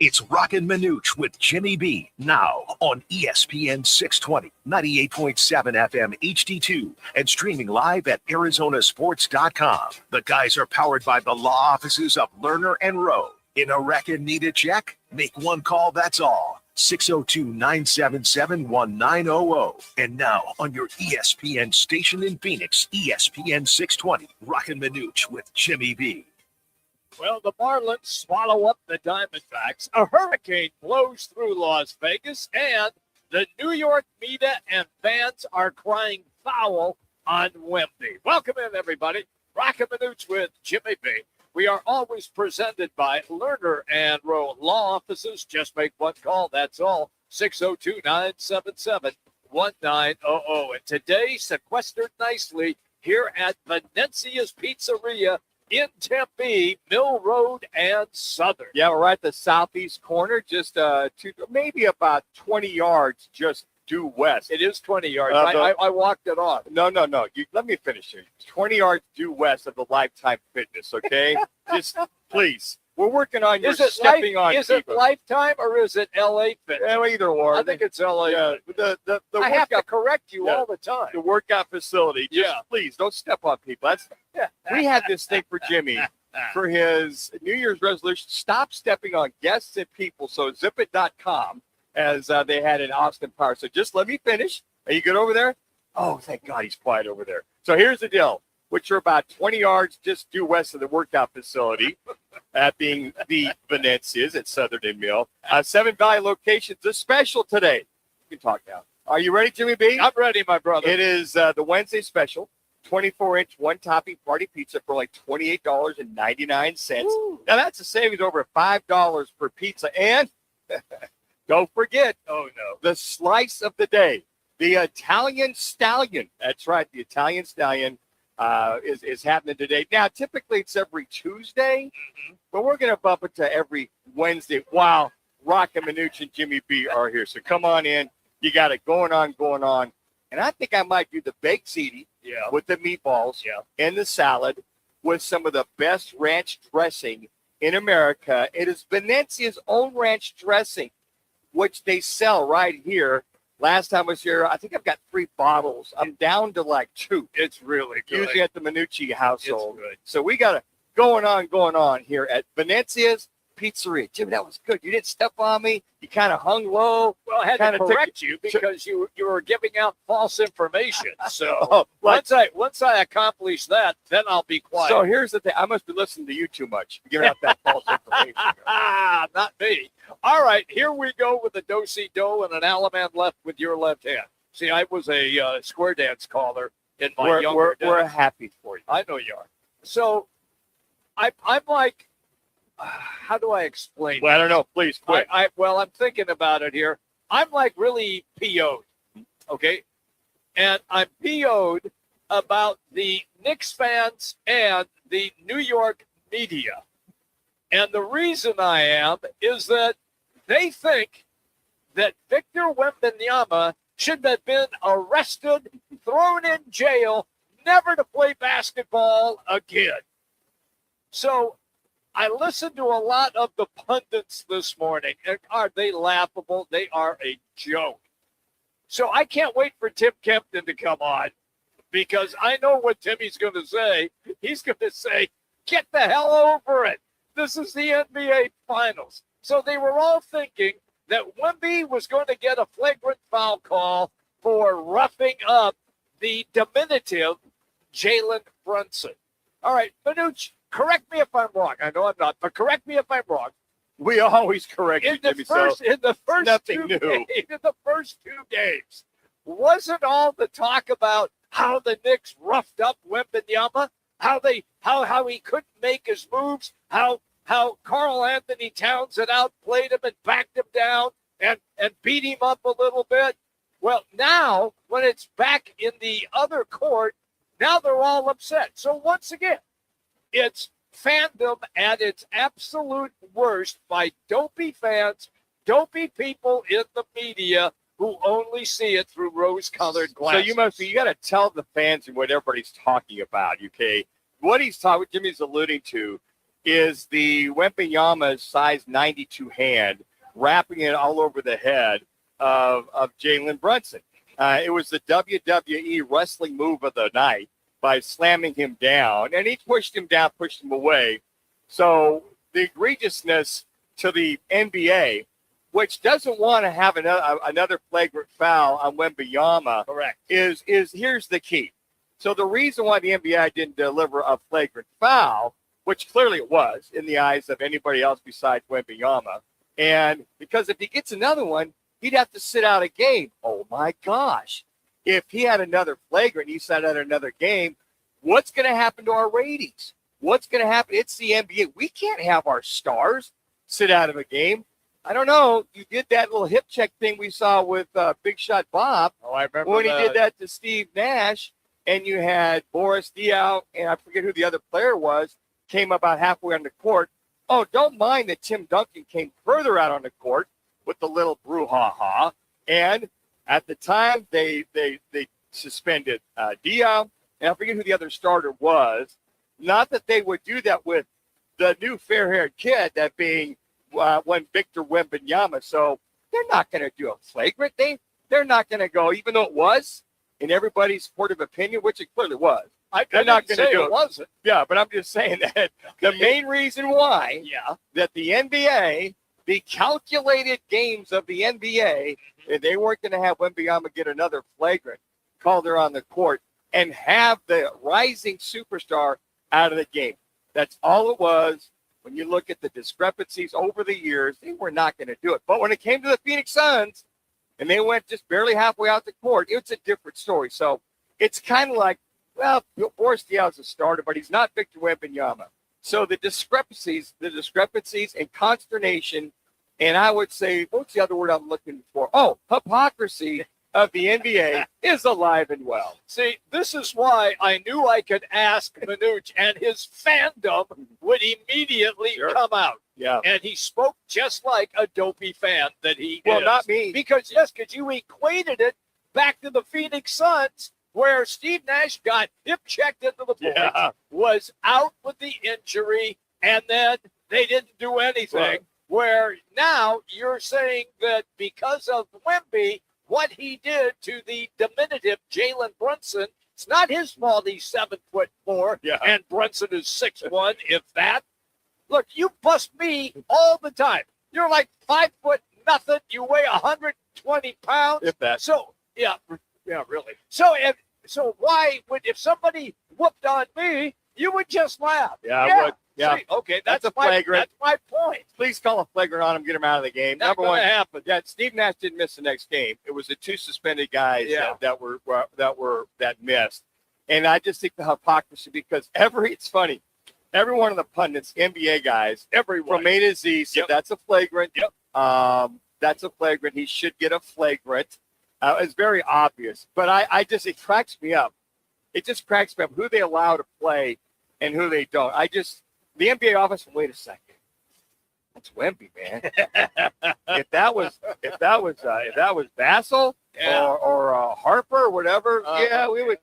It's Roc and Manuch with Jimmy B. Now on ESPN 620, 98.7 FM HD-2, and streaming live at ArizonaSports.com. The guys are powered by the law offices of Lerner and Rowe. In a wreck and need a check? Make one call, that's all. 602-977-1900. And now on your ESPN station in Phoenix, ESPN 620, Roc and Manuch with Jimmy B. Well, the Marlins swallow up the Diamondbacks. A hurricane blows through Las Vegas, and the New York media and fans are crying foul on Wembley. Welcome in, everybody. Roc and Manuch with Jimmy B. We are always presented by Lerner and Rowe Law Offices. Just make one call, that's all. 602-977-1900. And today, sequestered nicely here at Venezia's Pizzeria in Tempe, Mill Road and Southern. Yeah, we're right at the southeast corner, just maybe about 20 yards just due west. It is 20 yards. I walked it off. No. Let me finish here. 20 yards due west of the Lifetime Fitness, okay? Just please. We're working on your stepping on. Is it Lifetime or is it LA Fitness? Yeah, either or. I think it's LA. Yeah, I have to correct you all the time. The workout facility. Just please don't step on people. We had this thing for Jimmy for his New Year's resolution. Stop stepping on guests and people. So zipit.com as they had in Austin Power. So just let me finish. Are you good over there? Oh, thank God he's quiet over there. So here's the deal. Which are about 20 yards just due west of the workout facility, being the Venezias at Southern and Mill. 7 Valley locations, a special today. You can talk now. Are you ready, Jimmy B? I'm ready, my brother. It is the Wednesday special, 24-inch one-topping party pizza for like $28.99. Now, that's a savings over $5 per pizza. And don't forget, the slice of the day, the Italian Stallion. That's right, the Italian Stallion. Is happening today. Now, typically it's every Tuesday, but we're going to bump it to every Wednesday while Roc and Manuch and Jimmy B are here. So come on in. You got it going on. And I think I might do the baked ziti with the meatballs and the salad with some of the best ranch dressing in America. It is Venezia's own ranch dressing, which they sell right here. Last time I was here, I think I've got 3 bottles. I'm down to like 2. It's really good. Usually at the Manucci household. It's good. So we got it going on here at Venezia's Pizzeria. Jim, that was good. You didn't step on me. You kind of hung low. Well, I had to correct you because you were giving out false information. So once I accomplish that, then I'll be quiet. So here's the thing. I must be listening to you too much. Giving out that false information. Not me. All right, here we go with a do-si-do and an Alaman left with your left hand. See, I was a square dance caller in my younger days. We're happy for you. I know you are. So I'm like, how do I explain Well, I don't know. Please, quick. I'm thinking about it here. I'm like really PO'd, okay? And I'm PO'd about the Knicks fans and the New York media. And the reason I am is that they think that Victor Wembanyama should have been arrested, thrown in jail, never to play basketball again. So I listened to a lot of the pundits this morning. And are they laughable? They are a joke. So I can't wait for Tim Kempton to come on because I know what Timmy's going to say. He's going to say, get the hell over it. This is the NBA Finals. So they were all thinking that Wemby was going to get a flagrant foul call for roughing up the diminutive Jalen Brunson. All right, Manuch, correct me if I'm wrong. I know I'm not, but correct me if I'm wrong. We always correct you, Jimmy. In the first nothing 2 new. Games, in the first 2 games, wasn't all the talk about how the Knicks roughed up Wembanyama, how he couldn't make his moves, how Karl Anthony Towns had outplayed him and backed him down and beat him up a little bit? Well, now, when it's back in the other court, now they're all upset. So once again, it's fandom at its absolute worst by dopey fans, dopey people in the media who only see it through rose-colored glasses. So you got to tell the fans what everybody's talking about, okay? What Jimmy's alluding to is the Wembanyama's size 92 hand, wrapping it all over the head of Jalen Brunson. It was the WWE wrestling move of the night by slamming him down, and he pushed him down, pushed him away. So the egregiousness to the NBA, which doesn't want to have another flagrant foul on Wembanyama, Correct. is here's the key. So the reason why the NBA didn't deliver a flagrant foul, which clearly it was in the eyes of anybody else besides Wembanyama, and because if he gets another one, he'd have to sit out a game. Oh my gosh. If he had another flagrant, he sat out another game, what's going to happen to our ratings? What's going to happen? It's the NBA. We can't have our stars sit out of a game. I don't know. You did that little hip check thing we saw with Big Shot Bob. Oh, I remember when he did that to Steve Nash, and you had Boris Diaw, and I forget who the other player was, came about halfway on the court. Oh, don't mind that Tim Duncan came further out on the court with the little brouhaha. And at the time, they suspended Diaw, and I forget who the other starter was. Not that they would do that with the new fair-haired kid, that being one Victor Wembanyama. So they're not going to do a flagrant thing. They're not going to go, even though it was in everybody's supportive opinion, which it clearly was. They're not going to do it. Wasn't. Yeah, but I'm just saying that the main reason why that the NBA, the calculated games of the NBA, they weren't going to have Wembanyama get another flagrant called there on the court and have the rising superstar out of the game. That's all it was. When you look at the discrepancies over the years, they were not going to do it. But when it came to the Phoenix Suns and they went just barely halfway out the court, it's a different story. So it's kind of like, well, Boris Diaw is a starter, but he's not Victor Wembanyama. So the discrepancies and consternation, and I would say, what's the other word I'm looking for? Oh, hypocrisy of the NBA is alive and well. See, this is why I knew I could ask Manuch, and his fandom would immediately come out. Yeah. And he spoke just like a dopey fan that he is. Well, not me. Because you equated it back to the Phoenix Suns, where Steve Nash got hip-checked into the points, was out with the injury, and then they didn't do anything. Right. Where now you're saying that because of Wemby, what he did to the diminutive Jalen Brunson, it's not his fault he's 7'4", and Brunson is 6'1", if that. Look, you bust me all the time. You're like 5 foot nothing. You weigh 120 pounds. If that. So, yeah, really. So why would, if somebody whooped on me, you would just laugh? Yeah, I would. Yeah. See, okay, That's a flagrant. That's my point. Please call a flagrant on him, get him out of the game. Not Number one, happen. yeah, Steve Nash didn't miss the next game. It was the two suspended guys that missed. And I just think the hypocrisy, because it's funny. Every one of the pundits, NBA guys, from A to Z said that's a flagrant. That's a flagrant. He should get a flagrant. It's very obvious. But it cracks me up. It just cracks me up who they allow to play and who they don't. The NBA office, wait a second. That's Wemby, man. if that was Vassell or Harper or whatever,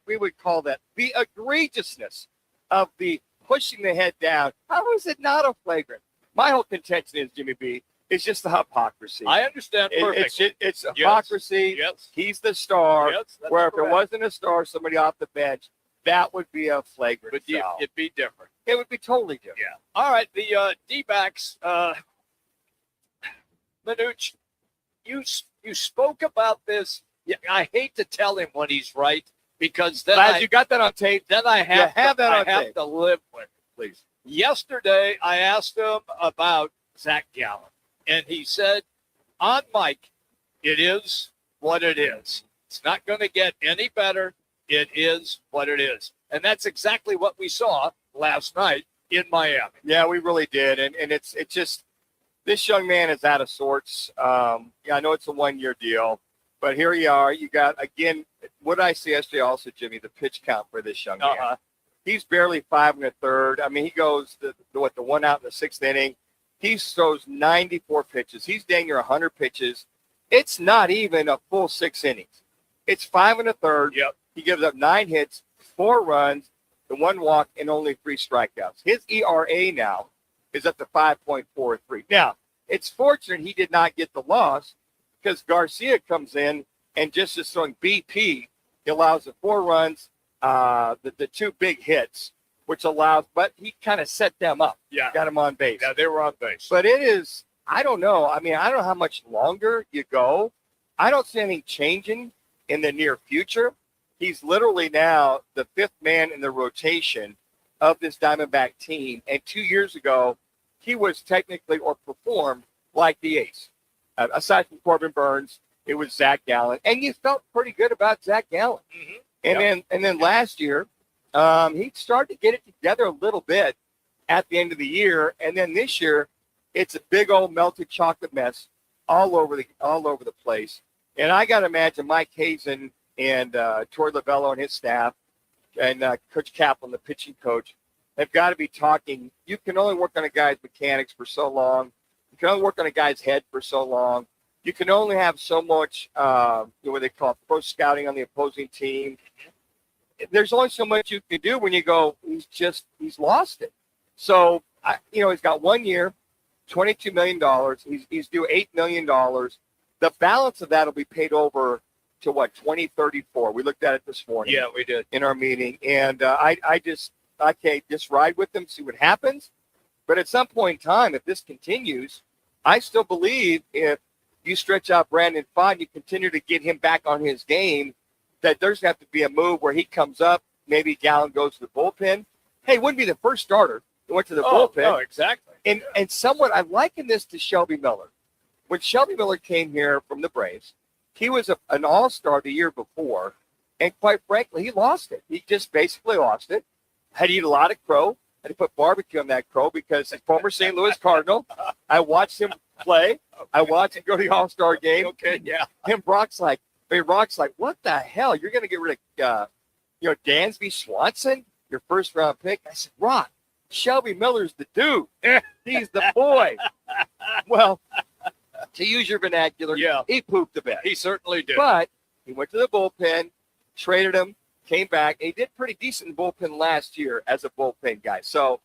we would call that the egregiousness of the pushing the head down. How is it not a flagrant? My whole contention is, Jimmy B, it's just the hypocrisy. I understand perfectly. It's hypocrisy. Yes. He's the star. Yes, where correct. if it wasn't a star, somebody off the bench, that would be a flagrant foul. It'd be different. It would be totally different. Yeah. All right. The D-backs, Manuch, you spoke about this. Yeah, I hate to tell him when he's right, because then you got that on tape. Then I have to live with it. Please. Yesterday, I asked him about Zach Gallen, and he said, on mic, it is what it is. It's not going to get any better. It is what it is. And that's exactly what we saw last night in Miami. Yeah, we really did. And it's just, this young man is out of sorts. I know it's a 1-year deal, but here you are. You got, again, what I say yesterday also, Jimmy, the pitch count for this young man. He's barely 5 1/3. I mean, he goes the 1 out in the 6th inning. He throws 94 pitches. He's dang near 100 pitches. It's not even a full 6 innings. It's 5 1/3. Yep. He gives up 9 hits, 4 runs, the 1 walk, and only 3 strikeouts. His ERA now is up to 5.43. Now, it's fortunate he did not get the loss because Garcia comes in and just is throwing BP. He allows the 4 runs, the 2 big hits, which allows, but he kind of set them up. Yeah. Got him on base. Yeah, they were on base. But it is, I don't know. I mean, I don't know how much longer you go. I don't see anything changing in the near future. He's literally now the 5th man in the rotation of this Diamondback team. And 2 years ago, he was technically or performed like the ace. Aside from Corbin Burns, it was Zach Gallen. And you felt pretty good about Zach Gallen. Mm-hmm. And then last year, he started to get it together a little bit at the end of the year. And then this year, it's a big old melted chocolate mess all over the place. And I got to imagine Mike Hazen and Troy Lavello and his staff and Coach Kaplan, the pitching coach, have got to be talking. You can only work on a guy's mechanics for so long. You can only work on a guy's head for so long. You can only have so much, what they call pro scouting on the opposing team. There's only so much you can do when you go, he's lost it. So, he's got 1 year, $22 million. He's due $8 million. The balance of that will be paid over to 2034. We looked at it this morning. Yeah, we did. In our meeting. And I can't just ride with them, see what happens. But at some point in time, if this continues, I still believe if you stretch out Brandon Pfaadt, you continue to get him back on his game, that there's going to have to be a move where he comes up, maybe Gallen goes to the bullpen. Hey, it wouldn't be the first starter that went to the bullpen. No, exactly. And somewhat, I liken this to Shelby Miller. When Shelby Miller came here from the Braves, he was an all-star the year before, and quite frankly, he lost it. He just basically lost it. Had to eat a lot of crow. Had to put barbecue on that crow because as former St. Louis Cardinal, I watched him play. I watched him go to the All-Star game. Okay, yeah. And Brock's like, what the hell? You're going to get rid of, Dansby Swanson, your first-round pick? I said, Rock, Shelby Miller's the dude. He's the boy. Well, to use your vernacular, yeah, he pooped the bed. He certainly did. But he went to the bullpen, traded him, came back. He did pretty decent in the bullpen last year as a bullpen guy. So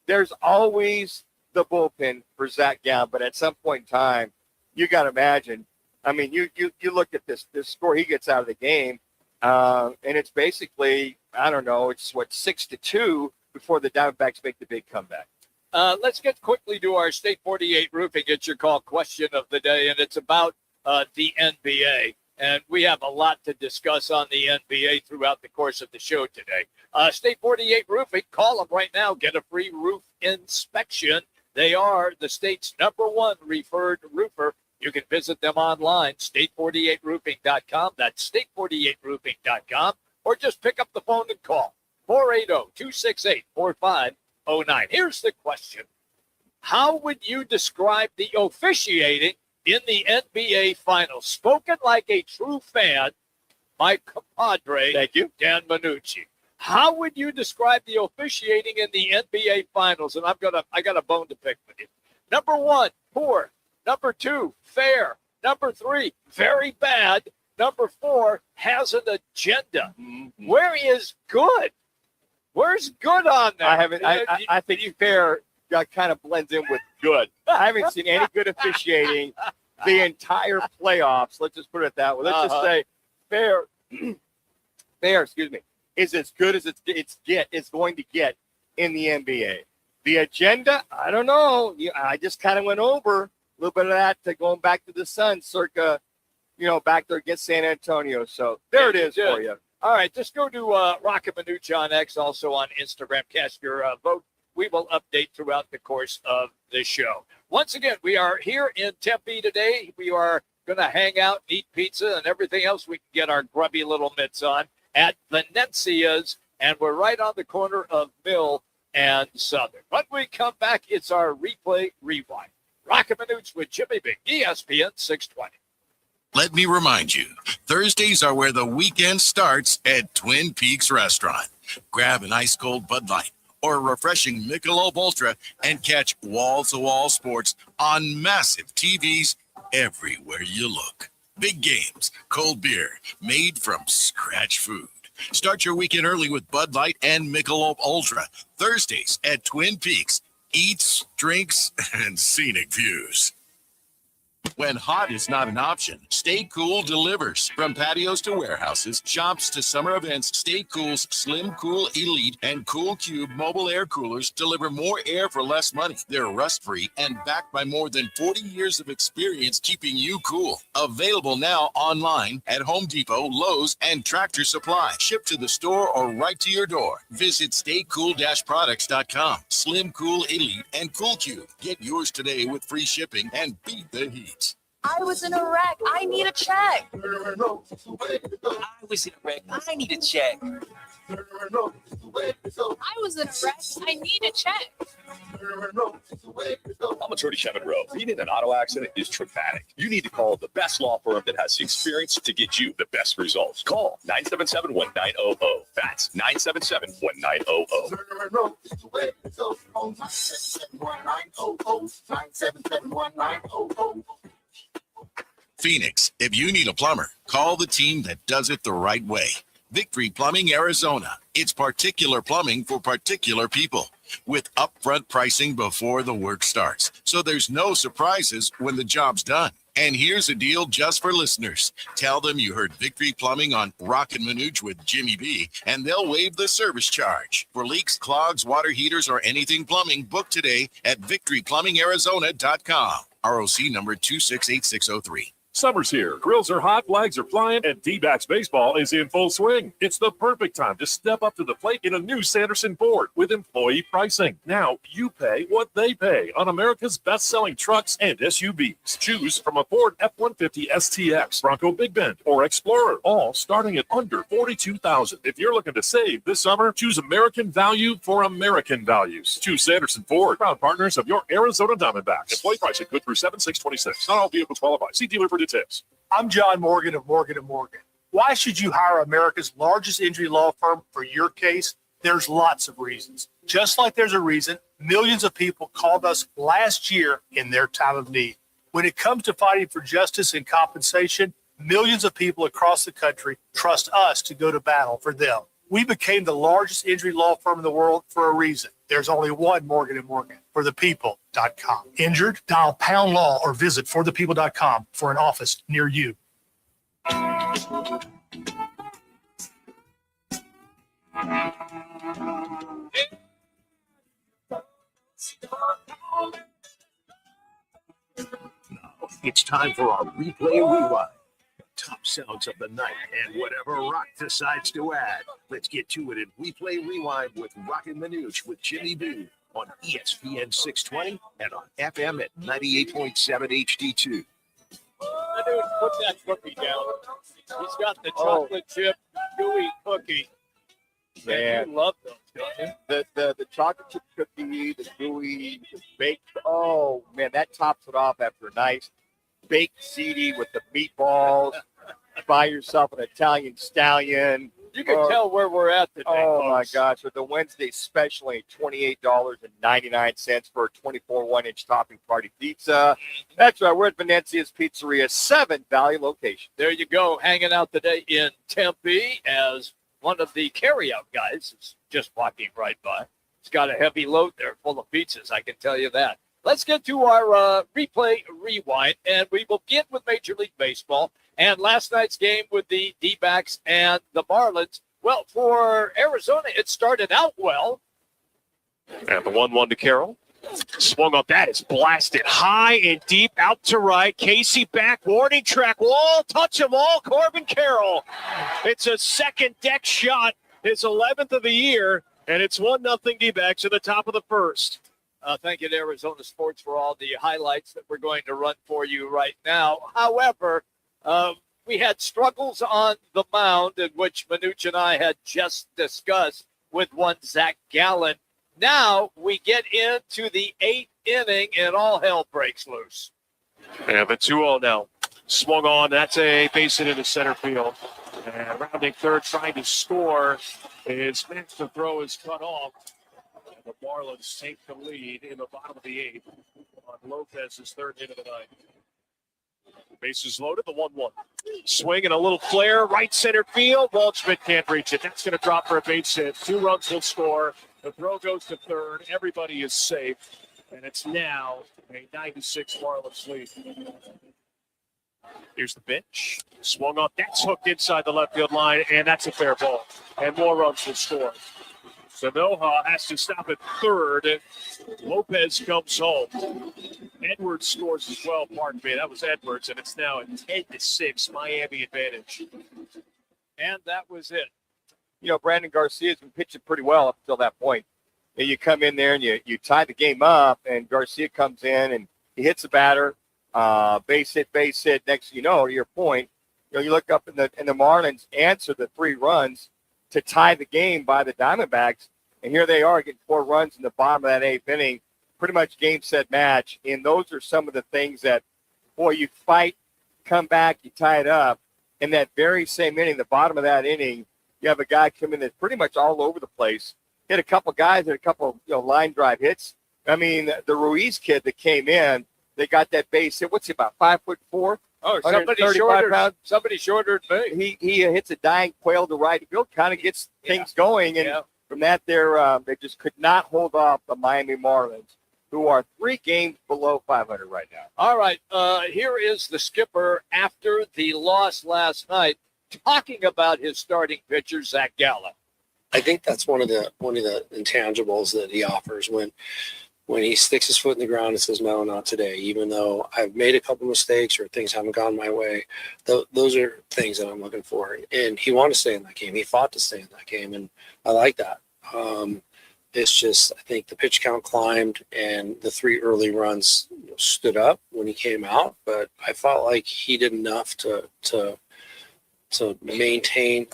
there's always the bullpen for Zach Gallen. But at some point in time, you got to imagine. I mean, you look at this score he gets out of the game, and it's basically, I don't know, it's 6-2 before the Diamondbacks make the big comeback. Let's get quickly to our State 48 Roofing It's Your Call question of the day, and it's about the NBA. And we have a lot to discuss on the NBA throughout the course of the show today. State 48 Roofing, call them right now. Get a free roof inspection. They are the state's #1 referred roofer. You can visit them online, state48roofing.com. That's state48roofing.com. Or just pick up the phone and call 480-268-4509. Here's the question. How would you describe the officiating in the NBA Finals? Spoken like a true fan, my compadre, Thank you, Dan Manucci. How would you describe the officiating in the NBA Finals? And I got a bone to pick with you. Number 1, poor. Number 2, fair. Number 3, very bad. Number 4, has an agenda. Mm-hmm. Where is good? Where's good on that? I think fair kind of blends in with good. I haven't seen any good officiating the entire playoffs. Let's just put it that way. Let's just say fair, is as good as it's going to get in the NBA. The agenda, I don't know. I just kind of went over a little bit of that to going back to the Suns circa, back there against San Antonio. So there it is for you. All right, just go to Roc and Manuch on X, also on Instagram. Cast your vote. We will update throughout the course of the show. Once again, we are here in Tempe today. We are going to hang out, eat pizza, and everything else we can get our grubby little mitts on at Venezia's, and we're right on the corner of Mill and Southern. When we come back, it's our replay rewind. Roc and Manuch with Jimmy B, ESPN 620. Let me remind you, Thursdays are where the weekend starts at Twin Peaks Restaurant. Grab an ice-cold Bud Light or a refreshing Michelob Ultra and catch wall-to-wall sports on massive TVs everywhere you look. Big games, cold beer, made from scratch food. Start your weekend early with Bud Light and Michelob Ultra. Thursdays at Twin Peaks. eats, drinks, and scenic views. When hot is not an option, Stay Cool delivers. From patios to warehouses, shops to summer events, Stay Cool's Slim Cool Elite and Cool Cube mobile air coolers deliver more air for less money. They're rust-free and backed by more than 40 years of experience keeping you cool. Available now online at Home Depot, Lowe's, and Tractor Supply. Shipped to the store or right to your door. Visit staycool-products.com. Slim Cool Elite and Cool Cube. Get yours today with free shipping and beat the heat. I was in a wreck. I need a check. I was in a wreck. I need a check. I was in a wreck. I need a check. I'm attorney Kevin Rowe. Being in an auto accident is traumatic. You need to call the best law firm that has the experience to get you the best results. Call 977-1900. That's 977-1900. Phoenix, if you need a plumber, call the team that does it the right way. Victory Plumbing Arizona. It's particular plumbing for particular people with upfront pricing before the work starts. So there's no surprises when the job's done. And here's a deal just for listeners. Tell them you heard Victory Plumbing on Roc and Manuch with Jimmy B, and they'll waive the service charge. For leaks, clogs, water heaters, or anything plumbing, book today at victoryplumbingarizona.com. ROC number 268603. Summer's here. Grills are hot, flags are flying, and D-backs baseball is in full swing. It's the perfect time to step up to the plate in a new Sanderson Ford with employee pricing. Now you pay what they pay on America's best-selling trucks and SUVs. Choose from a Ford F-150 STX, Bronco Big Bend, or Explorer, all starting at under $42,000. If you're looking to save this summer, choose American value for American values. Choose Sanderson Ford, proud partners of your Arizona Diamondbacks. Employee pricing good through 7/6/26. Not all vehicles qualify. See dealer for details. I'm John Morgan of Morgan & Morgan. Why should you hire America's largest injury law firm for your case? There's lots of reasons. Just like there's a reason millions of people called us last year in their time of need. When it comes to fighting for justice and compensation, millions of people across the country trust us to go to battle for them. We became the largest injury law firm in the world for a reason. There's only one Morgan & Morgan, forthepeople.com. Injured? Dial pound law or visit forthepeople.com for an office near you. Now it's time for our replay rewind. Top sounds of the night and whatever Roc decides to add. Let's get to it in Replay Rewind with Roc and Manuch with Jimmy B on ESPN 620 and on FM at 98.7 HD-2. Put that cookie down. He's got the chocolate chip gooey cookie. Man, you love those, don't you? The chocolate chip cookie, the gooey, the baked. Oh man, that tops it off after a nice baked ziti with the meatballs. Buy yourself an Italian stallion. You can tell where we're at today. Oh folks. my gosh! With the Wednesday special, $28.99 for a 24 topping party pizza. That's right. We're at Venezia's Pizzeria, 7 Valley location. There you go, hanging out today in Tempe as one of the carryout guys is just walking right by. He's got a heavy load there full of pizzas, I can tell you that. Let's get to our replay rewind, and we will begin with Major League Baseball and last night's game with the D-backs and the Marlins. Well, for Arizona, it started out well. And the 1-1 to Carroll. Swung up. That is blasted high and deep out to right. Casey back. Warning track. Wall. Touch them all. Corbin Carroll. It's a second deck shot. His 11th of the year. And it's 1-0 D-backs at the top of the first. Thank you to Arizona Sports for all the highlights that we're going to run for you right now. However, we had struggles on the mound, in which Manuch and I had just discussed with one Zach Gallen. Now we get into the 8th inning, and all hell breaks loose. And the 2-0 now. Swung on. That's a base hit into center field. And rounding third, trying to score. His match to throw is cut off. And the Marlins take the lead in the bottom of the 8th on Lopes' third hit of the night. Bases loaded, the 1-1. Swing and a little flare, right center field. Waldschmidt can't reach it. That's going to drop for a base hit. 2 runs will score. The throw goes to third. Everybody is safe. And it's now a 9-6 Marlins lead. Here's the pitch. Swung up. That's hooked inside the left field line, and that's a fair ball. And more runs will score. Sanoha has to stop at third. Lopes comes home. Edwards scores as well, pardon me. That was Edwards, and it's now a 10-6 Miami advantage. And that was it. You know, Brandon Garcia's been pitching pretty well up until that point. And you come in there and you tie the game up, and Garcia comes in and he hits the batter, base hit. Next, to your point, you look up and the Marlins answer the 3 runs to tie the game by the Diamondbacks, and here they are getting 4 runs in the bottom of that 8th inning, pretty much game, set, match. And those are some of the things that, boy, you fight, come back, you tie it up. In that very same inning, the bottom of that inning, you have a guy come in that's pretty much all over the place. Hit a couple guys, hit a couple line drive hits. I mean, the Ruiz kid that came in, they got that base hit. What's he, about 5'4"? Oh, somebody shorter than me. He hits a dying quail to right field, kind of gets things going. And from that they just could not hold off the Miami Marlins, who are 3 games below 500 right now. All right, here is the skipper after the loss last night, talking about his starting pitcher, Zach Gallen. I think that's one of the intangibles that he offers when he sticks his foot in the ground and says, no, not today, even though I've made a couple mistakes or things haven't gone my way. Those are things that I'm looking for. And he wanted to stay in that game. He fought to stay in that game, and I like that. It's just, I think the pitch count climbed and the 3 early runs stood up when he came out, but I felt like he did enough to maintain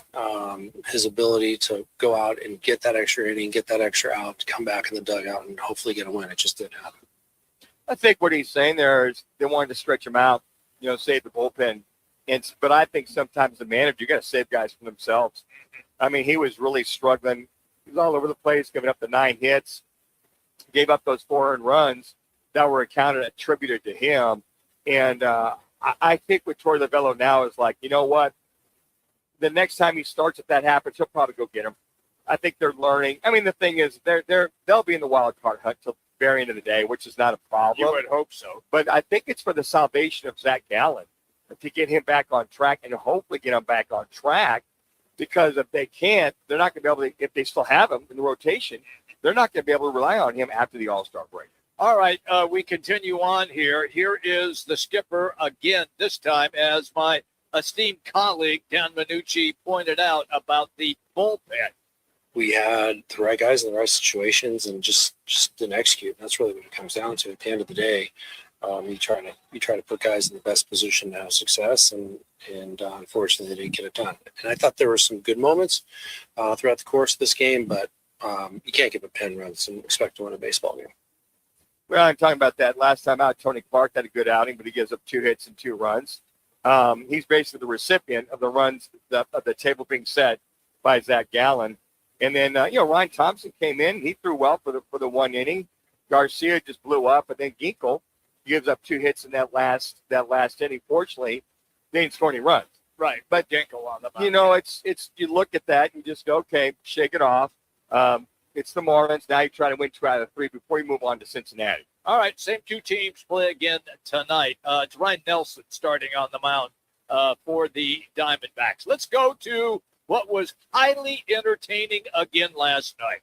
his ability to go out and get that extra inning, get that extra out, come back in the dugout, and hopefully get a win. It just didn't happen. I think what he's saying there is they wanted to stretch him out, save the bullpen. But I think sometimes the manager, you got to save guys from themselves. I mean, he was really struggling. He was all over the place, giving up the 9 hits, gave up those 4 earned runs that were attributed to him. And I think with Torey Lovullo now is like, you know what? The next time he starts, if that happens, he'll probably go get him. I think they're learning. I mean, the thing is, they'll be in the wild card hunt till the very end of the day, which is not a problem. You would hope so. But I think it's for the salvation of Zach Gallen to get him back on track and hopefully get him back on track. Because if they can't, they're not going to be able to, if they still have him in the rotation, they're not going to be able to rely on him after the All-Star break. All right, we continue on here. Here is the skipper again, this time as my esteemed colleague, Dan Manucci, pointed out about the bullpen. We had the right guys in the right situations and just didn't execute. That's really what it comes down to. At the end of the day, you try to put guys in the best position to have success, and unfortunately they didn't get it done. And I thought there were some good moments throughout the course of this game, but you can't give a 10 runs and expect to win a baseball game. Well, I'm talking about that last time out. Tony Clark had a good outing, but he gives up 2 hits and 2 runs. He's basically the recipient of the runs of the table being set by Zach Gallen. And then, Ryan Thompson came in. He threw well for the 1 inning. Garcia just blew up, and then Ginkel gives up 2 hits in that last inning. Fortunately, they didn't score any runs. Right, but Ginkel on the mound. It's you look at that and you just go, okay, shake it off. It's the Marlins. Now you try to win 2 out of 3 before you move on to Cincinnati. All right, same 2 teams play again tonight. It's Ryan Nelson starting on the mound for the Diamondbacks. Let's go to what was highly entertaining again last night.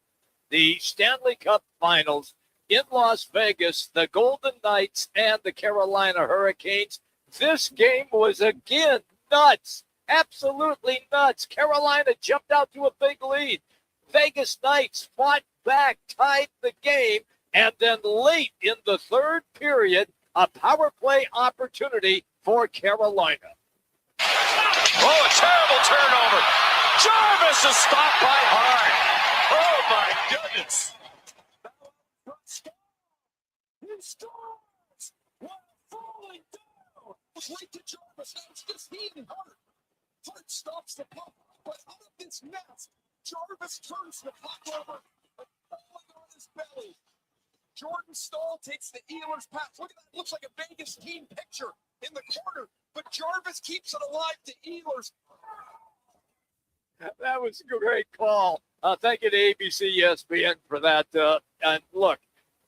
The Stanley Cup Finals in Las Vegas, the Golden Knights and the Carolina Hurricanes. This game was again nuts, absolutely nuts. Carolina jumped out to a big lead. Vegas Knights fought back, tied the game, and then late in the 3rd period, a power play opportunity for Carolina. Oh, a terrible turnover. Jarvis is stopped by Hart. Oh, my goodness. He scores! While falling down! Right to Jarvis. Now it's just he and Hart. Hart stops the puck, but out of this mess, Jarvis turns the puck over and falling on his belly. Jordan Staal takes the Ehlers pass. Look at that. Looks like a Vegas team picture. in the corner, but Jarvis keeps it alive to Ehlers. That was a great call. Thank you to ABC ESPN for that. And look,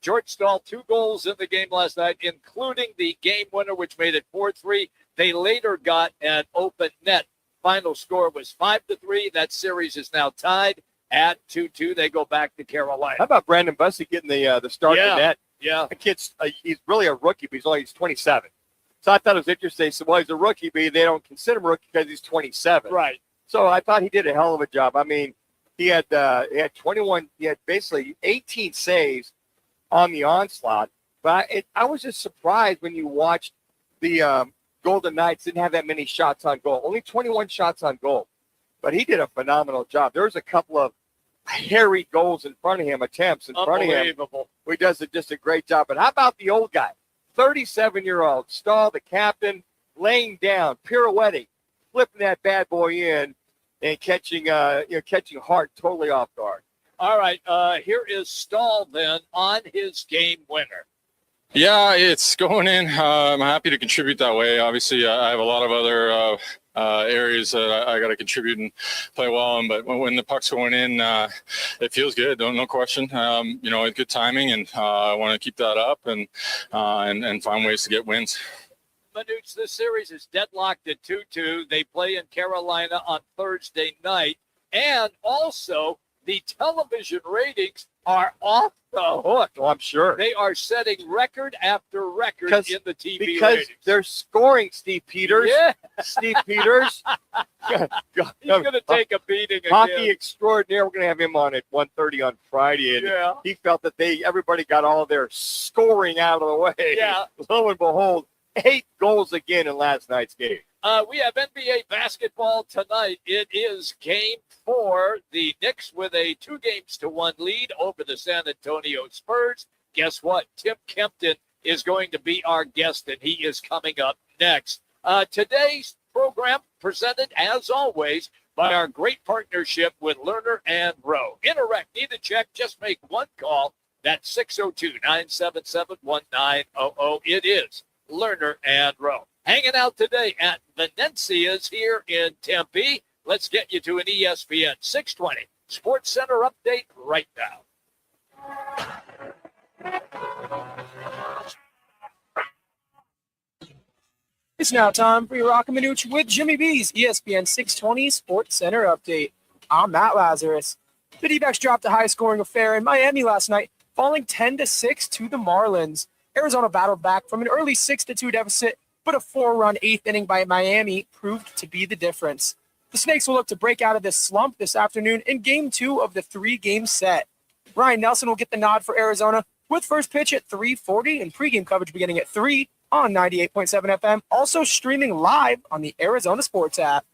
George Stahl, 2 goals in the game last night, including the game winner, which made it 4-3. They later got an open net. Final score was 5-3. That series is now tied at 2-2. They go back to Carolina. How about Brandon Bussey getting the start in the net? Yeah. The kid's he's really a rookie, but he's 27. So I thought it was interesting. So, well, he's a rookie, but they don't consider him a rookie because he's 27. Right. So I thought he did a hell of a job. I mean, he had 21. He had basically 18 saves on the onslaught. But I was just surprised when you watched the Golden Knights didn't have that many shots on goal. Only 21 shots on goal. But he did a phenomenal job. There was a couple of hairy goals in front of him, attempts in front of him. Unbelievable. He does just a great job. But how about the old guy, 37-year-old Stahl, the captain, laying down, pirouetting, flipping that bad boy in, and catching Hart totally off guard. All right, here is Stahl then on his game winner. Yeah, it's going in. I'm happy to contribute that way. Obviously, I have a lot of other areas that I got to contribute and play well in. But when the puck's going in, it feels good. No question. Good timing, and I want to keep that up and find ways to get wins. Manuch, this series is deadlocked at 2-2. They play in Carolina on Thursday night. And also, the television ratings are off the hook. Oh, I'm sure. They are setting record after record in the TV because ratings. They're scoring Steve Peters. Yeah. Steve Peters. He's going to take a beating again. Hockey extraordinaire. We're going to have him on at 1:30 on Friday. And he felt that everybody got all their scoring out of the way. Yeah. Lo and behold, 8 goals again in last night's game. We have NBA basketball tonight. It is game 4. The Knicks with a 2-1 lead over the San Antonio Spurs. Guess what? Tim Kempton is going to be our guest, and he is coming up next. Today's program presented, as always, by our great partnership with Lerner and Rowe. Interact, need a check, just make one call. That's 602-977-1900. It is Lerner and Rowe. Hanging out today at Venezia's here in Tempe. Let's get you to an ESPN 620 Sports Center update right now. It's now time for your Roc and Manuch with Jimmy B's ESPN 620 Sports Center update. I'm Matt Lazarus. The D-backs dropped a high-scoring affair in Miami last night, falling 10-6 to the Marlins. Arizona battled back from an early 6-2 deficit, but a 4-run 8th inning by Miami proved to be the difference. The Snakes will look to break out of this slump this afternoon in Game 2 of the 3-game set. Ryan Nelson will get the nod for Arizona with first pitch at 3:40 and pregame coverage beginning at 3 on 98.7 FM, also streaming live on the Arizona Sports app.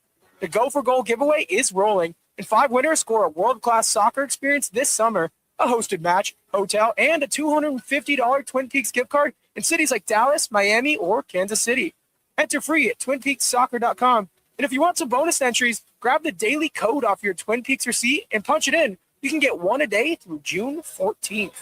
The Go for Goal giveaway is rolling, and 5 winners score a world-class soccer experience this summer, a hosted match, hotel, and a $250 Twin Peaks gift card in cities like Dallas, Miami, or Kansas City. Enter free at TwinPeaksSoccer.com. And if you want some bonus entries, grab the daily code off your Twin Peaks receipt and punch it in. You can get one a day through June 14th.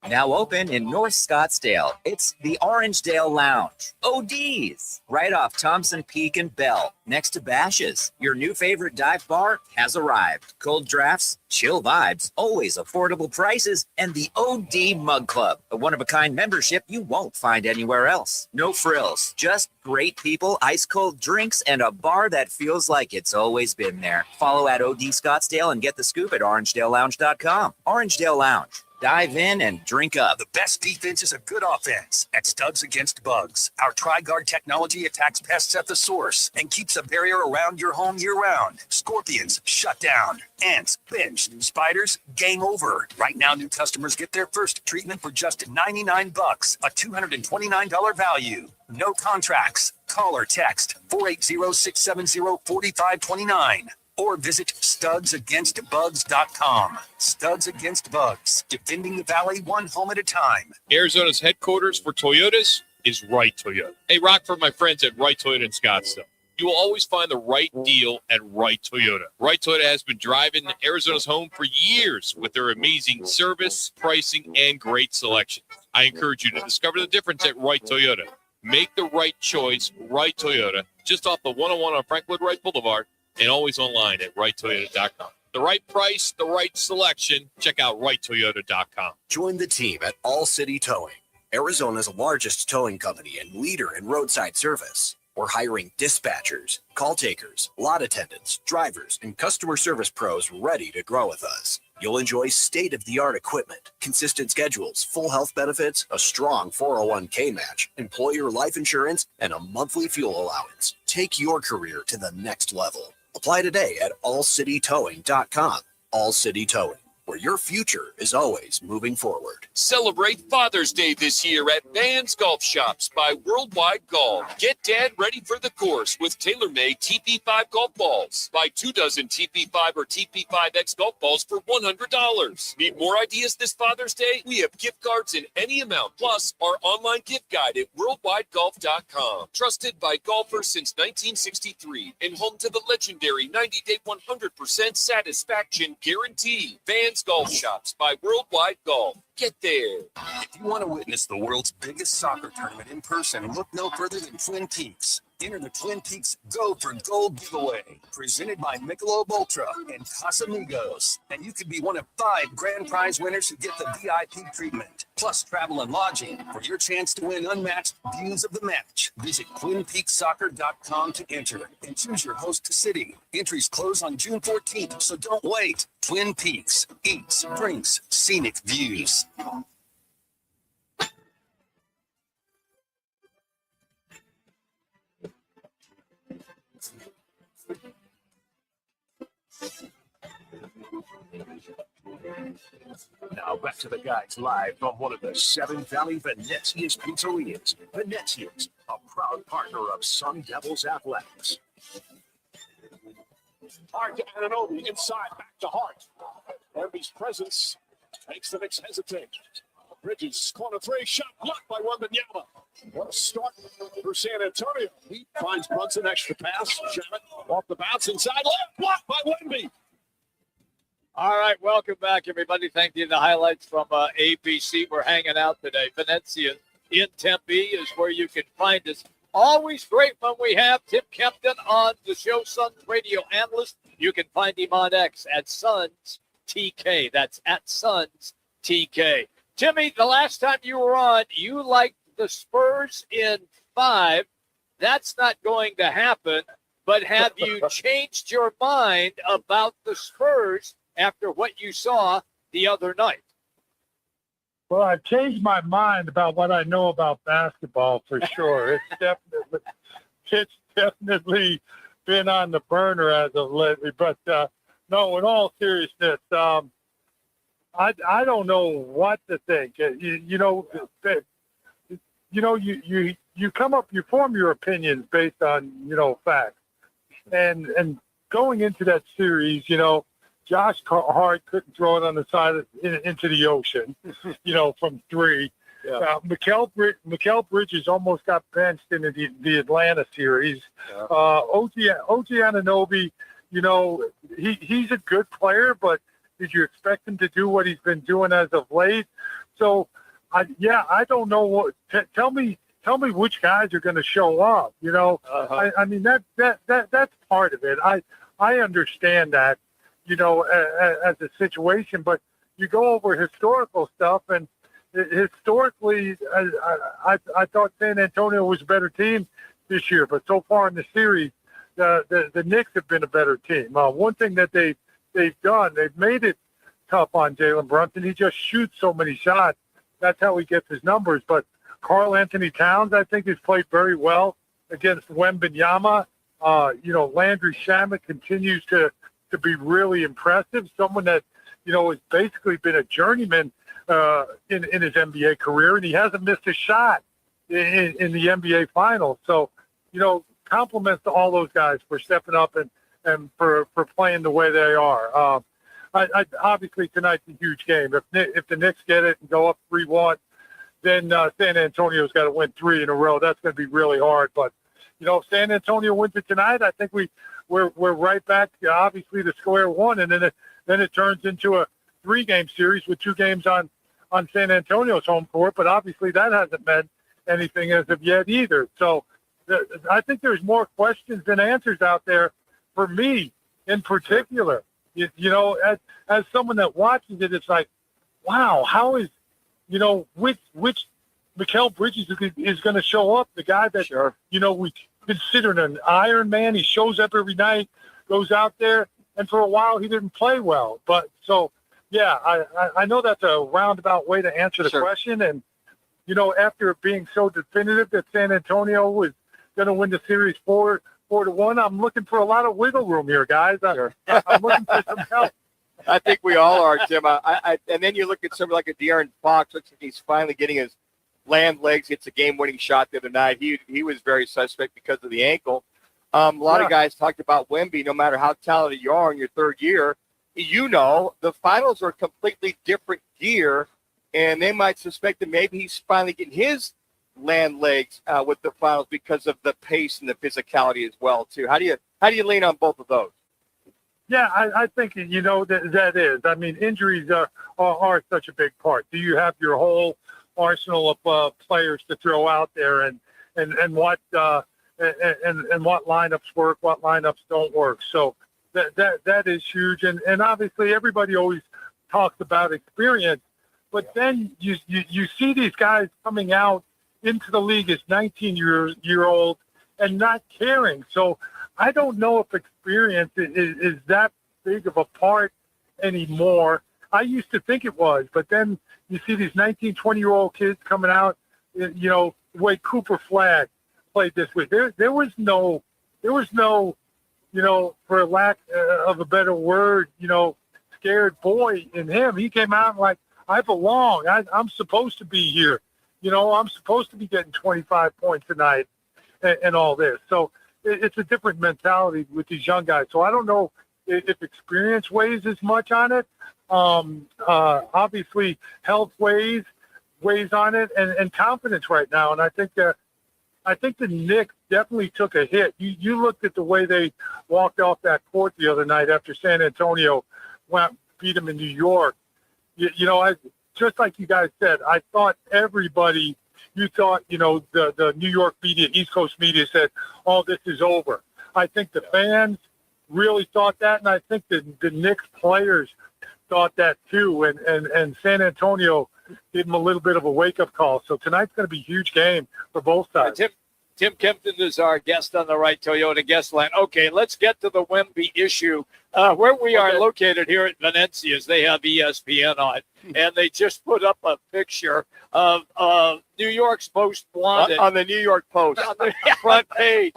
Now open in North Scottsdale. It's the Orangedale Lounge. ODs, right off Thompson Peak and Bell, next to Bash's. Your new favorite dive bar has arrived. Cold drafts, chill vibes, always affordable prices, and the OD Mug Club, a one-of-a-kind membership you won't find anywhere else. No frills, just great people, ice-cold drinks, and a bar that feels like it's always been there. Follow at OD Scottsdale and get the scoop at orangedalelounge.com. Orangedale Lounge. Dive in and drink up. The best defense is a good offense at Studs Against Bugs. Our Tri-Guard technology attacks pests at the source and keeps a barrier around your home year-round. Scorpions, shut down. Ants, pinched. Spiders, game over. Right now, new customers get their first treatment for just $99, a $229 value. No contracts. Call or text 480-670-4529. Or visit studsagainstbugs.com. Studs Against Bugs, defending the valley one home at a time. Arizona's headquarters for Toyotas is Wright Toyota. Hey, Rock, for my friends at Wright Toyota in Scottsdale. You will always find the right deal at Wright Toyota. Wright Toyota has been driving Arizona's home for years with their amazing service, pricing, and great selection. I encourage you to discover the difference at Wright Toyota. Make the right choice, Wright Toyota, just off the 101 on Frankwood Wright Boulevard, and always online at WrightToyota.com. The right price, the right selection. Check out WrightToyota.com. Join the team at All City Towing, Arizona's largest towing company and leader in roadside service. We're hiring dispatchers, call takers, lot attendants, drivers, and customer service pros ready to grow with us. You'll enjoy state-of-the-art equipment, consistent schedules, full health benefits, a strong 401k match, employer life insurance, and a monthly fuel allowance. Take your career to the next level. Apply today at allcitytowing.com. All City Towing, where your future is always moving forward. Celebrate Father's Day this year at Vans Golf Shops by Worldwide Golf. Get Dad ready for the course with tailor-made TP5 golf balls. Buy 2 dozen TP5 or TP5X golf balls for $100. Need more ideas this Father's Day? We have gift cards in any amount, plus our online gift guide at worldwidegolf.com. Trusted by golfers since 1963 and home to the legendary 90-day 100% satisfaction guarantee. Vans Golf Shops by Worldwide Golf. Get there. If you want to witness the world's biggest soccer tournament in person, look no further than Twin Peaks. Enter the Twin Peaks Go for Gold giveaway, presented by Michelob Ultra and Casamigos. And you could be one of 5 grand prize winners who get the VIP treatment, plus travel and lodging for your chance to win unmatched views of the match. Visit TwinPeaksSoccer.com to enter and choose your host city. Entries close on June 14th, so don't wait. Twin Peaks, eats, drinks, scenic views. Now back to the guys live from one of the Seven Valley Venezia's pizzerias. Venezia's, a proud partner of Sun Devils Athletics. Hard to Ananobi, inside, back to Hart. Wemby's presence makes the Knicks hesitate. Bridges, corner 3, shot blocked by Wembanyama. What a start for San Antonio. He finds Brunson, extra pass. Shamet off the bounce inside, left, blocked by Wemby. All right, welcome back, everybody. Thank you. The highlights from ABC. We're hanging out today. Venezia in Tempe is where you can find us. Always great when we have Tim Kempton on the show, Suns radio analyst. You can find him on X at Suns TK. That's at Suns TK. Timmy, the last time you were on, you liked the Spurs in 5. That's not going to happen. But have you changed your mind about the Spurs after what you saw the other night? Well, I've changed my mind about what I know about basketball for sure. It's definitely been on the burner as of lately. But no, in all seriousness, I don't know what to think. You form your opinions based on from going into that series, Josh Hart couldn't throw it on the side into the ocean, from 3. Yeah. Mikal Bridges almost got benched in the Atlanta series. Yeah. OG Anunoby, he's a good player, but did you expect him to do what he's been doing as of late? So, I don't know what. Tell me which guys are going to show up. I mean that's part of it. I understand that. As a situation, but you go over historical stuff, and historically, I thought San Antonio was a better team this year, but so far in the series, the Knicks have been a better team. One thing that they've done, they've made it tough on Jalen Brunson. He just shoots so many shots. That's how he gets his numbers. But Karl Anthony Towns, I think, has played very well against Wembanyama. Landry Shamet continues to be really impressive. Someone that, has basically been a journeyman in his NBA career, and he hasn't missed a shot in the NBA Finals. So, compliments to all those guys for stepping up and for playing the way they are. Obviously, tonight's a huge game. If the Knicks get it and go up 3-1, then San Antonio's got to win 3 in a row. That's going to be really hard. But, if San Antonio wins it tonight, I think we're right back, obviously, to square one, and then it turns into a 3-game series with 2 games on on San Antonio's home court, but obviously that hasn't meant anything as of yet either. So I think there's more questions than answers out there for me in particular. You know, as someone that watches it, it's like, wow, how is, you know, which Mikal Bridges is going to show up, the guy that, you know, we considered an Iron Man. He shows up every night, goes out there, and for a while he didn't play well. But so, yeah, I know that's a roundabout way to answer the question. And, you know, after being so definitive that San Antonio was going to win the series 4-1, I'm looking for a lot of wiggle room here, guys. I'm looking for some help. I think we all are, Tim. And then you look at somebody like a De'Aaron Fox. Looks like he's finally getting his land legs. Hits a game-winning shot the other night. He was very suspect because of the ankle. A lot of guys talked about Wemby. No matter how talented you are in your third year, you know the finals are a completely different gear, and they might suspect that maybe he's finally getting his land legs with the finals because of the pace and the physicality as well too. How do you lean on both of those? Yeah, I think, you know, that is. I mean, injuries are such a big part. Do you have your whole arsenal of players to throw out there, and what lineups work, what lineups don't work? So that is huge. And obviously everybody always talks about experience, but then you see these guys coming out into the league as 19-year-olds and not caring. So I don't know if experience is that big of a part anymore. I used to think it was, but then you see these 19, 20-year-old kids coming out, you know, the way Cooper Flagg played this week. There was no, you know, for lack of a better word, you know, scared boy in him. He came out like, I belong. I'm supposed to be here. You know, I'm supposed to be getting 25 points tonight and all this. So it's a different mentality with these young guys. So I don't know if experience weighs as much on it. Obviously, health weighs on it, and confidence right now. And I think the Knicks definitely took a hit. You looked at the way they walked off that court the other night after San Antonio beat them in New York. You know, just like you guys said, I thought everybody. You thought, you know, the New York media, East Coast media said, oh, this is over. I think the fans really thought that, and I think the Knicks players thought that too, and San Antonio gave them a little bit of a wake-up call. So tonight's going to be a huge game for both sides. Tim Kempton is our guest on the right Toyota guest line. Okay, let's get to the Wemby issue. Where we are located here at Venezia's, they have ESPN on, and they just put up a picture of New York's most wanted on the New York Post on the front page,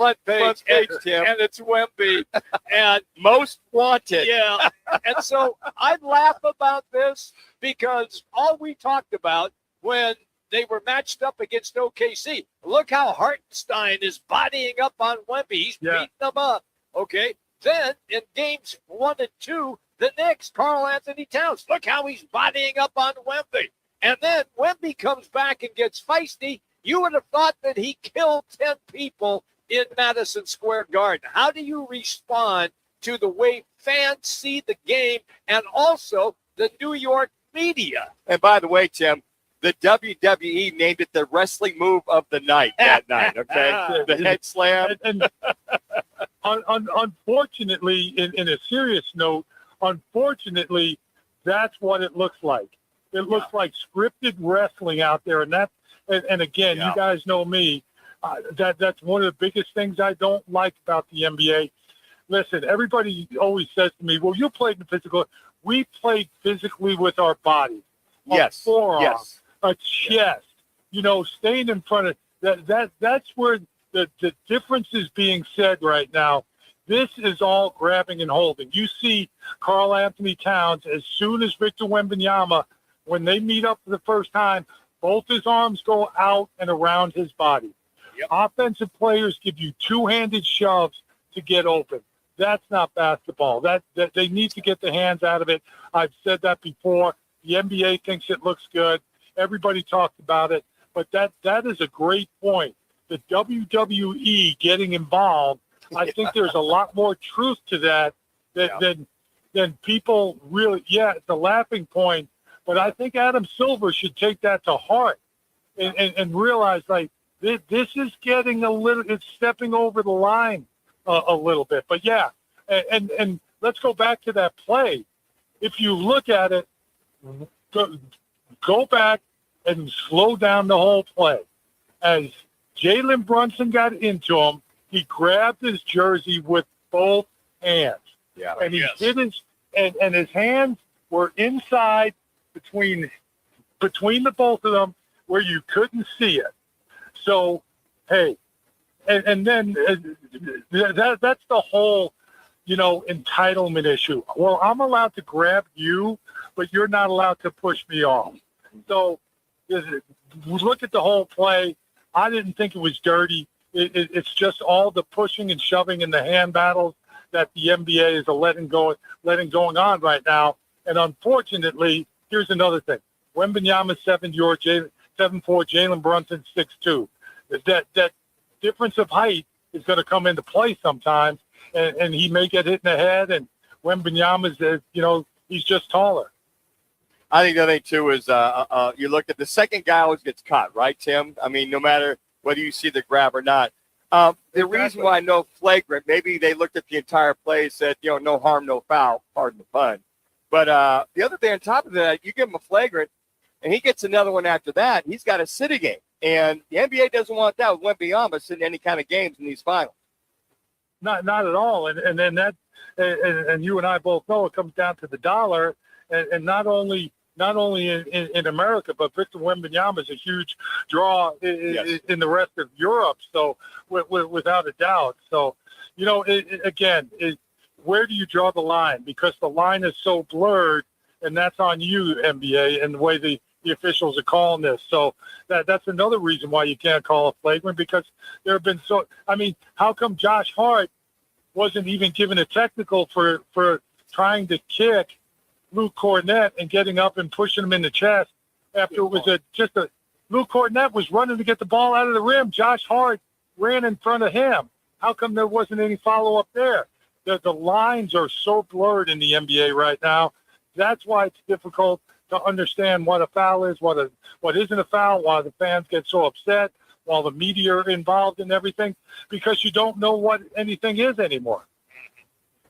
Tim, and it's Wemby and most wanted. Yeah, and so I laugh about this because all we talked about when they were matched up against OKC. Look how Hartenstein is bodying up on Wemby. He's beating them up. Okay. Then in games 1 and 2, the Knicks, Karl Anthony Towns. Look how he's bodying up on Wemby. And then Wemby comes back and gets feisty. You would have thought that he killed 10 people in Madison Square Garden. How do you respond to the way fans see the game and also the New York media? And by the way, Tim, the WWE named it the wrestling move of the night that night, okay? The head slam. And unfortunately, in a serious note, unfortunately, that's what it looks like. It looks like scripted wrestling out there. And again, you guys know me. That's one of the biggest things I don't like about the NBA. Listen, everybody always says to me, well, you played in the physical. We played physically with our body. Yes. A forearm. Yes. A chest, you know, staying in front of that's where the difference is being said right now. This is all grabbing and holding. You see Karl Anthony Towns, as soon as Victor Wembanyama, when they meet up for the first time, both his arms go out and around his body. Yep. Offensive players give you two-handed shoves to get open. That's not basketball. That they need to get the hands out of it. I've said that before. The NBA thinks it looks good. Everybody talks about it, but that is a great point. The WWE getting involved, I think there's a lot more truth to that than people really. Yeah, it's a laughing point, But I think Adam Silver should take that to heart and realize, like, this is getting it's stepping over the line a little bit. But, yeah, and let's go back to that play. If you look at it, go back and slow down the whole play. As Jalen Brunson got into him, he grabbed his jersey with both hands. Yeah. And he hit and his hands were inside between the both of them where you couldn't see it. So, hey, and then that's the whole, entitlement issue. Well, I'm allowed to grab you, but you're not allowed to push me off. So look at the whole play. I didn't think it was dirty. It's just all the pushing and shoving in the hand battles that the NBA is letting going on right now. And unfortunately, here's another thing. Wembanyama 7'4", Jalen Brunson 6'2". That difference of height is going to come into play sometimes, and he may get hit in the head. And Wembanyama's, he's just taller. I think the other thing, too, is you look at the second guy always gets caught, right, Tim? I mean, no matter whether you see the grab or not. The reason why no flagrant, maybe they looked at the entire play and said, no harm, no foul, pardon the pun. But the other thing on top of that, you give him a flagrant, and he gets another one after that, he's got a city game. And the NBA doesn't want that with Wembanyama sitting any kind of games in these finals. Not at all. And then that, and you and I both know it comes down to the dollar, and not only in America, but Victor Wembanyama is a huge draw in the rest of Europe. So without a doubt. So, where do you draw the line? Because the line is so blurred, and that's on you, NBA, and the way the officials are calling this. So that's another reason why you can't call a flagrant, because there have been how come Josh Hart wasn't even given a technical for trying to kick Luke Cornett and getting up and pushing him in the chest after it was Luke Cornett was running to get the ball out of the rim. Josh Hart ran in front of him. How come there wasn't any follow-up there? The lines are so blurred in the NBA right now. That's why it's difficult to understand what a foul is, what isn't a foul, why the fans get so upset, while the media are involved in everything, because you don't know what anything is anymore.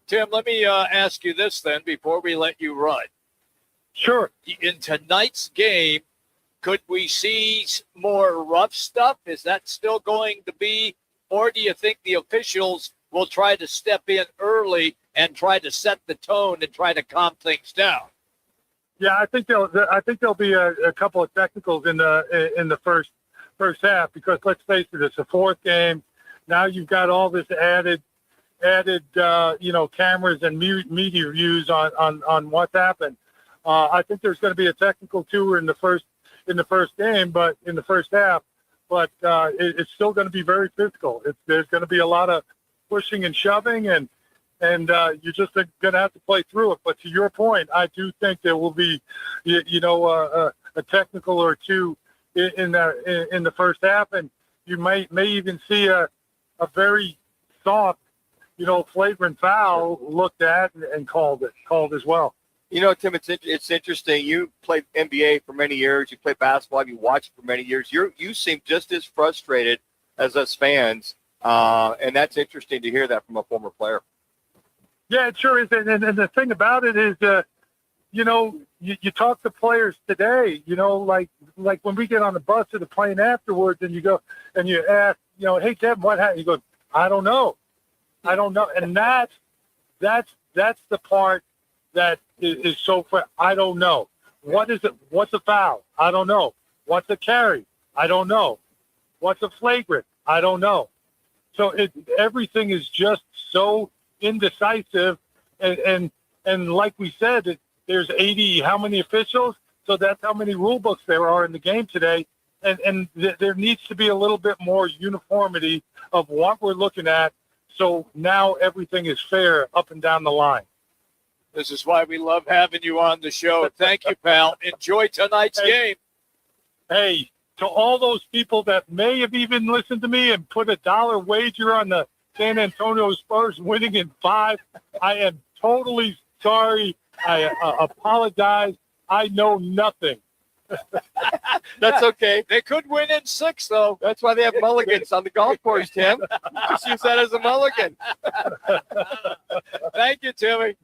Tim, let me ask you this then before we let you run. Sure. In tonight's game, could we see more rough stuff? Is that still going to be, or do you think the officials will try to step in early and try to set the tone and try to calm things down? Yeah, I think there'll be a couple of technicals in the first half, because let's face it, it's a fourth game. Now you've got all this added cameras and media views on what's happened. I think there's going to be a technical too in the first game, but in the first half. But it's still going to be very physical. There's going to be a lot of pushing and shoving, and you're just going to have to play through it. But to your point, I do think there will be, a technical or two in the first half, and you may even see a very soft, flagrant foul looked at and called as well. Tim, it's interesting. You played NBA for many years. You played basketball. You watched it for many years. You seem just as frustrated as us fans, and that's interesting to hear that from a former player. Yeah, it sure is. And the thing about it is, you talk to players today, like when we get on the bus or the plane afterwards, and you go and you ask, hey, Deb, what happened? You go, I don't know. And that's the part that is so I don't know. What is it? What's a foul? I don't know. What's a carry? I don't know. What's a flagrant? I don't know. So everything is just so indecisive, and like we said, there's 80 how many officials, so that's how many rule books there are in the game today, and there needs to be a little bit more uniformity of what we're looking at, so now everything is fair up and down the line. This is why we love having you on the show. Thank you, pal. Enjoy tonight's game. Hey, to all those people that may have even listened to me and put $1 wager on the San Antonio Spurs winning in 5, I am totally sorry. I apologize. I know nothing. That's okay. They could win in 6, though. That's why they have mulligans on the golf course, Tim. Just use that as a mulligan. Thank you, Timmy.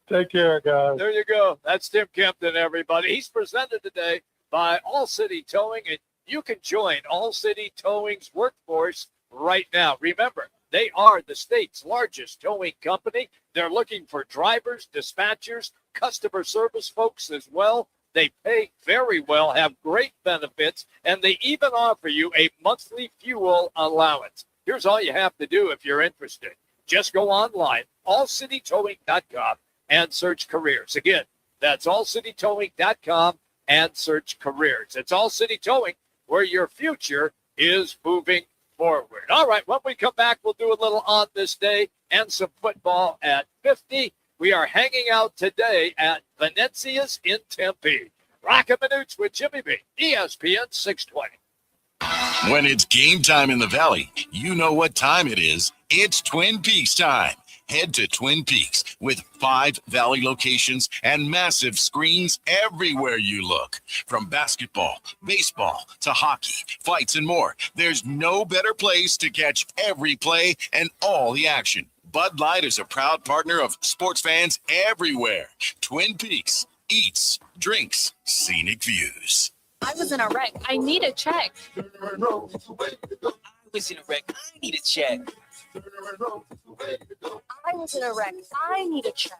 Take care, guys. There you go. That's Tim Kempton, everybody. He's presented today by All City Towing, and you can join All City Towing's workforce right now. Remember, they are the state's largest towing company. They're looking for drivers, dispatchers, customer service folks as well. They pay very well, have great benefits, and they even offer you a monthly fuel allowance. Here's all you have to do if you're interested. Just go online, allcitytowing.com, and search careers. Again, that's allcitytowing.com and search careers. It's All City Towing, where your future is moving forward. All right, when we come back, we'll do a little on this day and some football at 50. We are hanging out today at Venezia's in Tempe. Roc and Manuch with Jimmy B, ESPN 620. When it's game time in the Valley, you know what time it is. It's Twin Peaks time. Head to Twin Peaks with 5 Valley locations and massive screens everywhere you look. From basketball, baseball, to hockey, fights, and more, there's no better place to catch every play and all the action. Bud Light is a proud partner of sports fans everywhere. Twin Peaks, eats, drinks, scenic views. I was in a wreck. I need a check. I was in a wreck. I need a check. I was in a wreck. I need a check.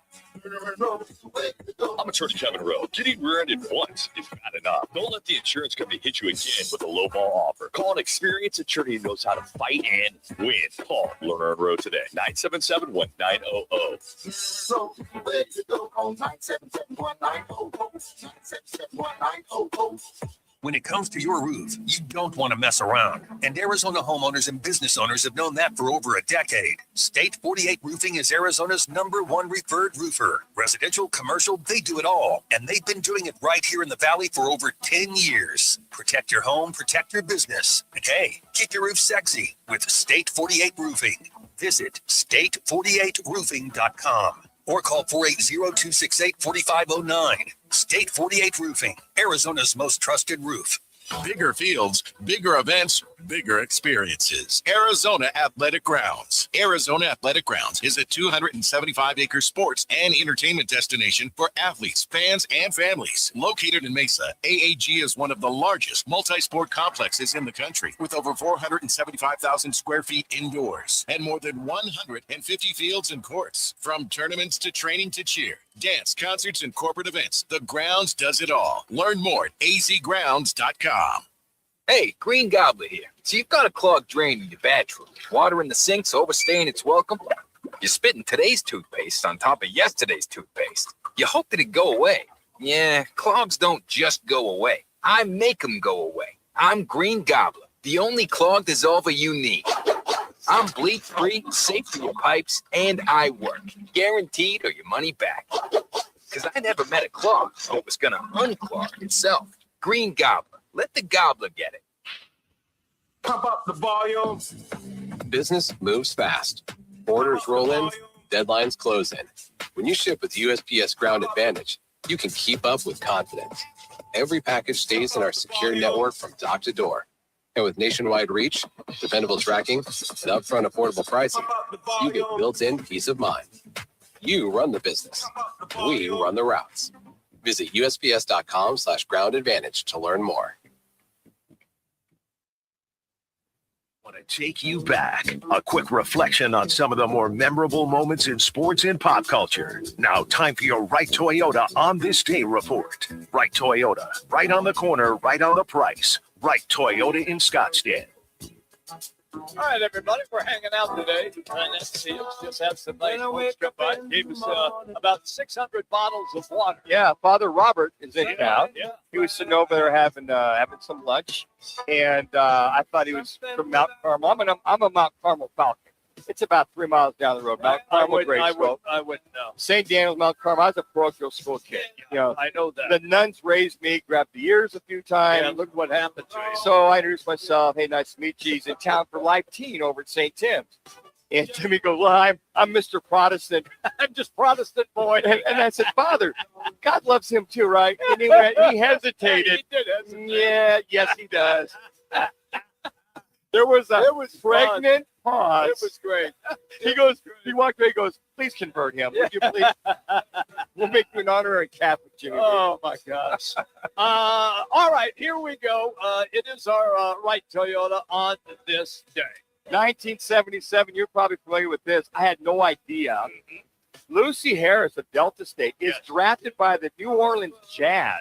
I'm Attorney Kevin Rowe. Getting rear-ended once is bad enough. Don't let the insurance company hit you again with a lowball offer. Call an experienced attorney who knows how to fight and win. Call Lerner and Rowe today. 977-1900. When it comes to your roof, you don't want to mess around. And Arizona homeowners and business owners have known that for over a decade. State 48 Roofing is Arizona's #1 referred roofer. Residential, commercial, they do it all. And they've been doing it right here in the Valley for over 10 years. Protect your home, protect your business. And hey, keep your roof sexy with State 48 Roofing. Visit state48roofing.com. or call 480-268-4509. State 48 Roofing, Arizona's most trusted roof. Bigger fields, bigger events, bigger experiences. Arizona Athletic Grounds. Arizona Athletic Grounds is a 275-acre sports and entertainment destination for athletes, fans, and families. Located in Mesa, AAG is one of the largest multi-sport complexes in the country, with over 475,000 square feet indoors and more than 150 fields and courts. From tournaments to training to cheer, dance, concerts, and corporate events, the Grounds does it all. Learn more at azgrounds.com. Hey, Green Gobbler here. So you've got a clogged drain in your bathroom. Water in the sink's overstaying its welcome. You're spitting today's toothpaste on top of yesterday's toothpaste. You hope that it go away. Yeah, clogs don't just go away. I make them go away. I'm Green Gobbler, the only clog dissolver you need. I'm bleach-free, safe for your pipes, and I work. Guaranteed or your money back. Because I never met a clog that was going to unclog itself. Green Gobbler. Let the gobbler get it. Pump up the volume. Business moves fast. Orders roll in, deadlines close in. When you ship with USPS Ground Advantage, you can keep up with confidence. Every package stays in our secure network from dock to door. And with nationwide reach, dependable tracking, and upfront affordable pricing, you get built-in peace of mind. You run the business. We run the routes. Visit USPS.com/Ground Advantage to learn more. Want to take you back. A quick reflection on some of the more memorable moments in sports and pop culture. Now, time for your Right Toyota on this day report. Right Toyota, right on the corner, right on the price. Right Toyota in Scottsdale. All right, everybody, we're hanging out today. And let's see, just had some nice folks come by. Gave us about 600 bottles of water. Yeah, Father Robert is in town. Yeah. He was sitting over there having some lunch, and I thought he was from Mount Carmel. I'm a Mount Carmel Falcon. It's about 3 miles down the road. Mount Carmel, I wouldn't know. St. Daniel's, Mount Carmel. I was a parochial school kid. You know, I know that. the nuns raised me, grabbed the ears a few times. Yeah, look what happened to you. So I introduced myself. Hey, nice to meet you. He's in town for Live Teen over at St. Tim's. And Jimmy goes, well, I'm Mr. Protestant. I'm just Protestant boy. And I said, Father, God loves him too, right? And he hesitated. He did hesitate. Yeah, yes, he does. There was a pregnant pause. It was great. He walked away, he goes, please convert him. Would you please? We'll make you an honorary Catholic, Jimmy. Oh, my gosh. All right, here we go. It is our Right Toyota on this day. 1977, you're probably familiar with this. I had no idea. Lucy Harris of Delta State is drafted by the New Orleans Jazz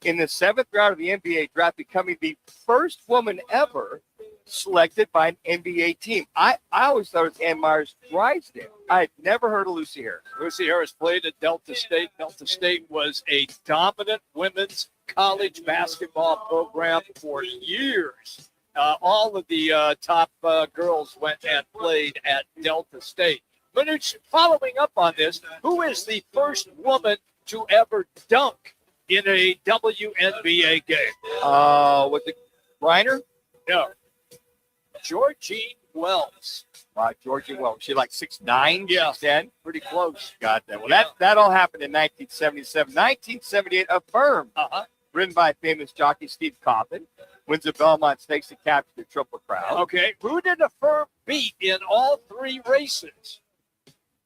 in the 7th round of the NBA draft, becoming the first woman ever selected by an NBA team. I always thought it was Ann Myers Drysdale. I had never heard of Lucy Harris. Lucy Harris played at Delta State. Delta State was a dominant women's college basketball program for years. All of the top girls went and played at Delta State. Manuch, following up on this, who is the first woman to ever dunk in a WNBA game? Was it Reiner? No. Georgine Wells. Georgine Wells. She like 6'9", Yeah. 6'10"? Pretty close. Got that. Well, that all happened in 1977. 1978, Affirm, written by famous jockey Steve Coffin, wins the Belmont Stakes to capture the Triple Crown. Okay. Who did Affirm beat in all three races?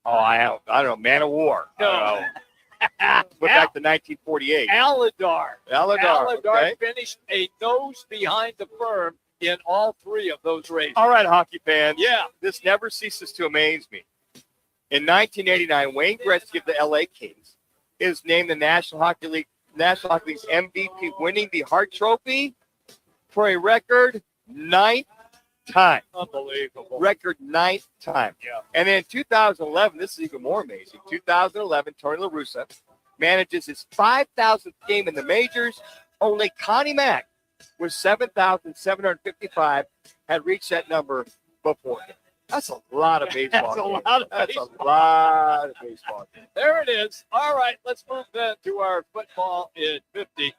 Oh, I don't know. Man of War. No. I don't know. Look back to 1948. Aladar. Aladar, okay. Finished a nose behind the firm in all three of those races. All right, hockey fans. Yeah. This never ceases to amaze me. In 1989, Wayne Gretzky of the LA Kings is named the National Hockey League's MVP, winning the Hart Trophy for a record 9th time. Unbelievable. Record 9th time. Yeah. And then in 2011, this is even more amazing. 2011, Tony La Russa manages his 5,000th game in the majors. Only Connie Mack, with 7,755, had reached that number before him. That's a lot of baseball. That's a lot of baseball. There it is. All right, let's move then to our football in 50,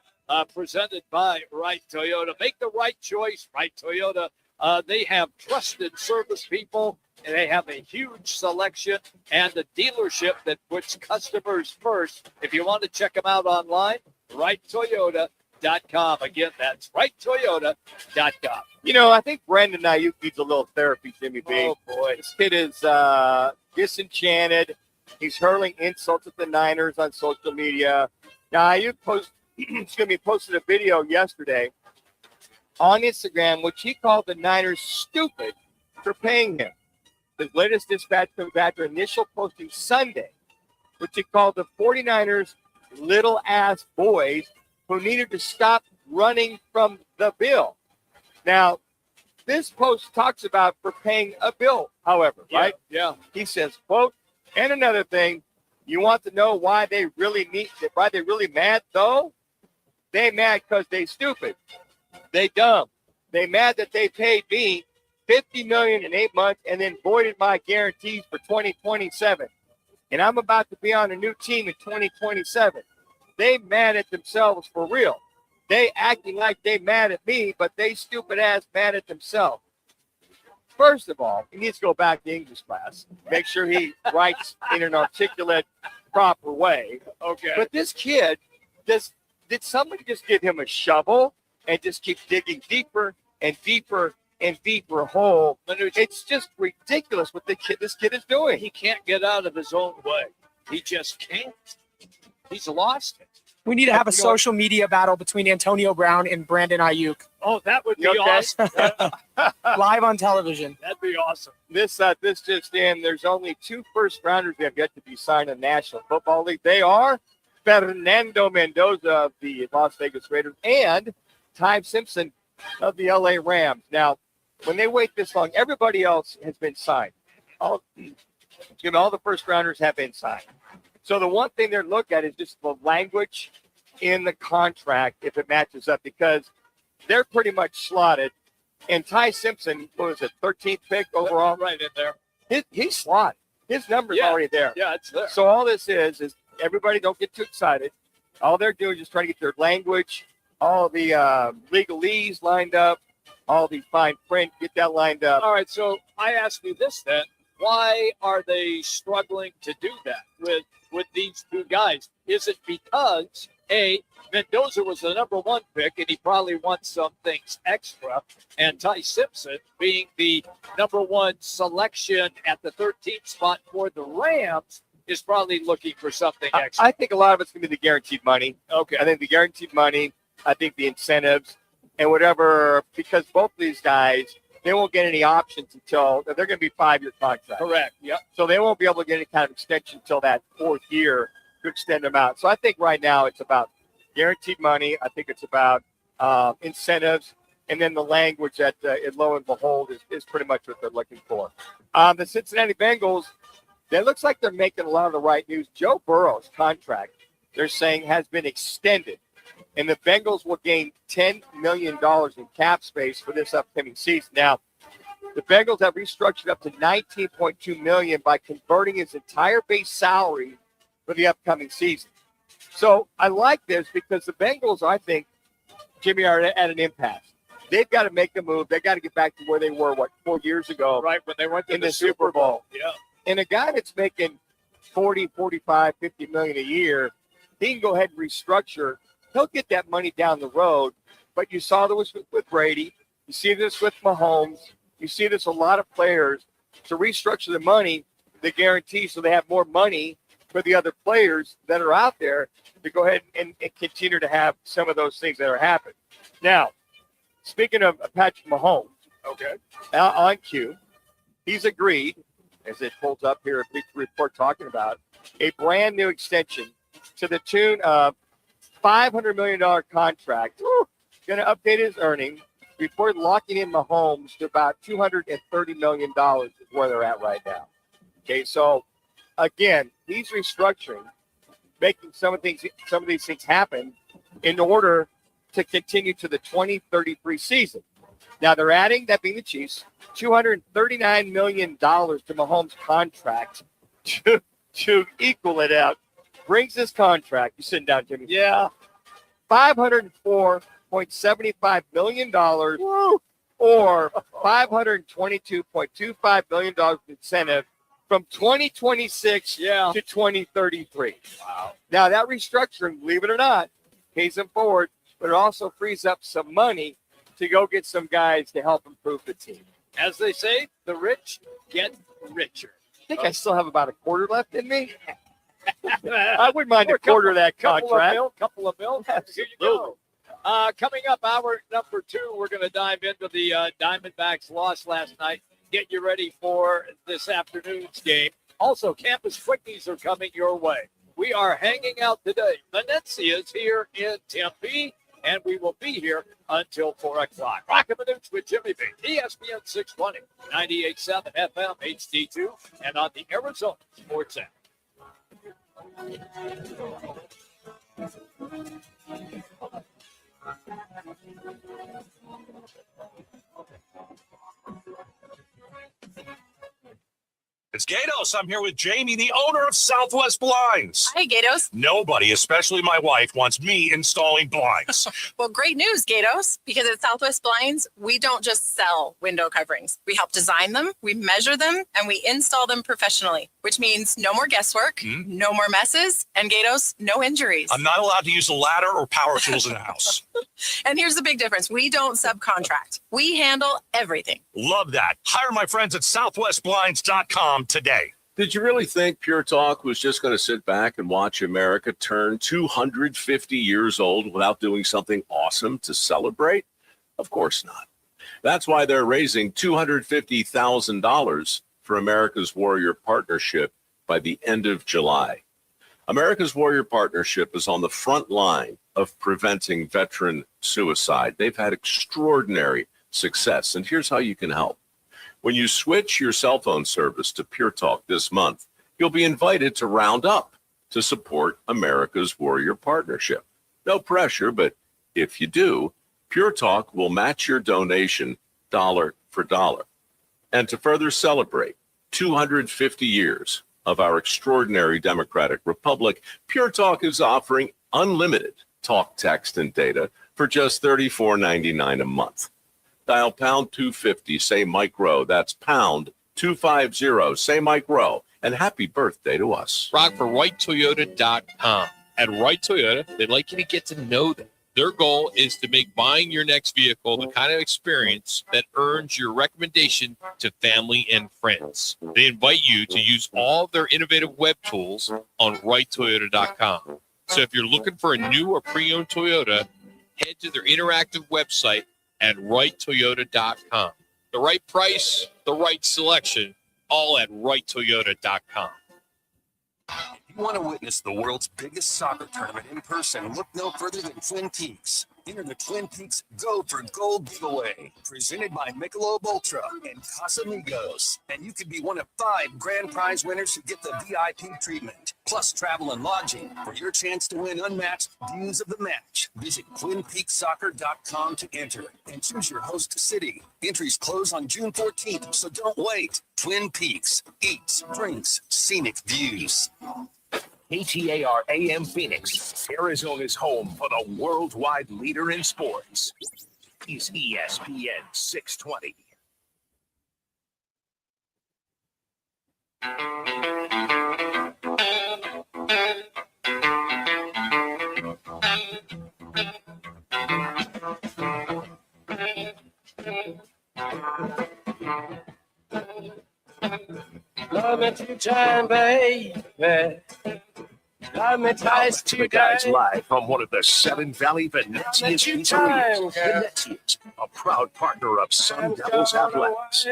presented by Right Toyota. Make the right choice, Right Toyota. They have trusted service people, and they have a huge selection and a dealership that puts customers first. If you want to check them out online, righttoyota.com. Again, that's righttoyota.com. You know, I think Brandon Ayuk needs a little therapy, Jimmy B. Oh, boy. This kid is disenchanted. He's hurling insults at the Niners on social media. Now, Ayuk posted a video yesterday on Instagram, which he called the Niners stupid for paying him. His latest dispatch comes after initial posting Sunday, which he called the 49ers little ass boys who needed to stop running from the bill. Now, this post talks about for paying a bill, however, right? Yeah. He says, quote, and another thing, you want to know why they really mad though? They mad because they stupid. They dumb. They mad that they paid me $50 million in 8 months and then voided my guarantees for 2027. And I'm about to be on a new team in 2027. They mad at themselves for real. They acting like they mad at me, but they stupid ass mad at themselves. First of all, he needs to go back to English class. Make sure he writes in an articulate, proper way. Okay. But this kid, did somebody just give him a shovel and just keep digging deeper and deeper and deeper hole? It's just ridiculous what this kid is doing. He can't get out of his own way. He just can't. He's lost it. We need to have a social media battle between Antonio Brown and Brandon Ayuk. Oh, that would be awesome. Live on television. That'd be awesome. This just in, there's only 2 first-rounders that have yet to be signed in the National Football League. They are Fernando Mendoza of the Las Vegas Raiders and Ty Simpson of the LA Rams. Now, when they wait this long, everybody else has been signed. All the first-rounders have been signed. So the one thing they're looking at is just the language in the contract, if it matches up, because they're pretty much slotted. And Ty Simpson, what was it, 13th pick overall? Right in there. He's slotted. His number's already there. Yeah, it's there. So all this is everybody don't get too excited. All they're doing is just trying to get their language, all the legalese lined up, all the fine print, get that lined up. All right, so I ask you this then. Why are they struggling to do that with these two guys? Is it because, A, Mendoza was the number one pick, and he probably wants some things extra, and Ty Simpson, being the number one selection at the 13th spot for the Rams, is probably looking for something extra? I think a lot of it's going to be the guaranteed money. Okay. I think the guaranteed money, I think the incentives, and whatever, because both of these guys, they won't get any options until they're going to be 5-year contracts. Correct. Yep. So they won't be able to get any kind of extension until that 4th year to extend them out. So I think right now it's about guaranteed money. I think it's about incentives, and then the language that, lo and behold, is pretty much what they're looking for. The Cincinnati Bengals, it looks like they're making a lot of the right news. Joe Burrow's contract, they're saying, has been extended, and the Bengals will gain $10 million in cap space for this upcoming season. Now, the Bengals have restructured up to $19.2 million by converting his entire base salary for the upcoming season. So I like this because the Bengals, I think, Jimmy, are at an impasse. They've got to make a move. They've got to get back to where they were, 4 years ago? Right, when they went to in the Super Bowl. Yeah. And a guy that's making 40, 45, 50 million a year, he can go ahead and restructure. He'll get that money down the road. But you saw this with Brady. You see this with Mahomes. You see this a lot of players to restructure the money, the guarantee, so they have more money for the other players that are out there to go ahead and continue to have some of those things that are happening. Now, speaking of Patrick Mahomes, okay, on cue, he's agreed, as it pulls up here, a big report talking about, a brand new extension to the tune of $500 million contract. Going to update his earnings before locking in Mahomes to about $230 million is where they're at right now. Okay, so again, he's restructuring, making some of these things happen in order to continue to the 2033 season. Now they're adding, that being the Chiefs, $239 million to Mahomes' contract to equal it out. Brings this contract, you sitting down, Jimmy? Yeah. $504.75 million or $522.25 million incentive from 2026 to 2033. Wow. Now, that restructuring, believe it or not, pays them forward, but it also frees up some money to go get some guys to help improve the team. As they say, the rich get richer. I think I still have about a quarter left in me. I wouldn't mind a quarter of that contract. Couple of mil. Here you go. Coming up, hour number 2, we're going to dive into the Diamondbacks' loss last night. Get you ready for this afternoon's game. Also, campus quickies are coming your way. We are hanging out today. Venezia's here in Tempe, and we will be here until 4 o'clock. Roc and Manuch with Jimmy B. ESPN 620, 98.7 FM, HD-2, and on the Arizona Sports app. It's Gatos. I'm here with Jamie, the owner of Southwest Blinds. Hi, Gatos. Nobody, especially my wife, wants me installing blinds. Well, great news, Gatos, because at Southwest Blinds, we don't just sell window coverings. We help design them, we measure them, and we install them professionally, which means no more guesswork, no more messes, and Gatos, no injuries. I'm not allowed to use a ladder or power tools in the house. And here's the big difference. We don't subcontract. We handle everything. Love that. Hire my friends at southwestblinds.com today. Did you really think Pure Talk was just going to sit back and watch America turn 250 years old without doing something awesome to celebrate? Of course not. That's why they're raising $250,000 for America's Warrior Partnership by the end of July. America's Warrior Partnership is on the front line of preventing veteran suicide. They've had extraordinary success, and here's how you can help. When you switch your cell phone service to Pure Talk this month, you'll be invited to round up to support America's Warrior Partnership. No pressure, but if you do, Pure Talk will match your donation dollar for dollar. And to further celebrate 250 years of our extraordinary democratic republic, Pure Talk is offering unlimited talk, text, and data for just $34.99 a month. Dial pound 250, say Mike Rowe. That's pound 250. Say Mike Rowe, and happy birthday to us. Rock for RightToyota.com. At Right Toyota, they'd like you to get to know them. Their goal is to make buying your next vehicle the kind of experience that earns your recommendation to family and friends. They invite you to use all of their innovative web tools on RightToyota.com. So if you're looking for a new or pre-owned Toyota, head to their interactive website at RightToyota.com. The right price, the right selection, all at RightToyota.com. If you want to witness the world's biggest soccer tournament in person, look no further than Twin Peaks. Enter the Twin Peaks Go for Gold giveaway, presented by Michelob Ultra and Casamigos. And you could be one of 5 grand prize winners who get the VIP treatment, plus travel and lodging for your chance to win unmatched views of the match. Visit TwinPeaksSoccer.com to enter and choose your host city. Entries close on June 14th, so don't wait. Twin Peaks, eats, drinks, scenic views. KTAR AM Phoenix, Arizona's home for the worldwide leader in sports, is ESPN 620. Love me two-time, baby. Love me twice The guys live from one of the Seven Valley Venezia's pizzerias. Venezia's, a proud partner of Sun Devils Athletics.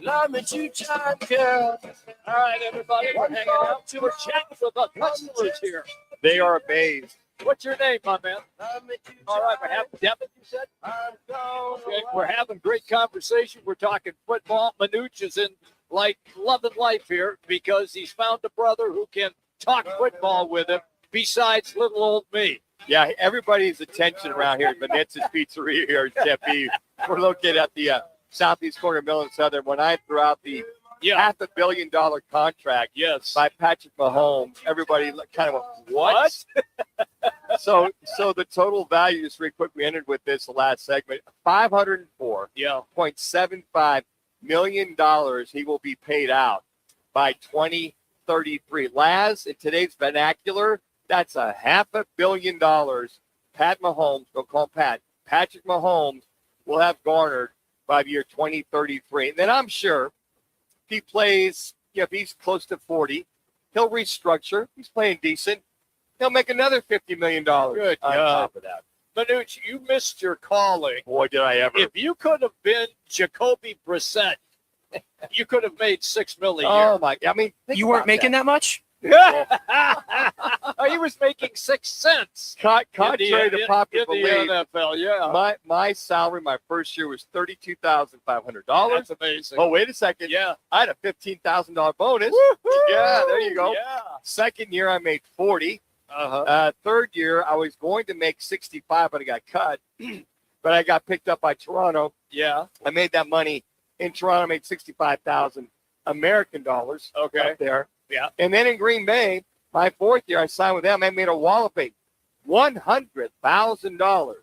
Love me two-time, girl. All right, everybody, we're hanging out. We're chatting with the customers here. They are amazed. What's your name, my man? All right, we're having Devin, you said? Okay, we're having great conversation. We're talking football. Manuch is in like loving life here because he's found a brother who can talk football with him besides little old me. Yeah, everybody's attention around here at Vanessa's Pizzeria here in Tempe. We're located at the southeast corner of Mill and Southern. When I threw out the $500 million contract by Patrick Mahomes, everybody kind of went, what? So the total value, just real quick, we ended with this the last segment, $504.75 million he will be paid out by 2033. Laz, in today's vernacular, that's $500 million. Pat Mahomes, don't call him Pat, Patrick Mahomes will have garnered by the year 2033. And then I'm sure if he plays, if he's close to 40, he'll restructure. He's playing decent. He'll make another $50 million Good on God. top of that. Manuch, you missed your calling. Boy, did I ever. If you could have been Jacoby Brissett, you could have made $6 million a year. Oh, my. I mean, You weren't making that much? He was making 6 cents. Contrary to popular in the belief, NFL, yeah. my salary my first year was $32,500. That's amazing. Oh, wait a second. Yeah. I had a $15,000 bonus. Woo-hoo! Yeah, there you go. Yeah. Second year, I made 40. Third year, I was going to make 65, but I got cut. But I got picked up by Toronto. Yeah. I made that money in Toronto. I made 65,000 American dollars. Okay. Up there. Yeah. And then in Green Bay, my fourth year, I signed with them. I made a walloping $100,000.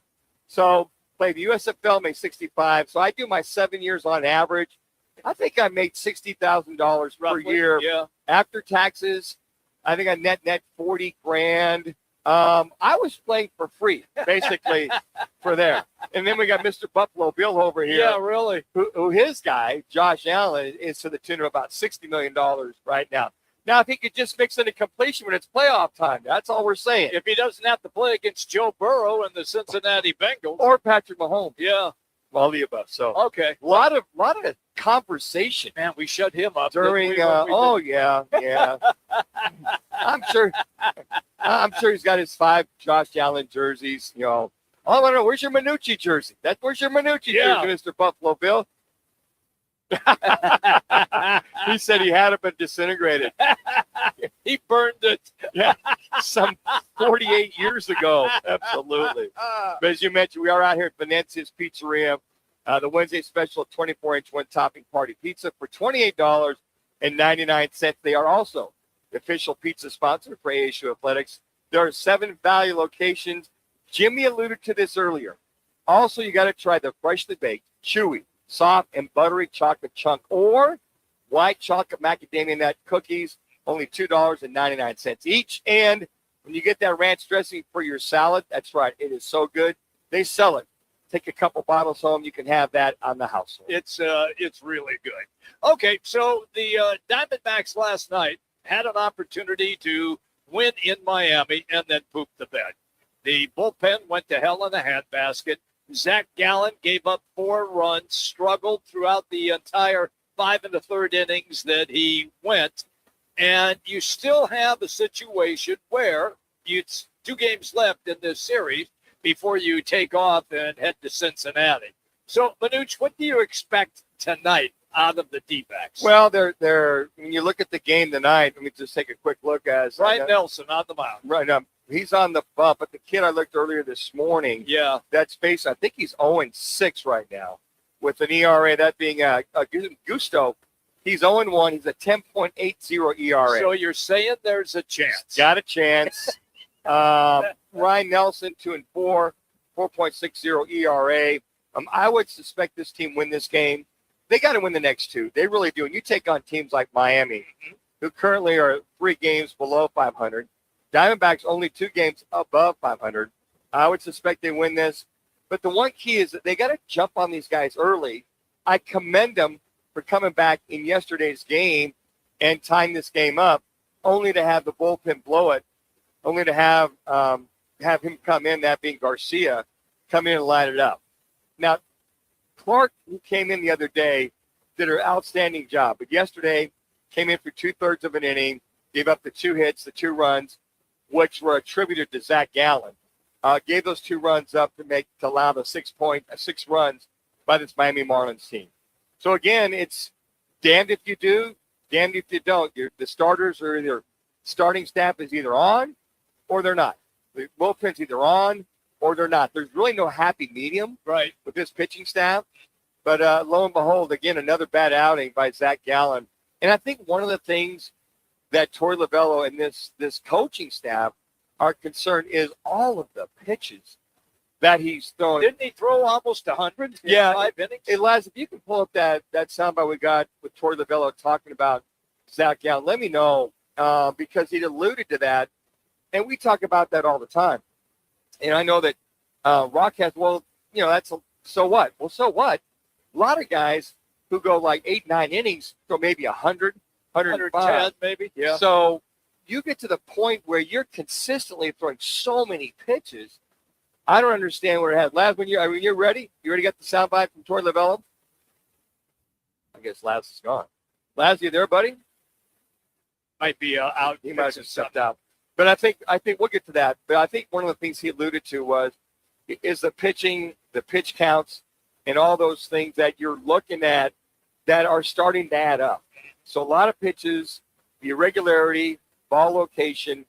So played the USFL, made 65. So I do my 7 years on average. I think I made $60,000 per year after taxes. I think I net 40 grand. I was playing for free, basically, for there. And then we got Mr. Buffalo Bill over here. Yeah, really. Who his guy, Josh Allen, is to the tune of about $60 million right now. Now, if he could just mix in a completion when it's playoff time, that's all we're saying. If he doesn't have to play against Joe Burrow and the Cincinnati Bengals. Or Patrick Mahomes. Yeah. All the above. So okay. A lot of conversation. Man, we shut him up. During yeah. I'm sure he's got his 5 Josh Allen jerseys, you know. Oh, I want to know, where's your Manucci jersey? Where's your Manucci jersey, Mr. Buffalo Bill? He said he had it but disintegrated. He burned it. Yeah, some 48 years ago. Absolutely. But as you mentioned, we are out here at Venezia's Pizzeria. The Wednesday special 24-inch one-topping party pizza for $28.99. They are also the official pizza sponsor for ASU Athletics. There are 7 value locations. Jimmy alluded to this earlier. Also, you got to try the freshly baked, chewy, soft and buttery chocolate chunk, or white chocolate macadamia nut cookies, only $2.99 each. And when you get that ranch dressing for your salad, that's right, it is so good. They sell it. Take a couple bottles home. You can have that on the household. It's really good. Okay, so the Diamondbacks last night had an opportunity to win in Miami and then poop the bed. The bullpen went to hell in a handbasket. Zach Gallen gave up 4 runs, struggled throughout the entire 5 1/3 innings that he went. And you still have a situation where it's 2 games left in this series before you take off and head to Cincinnati. So, Manuch, what do you expect tonight out of the D-backs? Well, they're when you look at the game tonight, let me just take a quick look at Ryan Nelson on the mound. Right now, he's on the bump, but the kid I looked earlier this morning, that's facing, I think he's 0-6 right now with an ERA, that being Gusto. He's 0-1. He's a 10.80 ERA. So you're saying there's a chance. Got a chance. Ryan Nelson, 2-4, 4.60 ERA. I would suspect this team win this game. They got to win the next 2. They really do. And you take on teams like Miami, who currently are 3 games below 500. Diamondbacks only 2 games above 500. I would suspect they win this. But the one key is that they got to jump on these guys early. I commend them for coming back in yesterday's game and tying this game up, only to have the bullpen blow it, only to have him come in, that being Garcia, come in and light it up. Now, Clark, who came in the other day, did an outstanding job. But yesterday, came in for 2/3 of an inning, gave up the 2 hits, the 2 runs, which were attributed to Zach Gallen. Gave those 2 runs up to allow the 6 runs by this Miami Marlins team. So again, it's damned if you do, damned if you don't. The starters are either starting staff is either on or they're not. The bullpen's either on or they're not. There's really no happy medium with this pitching staff. But lo and behold, again, another bad outing by Zach Gallen. And I think one of the things that Torey Lovullo and this coaching staff are concerned is all of the pitches that he's throwing. Didn't he throw almost 100 in 5 innings? Hey, Laz, if you can pull up that soundbite we got with Torey Lovullo talking about Zach Gallen, let me know because he alluded to that. And we talk about that all the time. And I know that Roc has, so what? Well, so what? A lot of guys who go like 8, 9 innings throw maybe 100, 105. Maybe. Yeah. So you get to the point where you're consistently throwing so many pitches. I don't understand what it has. Laz, when you're ready, you already got the soundbite from Torey Lovullo? I guess Laz is gone. Laz, you there, buddy? Might be out. He might have just stepped out. But I think we'll get to that. But I think one of the things he alluded to is the pitching, the pitch counts, and all those things that you're looking at that are starting to add up. So a lot of pitches, the irregularity, ball location,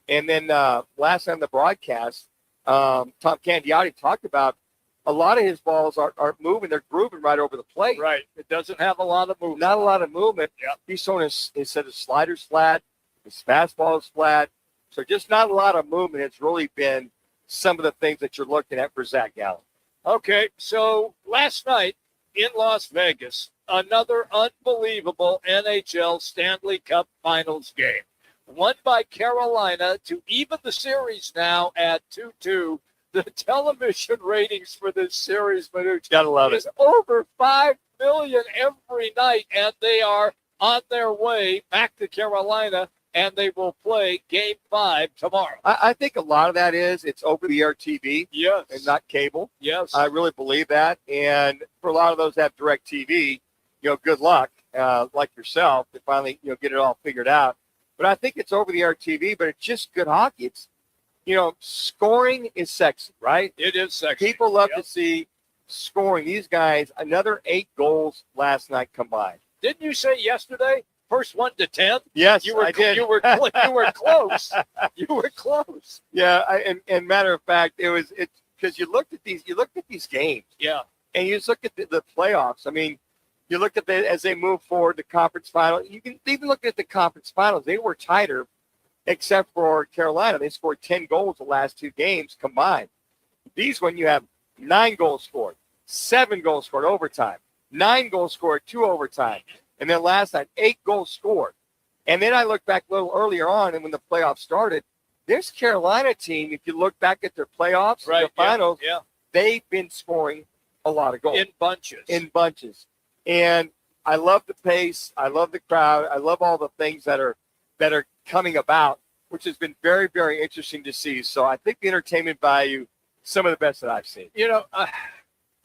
and then last time the broadcast, Tom Candiotti talked about a lot of his balls aren't moving. They're grooving right over the plate. Right. It doesn't have a lot of movement. Not a lot of movement. Yeah. He's showing his slider's flat, his fastball is flat. So just not a lot of movement. It's really been some of the things that you're looking at for Zach Gallen. Okay, so last night in Las Vegas, another unbelievable NHL Stanley Cup Finals game. Won by Carolina to even the series now at 2-2. The television ratings for this series, Manuch, gotta love is over 5 million every night, and they are on their way back to Carolina, and they will play Game 5 tomorrow. I think a lot of that is it's over-the-air TV, yes, and not cable. Yes, I really believe that. And for a lot of those that have direct TV, good luck, like yourself, to finally get it all figured out. But I think it's over-the-air TV, but it's just good hockey. It's scoring is sexy, right? It is sexy. People love to see scoring. These guys, another 8 goals last night combined. Didn't you say yesterday? First 1 to 10? Yes, I did. You were close. You were close. Yeah, and matter of fact, it's because you looked at these games. Yeah. And you just look at the playoffs. I mean, you look at as they move forward, the conference final. You can even look at the conference finals. They were tighter, except for Carolina. They scored 10 goals the last 2 games combined. These one, you have 9 goals scored, 7 goals scored overtime. 9 goals scored, 2 overtime. And then last night, 8 goals scored. And then I looked back a little earlier on, and when the playoffs started, this Carolina team, if you look back at their playoffs, Right, the finals, yeah. they've been scoring a lot of goals. In bunches. And I love the pace. I love the crowd. I love all the things that are coming about, which has been very, very interesting to see. So I think the entertainment value, some of the best that I've seen. You know,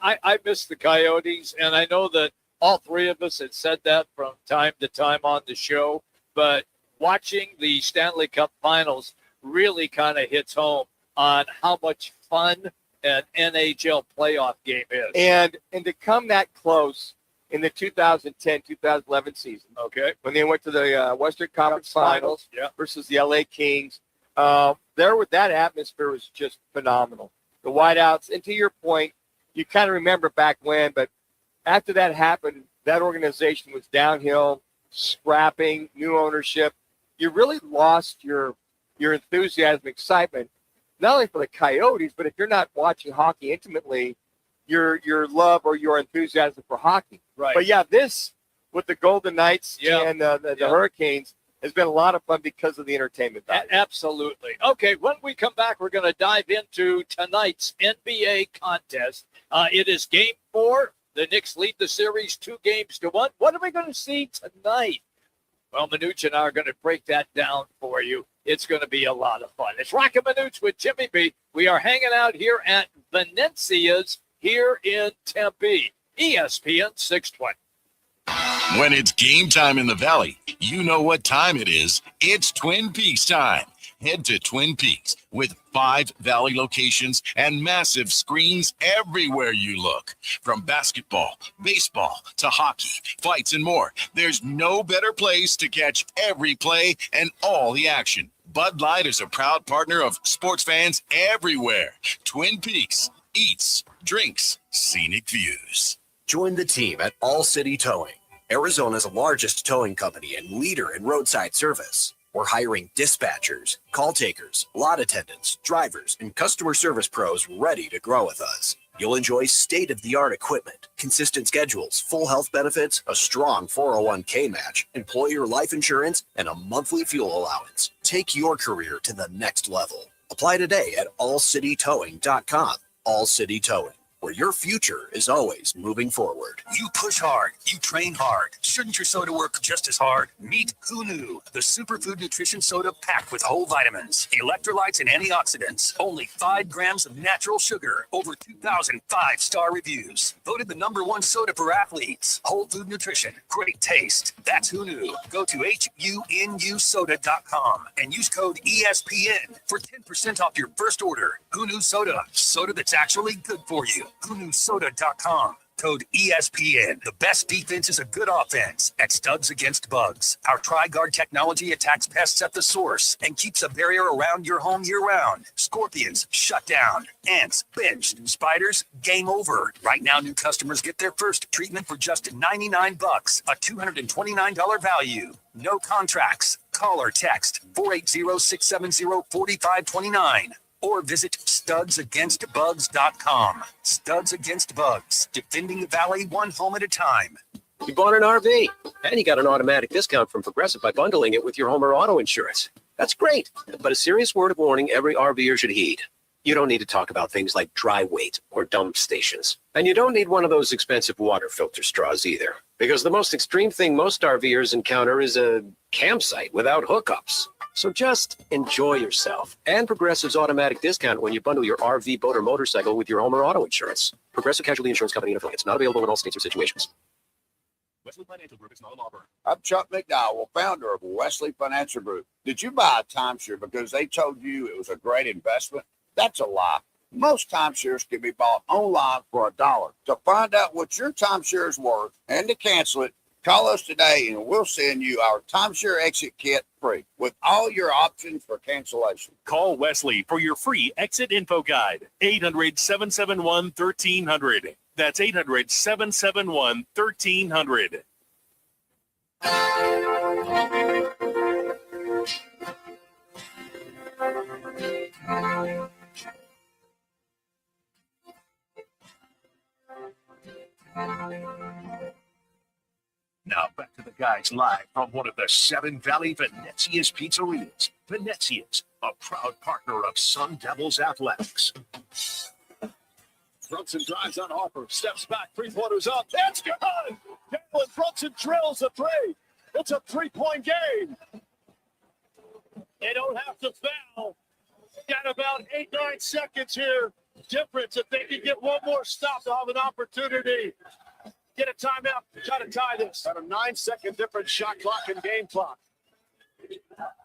I miss the Coyotes, and I know that all three of us had said that from time to time on the show, but watching the Stanley Cup Finals really kind of hits home on how much fun an NHL playoff game is. And to come that close in the 2010-2011 season, okay, when they went to the Western Conference Finals versus the LA Kings, that atmosphere was just phenomenal. The whiteouts, and to your point, you kind of remember back when, but after that happened, that organization was downhill, scrapping, new ownership. You really lost your enthusiasm, excitement, not only for the Coyotes, but if you're not watching hockey intimately, your love or your enthusiasm for hockey. Right. But yeah, this with the Golden Knights and the Hurricanes has been a lot of fun because of the entertainment value. Absolutely. Okay, when we come back, we're going to dive into tonight's NBA contest. It is Game 4. The Knicks lead the series 2-1. What are we going to see tonight? Well, Manuch and I are going to break that down for you. It's going to be a lot of fun. It's Roc and Manuch with Jimmy B. We are hanging out here at Venezia's here in Tempe. ESPN 620. When it's game time in the Valley, you know what time it is. It's Twin Peaks time. Head to Twin Peaks with 5 Valley locations and massive screens everywhere you look. From basketball, baseball, to hockey, fights, and more, there's no better place to catch every play and all the action. Bud Light is a proud partner of sports fans everywhere. Twin Peaks, eats, drinks, scenic views. Join the team at All City Towing, Arizona's largest towing company and leader in roadside service. We're hiring dispatchers, call takers, lot attendants, drivers, and customer service pros ready to grow with us. You'll enjoy state-of-the-art equipment, consistent schedules, full health benefits, a strong 401k match, employer life insurance, and a monthly fuel allowance. Take your career to the next level. Apply today at allcitytowing.com. All City Towing, where your future is always moving forward. You push hard. You train hard. Shouldn't your soda work just as hard? Meet Who Knew, the superfood nutrition soda packed with whole vitamins, electrolytes, and antioxidants. Only 5 grams of natural sugar. Over 2,000 5-star reviews. Voted the #1 soda for athletes. Whole food nutrition. Great taste. That's Who Knew. Go to HUNUsoda.com and use code ESPN for 10% off your first order. Who Knew Soda. Soda that's actually good for you. WhoKnewSoda.com. Code ESPN. The best defense is a good offense at Studs Against Bugs. Our Tri-Guard technology attacks pests at the source and keeps a barrier around your home year-round. Scorpions, shut down. Ants, benched. Spiders, game over. Right now, new customers get their first treatment for just $99, a $229 value. No contracts. Call or text 480-670-4529. Or visit studsagainstbugs.com. Studs Against Bugs, defending the valley one home at a time. You bought an RV, and you got an automatic discount from Progressive by bundling it with your home or auto insurance. That's great, but a serious word of warning every RVer should heed. You don't need to talk about things like dry weight or dump stations. And you don't need one of those expensive water filter straws either, because the most extreme thing most RVers encounter is a campsite without hookups. So just enjoy yourself and Progressive's automatic discount when you bundle your RV, boat, or motorcycle with your home or auto insurance. Progressive Casualty Insurance Company and affiliates. Not available in all states or situations. Wesley Financial Group is not an offer. I'm Chuck McDowell, founder of Wesley Financial Group. Did you buy a timeshare because they told you it was a great investment? That's a lie. Most timeshares can be bought online for $1. To find out what your timeshare is worth and to cancel it, call us today and we'll send you our timeshare exit kit free with all your options for cancellation. Call Wesley for your free exit info guide. 800-771-1300. That's 800-771-1300. Now back to the guys live from one of the Seven Valley Venezia's Pizzerias. Venezia's, a proud partner of Sun Devils Athletics. Brunson drives on Harper, steps back, three-pointers up. It's good! Jalen Brunson drills a three. It's a three-point game. They don't have to foul. Got about 8-9 seconds here. Difference. If they can get one more stop, they'll have an opportunity. Get a timeout. Try to tie this. Got a 9-second difference shot clock and game clock.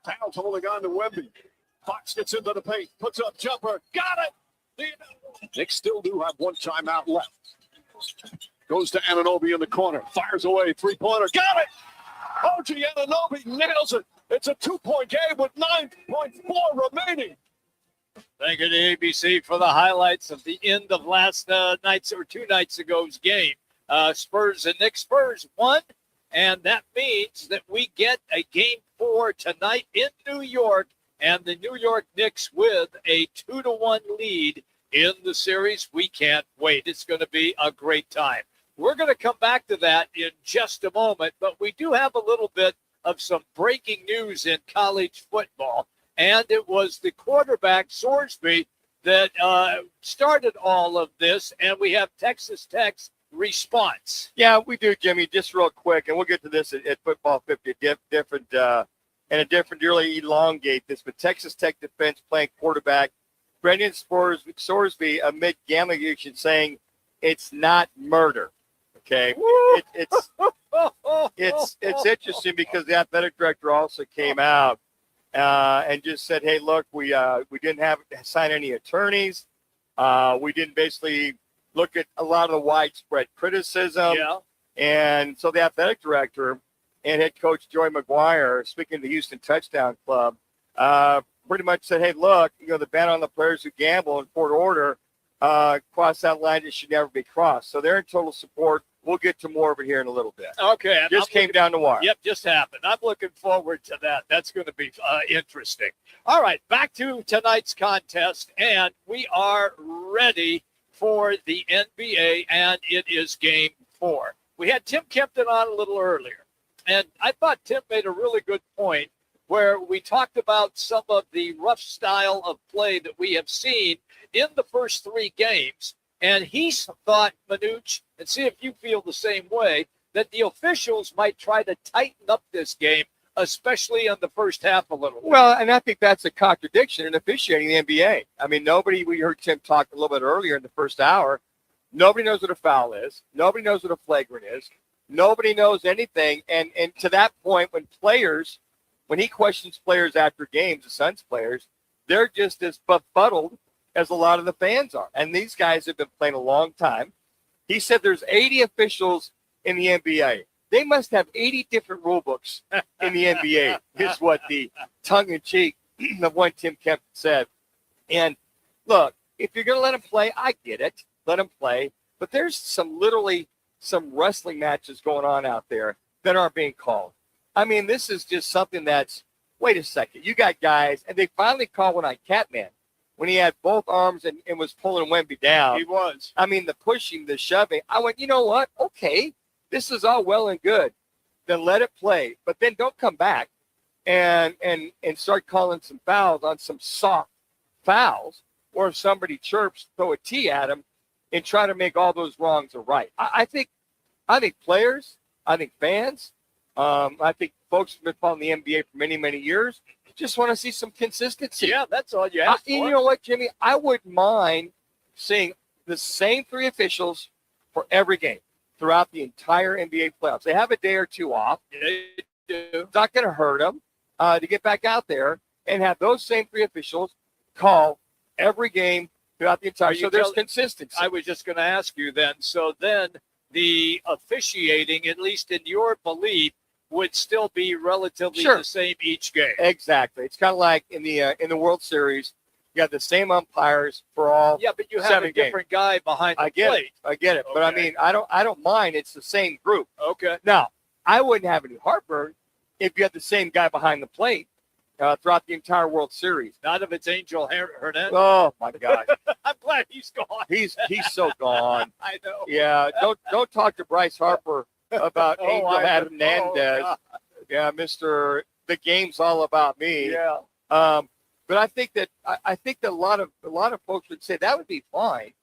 Towns holding on to Wemby. Fox gets into the paint, puts up jumper. Got it! Knicks still do have one timeout left. Goes to Anunoby in the corner. Fires away. Three-pointer. Got it! OG Anunoby nails it. It's a 2-point game with 9.4 remaining. Thank you to ABC for the highlights of the end of last night's or 2 nights ago's game. Spurs and Knicks. Spurs won, and that means that we get a game 4 tonight in New York, and the New York Knicks with a 2-1 lead in the series. We can't wait. It's going to be a great time. We're going to come back to that in just a moment, but we do have a little bit of some breaking news in college football, and it was the quarterback, Sorsby, that started all of this, and we have Texas Tech's response. Yeah, we do, Jimmy. Just real quick, and we'll get to this at Football 50, different really elongate this, but Texas Tech defense playing quarterback Brendan Sorsby amid gambling action saying it's not murder. Okay, it's interesting because the athletic director also came out and just said, "Hey, look, we didn't sign any attorneys. We didn't basically look at a lot of the widespread criticism." Yeah. And so the athletic director and head coach Joey McGuire, speaking to the Houston Touchdown Club, pretty much said, "Hey, look, the ban on the players who gamble in court order cross that line. It should never be crossed." So they're in total support. We'll get to more of it here in a little bit. Okay. Just came down the wire. Yep, just happened. I'm looking forward to that. That's going to be interesting. All right, back to tonight's contest, and we are ready for the NBA, and it is game 4. We had Tim Kempton on a little earlier, and I thought Tim made a really good point where we talked about some of the rough style of play that we have seen in the first 3 games. And he thought, Manuch, and see if you feel the same way, that the officials might try to tighten up this game, especially in the first half a little bit. Well, and I think that's a contradiction in officiating the NBA. I mean, we heard Tim talk a little bit earlier in the first hour. Nobody knows what a foul is. Nobody knows what a flagrant is. Nobody knows anything. And to that point, when he questions players after games, the Suns players, they're just as befuddled as a lot of the fans are. And these guys have been playing a long time. He said there's 80 officials in the NBA. They must have 80 different rule books in the NBA, is what the tongue-in-cheek of one Tim Kempton said. And look, if you're going to let them play, I get it. Let them play. But there's literally some wrestling matches going on out there that aren't being called. I mean, this is just something that's, wait a second, you got guys, and they finally called one on Catman when he had both arms and was pulling Wemby down. He was. I mean, the pushing, the shoving. I went, you know what? Okay, this is all well and good. Then let it play. But then don't come back and start calling some fouls on some soft fouls, or if somebody chirps, throw a T at him and try to make all those wrongs right. I think players, I think fans, I think folks who've been following the NBA for many, many years just want to see some consistency. Yeah, that's all you ask for. You know what, Jimmy? I wouldn't mind seeing the same 3 officials for every game throughout the entire NBA playoffs. They have a day or 2 off. They do. It's not going to hurt them to get back out there and have those same 3 officials call every game throughout the entire. So there's consistency. I was just going to ask you then. So then the officiating, at least in your belief, would still be relatively the same each game. Exactly. It's kind of like in the World Series, you got the same umpires for all. Yeah, but you have 7 a different guy behind the plate. I get it. Okay. But I mean, I don't mind. It's the same group. Okay. Now, I wouldn't have any heartburn if you had the same guy behind the plate throughout the entire World Series. Not if it's Angel Hernandez. Oh my God, I'm glad he's gone. he's so gone. I know. Yeah, don't talk to Bryce Harper about Angel Hernandez. Yeah, Mr. The game's all about me. Yeah. But I think that a lot of folks would say that would be fine,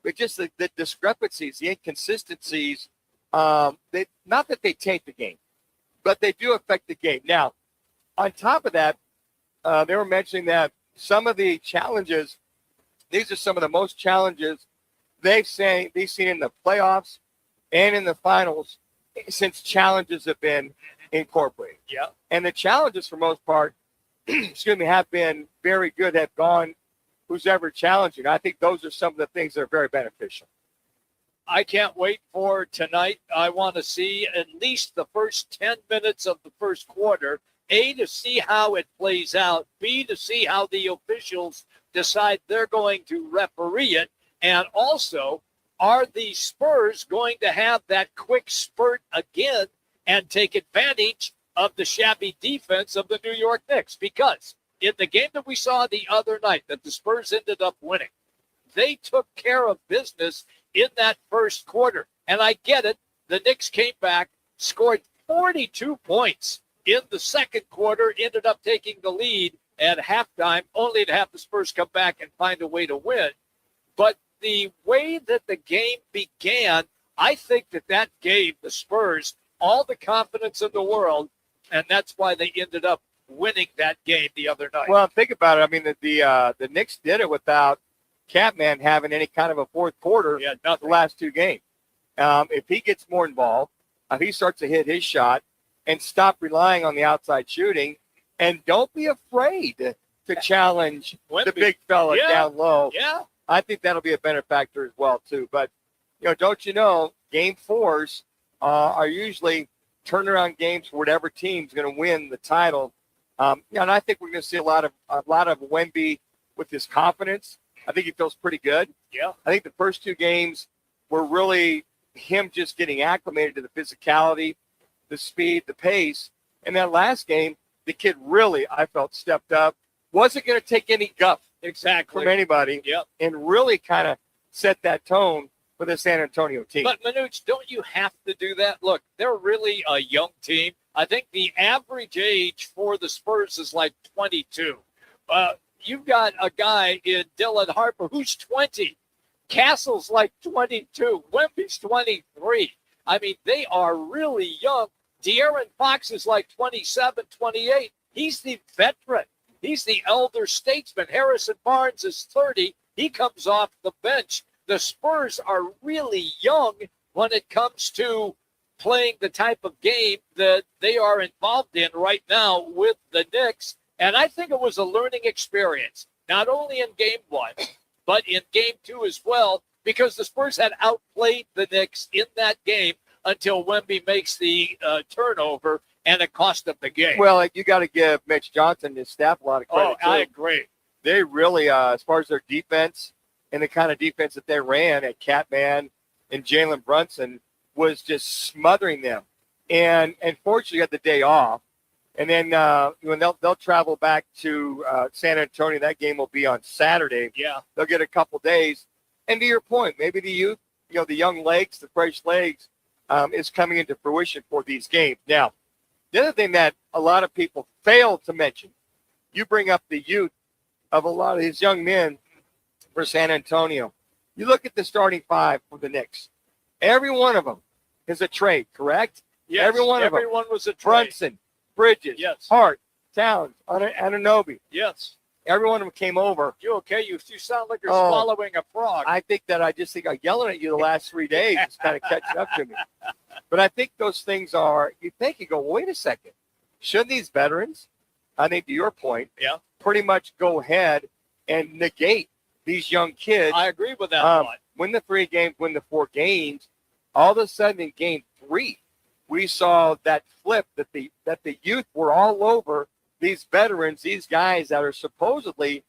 but just the discrepancies, the inconsistencies, they not that they taint the game, but they do affect the game. Now, on top of that, they were mentioning that some of the challenges, these are some of the most challenges they've seen in the playoffs and in the finals since challenges have been incorporated. Yeah. And the challenges, for most part, have been very good, have gone who's ever challenging. I think those are some of the things that are very beneficial. I can't wait for tonight. I want to see at least the first 10 minutes of the first quarter. A, to see how it plays out. B, to see how the officials decide they're going to referee it. And also, are the Spurs going to have that quick spurt again and take advantage of the shabby defense of the New York Knicks? Because in the game that we saw the other night that the Spurs ended up winning, they took care of business in that first quarter. And I get it. The Knicks came back, scored 42 points in the second quarter, ended up taking the lead at halftime, only to have the Spurs come back and find a way to win. But the way that the game began, I think that gave the Spurs all the confidence in the world, and that's why they ended up winning that game the other night. Well, think about it. I mean, the Knicks did it without Catman having any kind of a fourth quarter the last two games. If he gets more involved, if he starts to hit his shot and stop relying on the outside shooting, and don't be afraid to challenge the big fella down low. Yeah. I think that'll be a benefactor as well, too. But, don't you know, game fours are usually turnaround games for whatever team's going to win the title. And I think we're going to see a lot of Wemby with his confidence. I think he feels pretty good. Yeah. I think the first two games were really him just getting acclimated to the physicality, the speed, the pace. And that last game, the kid really, I felt, stepped up. Wasn't going to take any guff from anybody. Yep. And really kind of set that tone for the San Antonio team. But, Manuch, don't you have to do that? Look, they're really a young team. I think the average age for the Spurs is like 22. You've got a guy in Dylan Harper who's 20. Castle's like 22. Wemby's 23. I mean, they are really young. De'Aaron Fox is like 27, 28. He's the veteran. He's the elder statesman. Harrison Barnes is 30. He comes off the bench. The Spurs are really young when it comes to playing the type of game that they are involved in right now with the Knicks. And I think it was a learning experience, not only in game one, but in game two as well, because the Spurs had outplayed the Knicks in that game until Wemby makes the turnover, and it cost them the game. Well, you got to give Mitch Johnson and his staff a lot of credit. I agree. They really, as far as their defense and the kind of defense that they ran at Catman and Jalen Brunson, was just smothering them. And fortunately, got the day off. And then when they'll travel back to San Antonio, that game will be on Saturday. Yeah. They'll get a couple days. And to your point, maybe the youth, the young legs, the fresh legs, is coming into fruition for these games. Now, the other thing that a lot of people fail to mention, you bring up the youth of a lot of these young men for San Antonio. You look at the starting five for the Knicks. Every one of them is a trade, correct? Yes, everyone was a trade. Brunson, Bridges, yes. Hart, Towns, Anunoby. Yes. Every one of them came over. You okay? You sound like you're swallowing a frog. I think I'm yelling at you the last 3 days. It's kind of catching up to me. But I think those things are, you go, wait a second. Shouldn't these veterans, I think to your point, pretty much go ahead and negate these young kids? I agree with that one. Win the 3 games, win the 4 games. All of a sudden in game 3, we saw that flip that the youth were all over these veterans, these guys that are supposedly,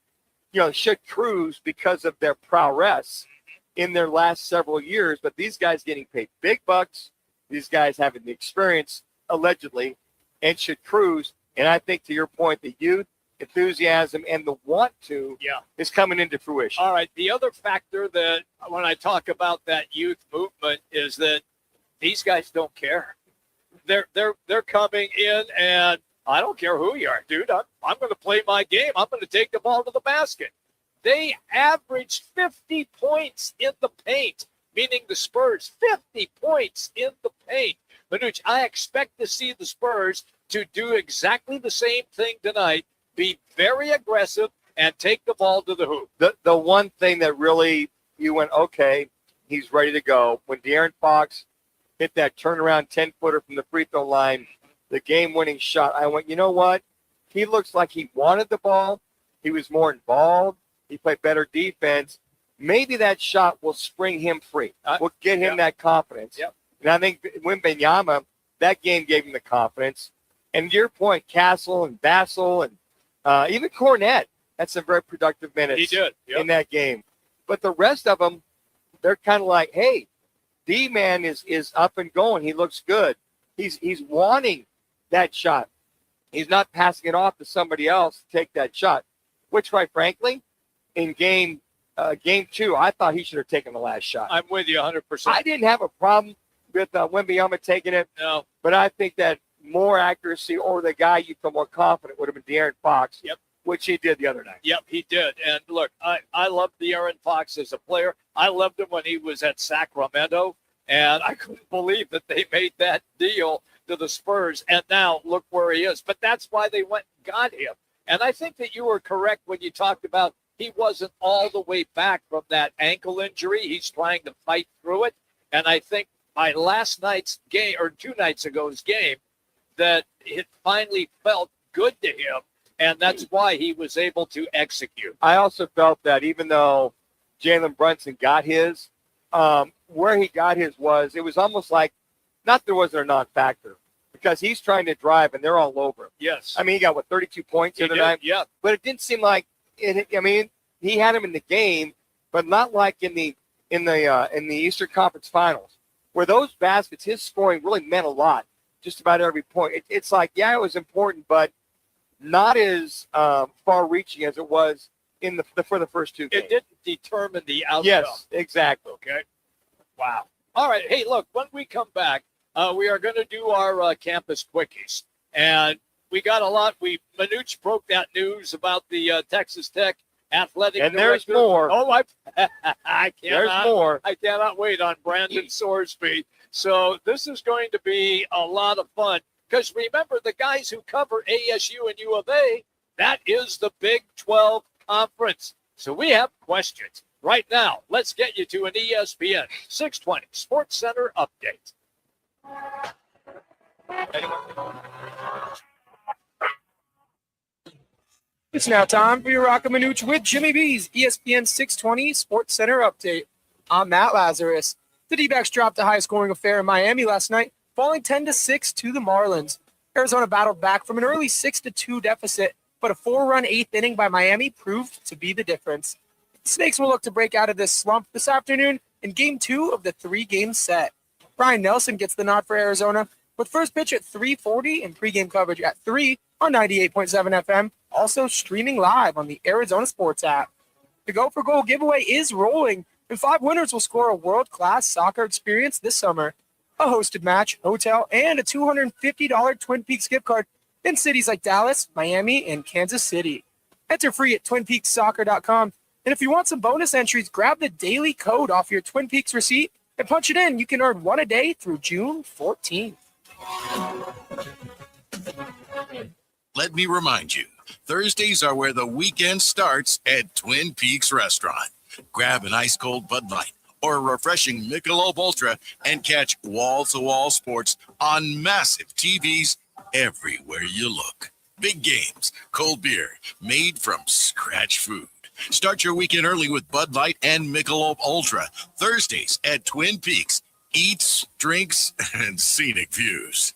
should cruise because of their prowess in their last several years. But these guys getting paid big bucks, these guys having the experience, allegedly, and should cruise. And I think, to your point, the youth enthusiasm and the want to is coming into fruition. All right. The other factor that when I talk about that youth movement is that these guys don't care. They're coming in, and I don't care who you are, dude. I'm going to play my game. I'm going to take the ball to the basket. They averaged 50 points in the paint, meaning the Spurs, 50 points in the paint. Manuch, I expect to see the Spurs to do exactly the same thing tonight, be very aggressive, and take the ball to the hoop. The one thing that really you went, okay, he's ready to go. When De'Aaron Fox hit that turnaround 10-footer from the free throw line, the game-winning shot, I went, you know what? He looks like he wanted the ball. He was more involved. He played better defense. Maybe that shot will spring him free. Will get him that confidence. And I think Wembanyama, that game gave him the confidence. And to your point, Castle and Vassell and even Cornette had some very productive minutes He did. in that game. But the rest of them, they're kind of like, hey, D-Man is up and going. He looks good. He's wanting that shot. He's not passing it off to somebody else to take that shot, which, quite frankly, in game 2, I thought he should have taken the last shot. I'm with you 100%. I didn't have a problem with Wembanyama taking it. No. But I think that more accuracy or the guy you feel more confident would have been De'Aaron Fox, which he did the other night. Yep, he did. And look, I love De'Aaron Fox as a player. I loved him when he was at Sacramento, and I couldn't believe that they made that deal to the Spurs, and now look where he is. But that's why they went and got him. And I think that you were correct when you talked about he wasn't all the way back from that ankle injury. He's trying to fight through it. And I think by last night's game, or 2 nights ago's game, that it finally felt good to him, and that's why he was able to execute. I also felt that even though Jalen Brunson got his, where he got his it was almost like, not there wasn't a non-factor, because he's trying to drive and they're all over him. Yes. I mean, he got, 32 points the other night? Yeah. But it didn't seem like it. I mean, he had him in the game, but not like in the Eastern Conference Finals, where those baskets, his scoring really meant a lot, just about every point. It's like, yeah, it was important, but not as far-reaching as it was for the first 2 games. It didn't determine the outcome. Yes, exactly. Okay. Wow. All right. Hey, look, when we come back, we are going to do our campus quickies. And we got a lot. Manuch broke that news about the Texas Tech athletic and director. There's more. Oh, I cannot. There's more. I cannot wait on Brandon Sorsby. So this is going to be a lot of fun. Because remember, the guys who cover ASU and U of A, that is the Big 12 Conference. So we have questions. Right now, let's get you to an ESPN 620 Sports Center update. It's now time for your Roc and Manuch with Jimmy B's ESPN 620 Sports Center update. I'm Matt Lazarus. The D-backs dropped a high-scoring affair in Miami last night, falling 10-6 to the Marlins. Arizona battled back from an early 6-2 deficit, but a 4-run 8th inning by Miami proved to be the difference. The Snakes will look to break out of this slump this afternoon in Game 2 of the 3-game set. Brian Nelson gets the nod for Arizona with first pitch at 3:40 and pregame coverage at 3 on 98.7 FM, also streaming live on the Arizona Sports app. The Go for Goal giveaway is rolling, and 5 winners will score a world-class soccer experience this summer. A hosted match, hotel, and a $250 Twin Peaks gift card in cities like Dallas, Miami, and Kansas City. Enter free at TwinPeaksSoccer.com. And if you want some bonus entries, grab the daily code off your Twin Peaks receipt and punch it in. You can earn 1 a day through June 14th. Let me remind you, Thursdays are where the weekend starts at Twin Peaks Restaurant. Grab an ice-cold Bud Light or a refreshing Michelob Ultra and catch wall-to-wall sports on massive TVs everywhere you look. Big games, cold beer, made from scratch food. Start your weekend early with Bud Light and Michelob Ultra. Thursdays at Twin Peaks. Eats, drinks, and scenic views.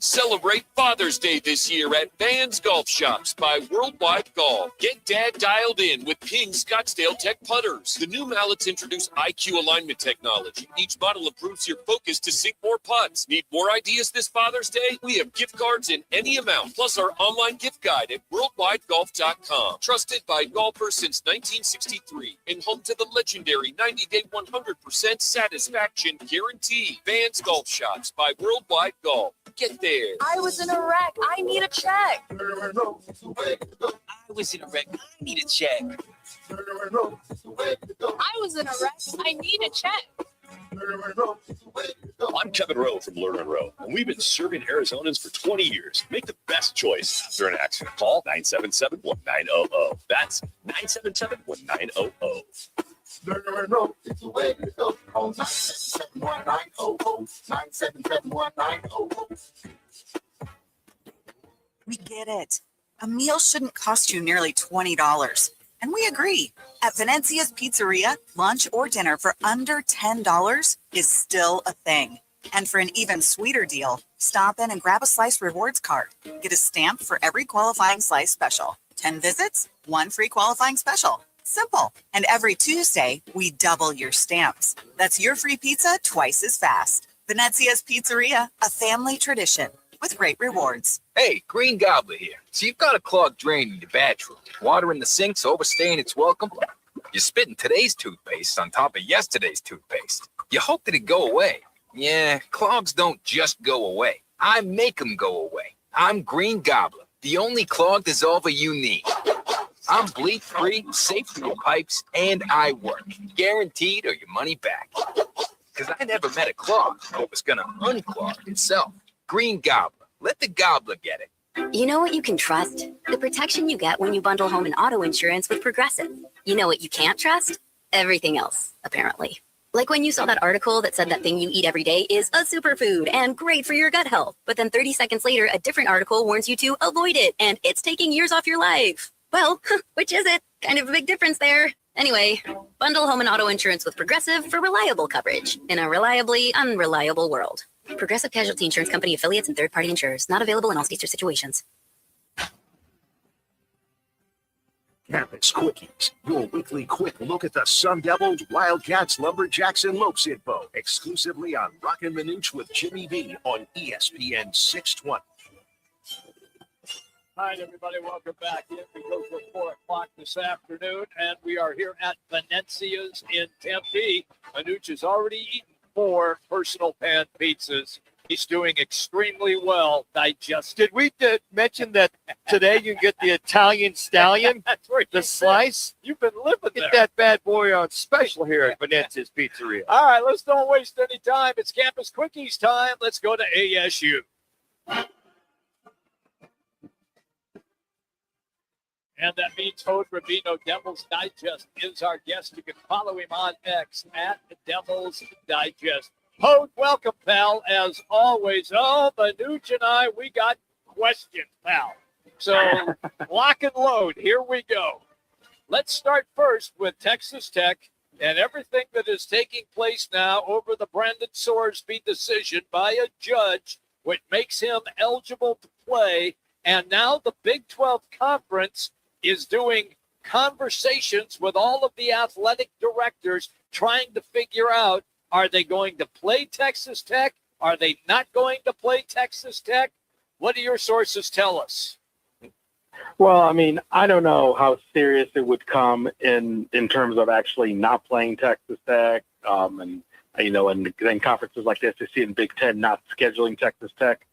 Celebrate Father's Day this year at Vans Golf Shops by Worldwide Golf. Get Dad dialed in with Ping Scottsdale Tech putters. The new mallets introduce IQ alignment technology. Each model improves your focus to sink more putts. Need more ideas this Father's Day? We have gift cards in any amount, plus our online gift guide at worldwidegolf.com. Trusted by golfers since 1963 and home to the legendary 90-day 100% satisfaction guarantee. Vans Golf Shops by Worldwide Golf. Get there. I was in a wreck. I need a check. I was in a wreck. I need a check. I was in a wreck. I need a check. I'm Kevin Rowe from Learn and Row, and we've been serving Arizonans for 20 years. Make the best choice after an accident. Call 977-1900. That's 977-1900. We get it. A meal shouldn't cost you nearly $20. And we agree. At Venezia's Pizzeria, lunch or dinner for under $10 is still a thing. And for an even sweeter deal, stop in and grab a Slice Rewards card. Get a stamp for every qualifying Slice special. 10 visits, 1 free qualifying special. Simple. And every Tuesday, we double your stamps. That's your free pizza twice as fast. Venezia's Pizzeria, a family tradition with great rewards. Hey, Green Gobbler here. So you've got a clogged drain in your bathroom. Water in the sink's overstaying its welcome. You're spitting today's toothpaste on top of yesterday's toothpaste. You hope that it go away. Yeah, clogs don't just go away. I make them go away. I'm Green Gobbler, the only clog dissolver you need. I'm bleach-free, safe for your pipes, and I work. Guaranteed or your money back. Because I never met a clog that was going to unclog itself. Green Gobbler. Let the gobbler get it. You know what you can trust? The protection you get when you bundle home and auto insurance with Progressive. You know what you can't trust? Everything else, apparently. Like when you saw that article that said that thing you eat every day is a superfood and great for your gut health. But then 30 seconds later, a different article warns you to avoid it and it's taking years off your life. Well, which is it? Kind of a big difference there. Anyway, bundle home and auto insurance with Progressive for reliable coverage in a reliably unreliable world. Progressive Casualty Insurance Company affiliates and third-party insurers. Not available in all states or situations. Campus Quickies, your weekly quick look at the Sun Devils, Wildcats, Lumberjacks, and Lopes info. Exclusively on Roc and Manuch with Jimmy B on ESPN 620. All right, everybody, welcome back in. We go till 4 o'clock this afternoon, and we are here at Venezia's in Tempe. Manuch has already eaten 4 personal pan pizzas. He's doing extremely well digested. Did we mention that today you get the Italian stallion, That's right. the slice? You've been living Get there. that bad boy on special here at Venezia's Pizzeria. All right, let's don't waste any time. It's Campus Quickies time. Let's go to ASU. And that means Hod Rabino, Devil's Digest, is our guest. You can follow him on X at Devil's Digest. Hod, welcome, pal, as always. Oh, Manuch and I, we got questions, pal. So lock and load. Here we go. Let's start first with Texas Tech and everything that is taking place now over the Brandon Sorsby decision by a judge, which makes him eligible to play. And now the Big 12 Conference is doing conversations with all of the athletic directors trying to figure out, are they going to play Texas Tech? Are they not going to play Texas Tech? What do your sources tell us? Well, I mean, I don't know how serious it would come in terms of actually not playing Texas Tech. And then conferences like the SEC and Big Ten not scheduling Texas Tech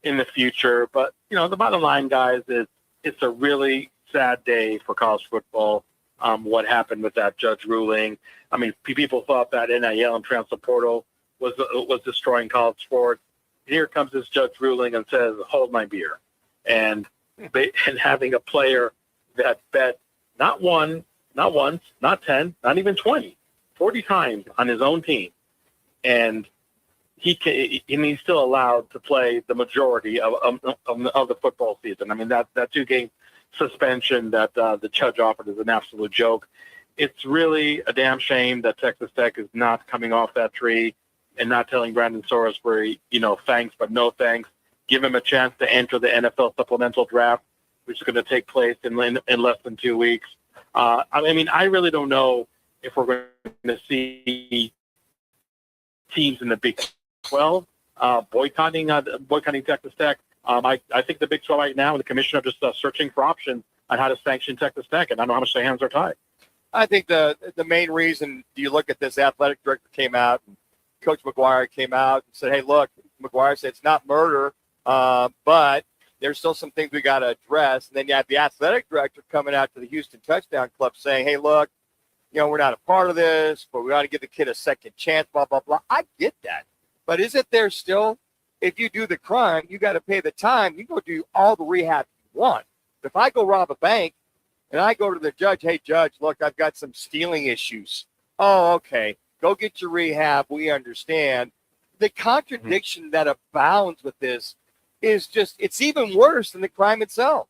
in the future. But, the bottom line, guys, is it's a really sad day for college football. What happened with that judge ruling. I mean, people thought that NIL and transfer portal was destroying college sports. Here comes this judge ruling and says, hold my beer. And having a player that bet not one, not once, not 10, not even 20, 40 times on his own team. And he's still allowed to play the majority of the football season. I mean, that 2-game suspension that the judge offered is an absolute joke. It's really a damn shame that Texas Tech is not coming off that tree and not telling Brandon Sorsby, thanks, but no thanks. give him a chance to enter the NFL supplemental draft, which is going to take place in less than 2 weeks. I mean, I really don't know if we're going to see teams in the Big 12 boycotting Texas Tech. I think the Big 12 right now, the commissioner just searching for options on how to sanction Texas Tech, and I don't know how much their hands are tied. I think the main reason you look at this, athletic director came out, and Coach McGuire came out and said, hey, look, McGuire said it's not murder, but there's still some things we got to address. And then you have the athletic director coming out to the Houston Touchdown Club saying, hey, look, we're not a part of this, but we got to give the kid a second chance, blah, blah, blah. I get that. But isn't there still, if you do the crime, you got to pay the time. You go do all the rehab you want. If I go rob a bank and I go to the judge, hey, judge, look, I've got some stealing issues. Oh, okay. Go get your rehab. We understand. The contradiction that abounds with this is just, it's even worse than the crime itself.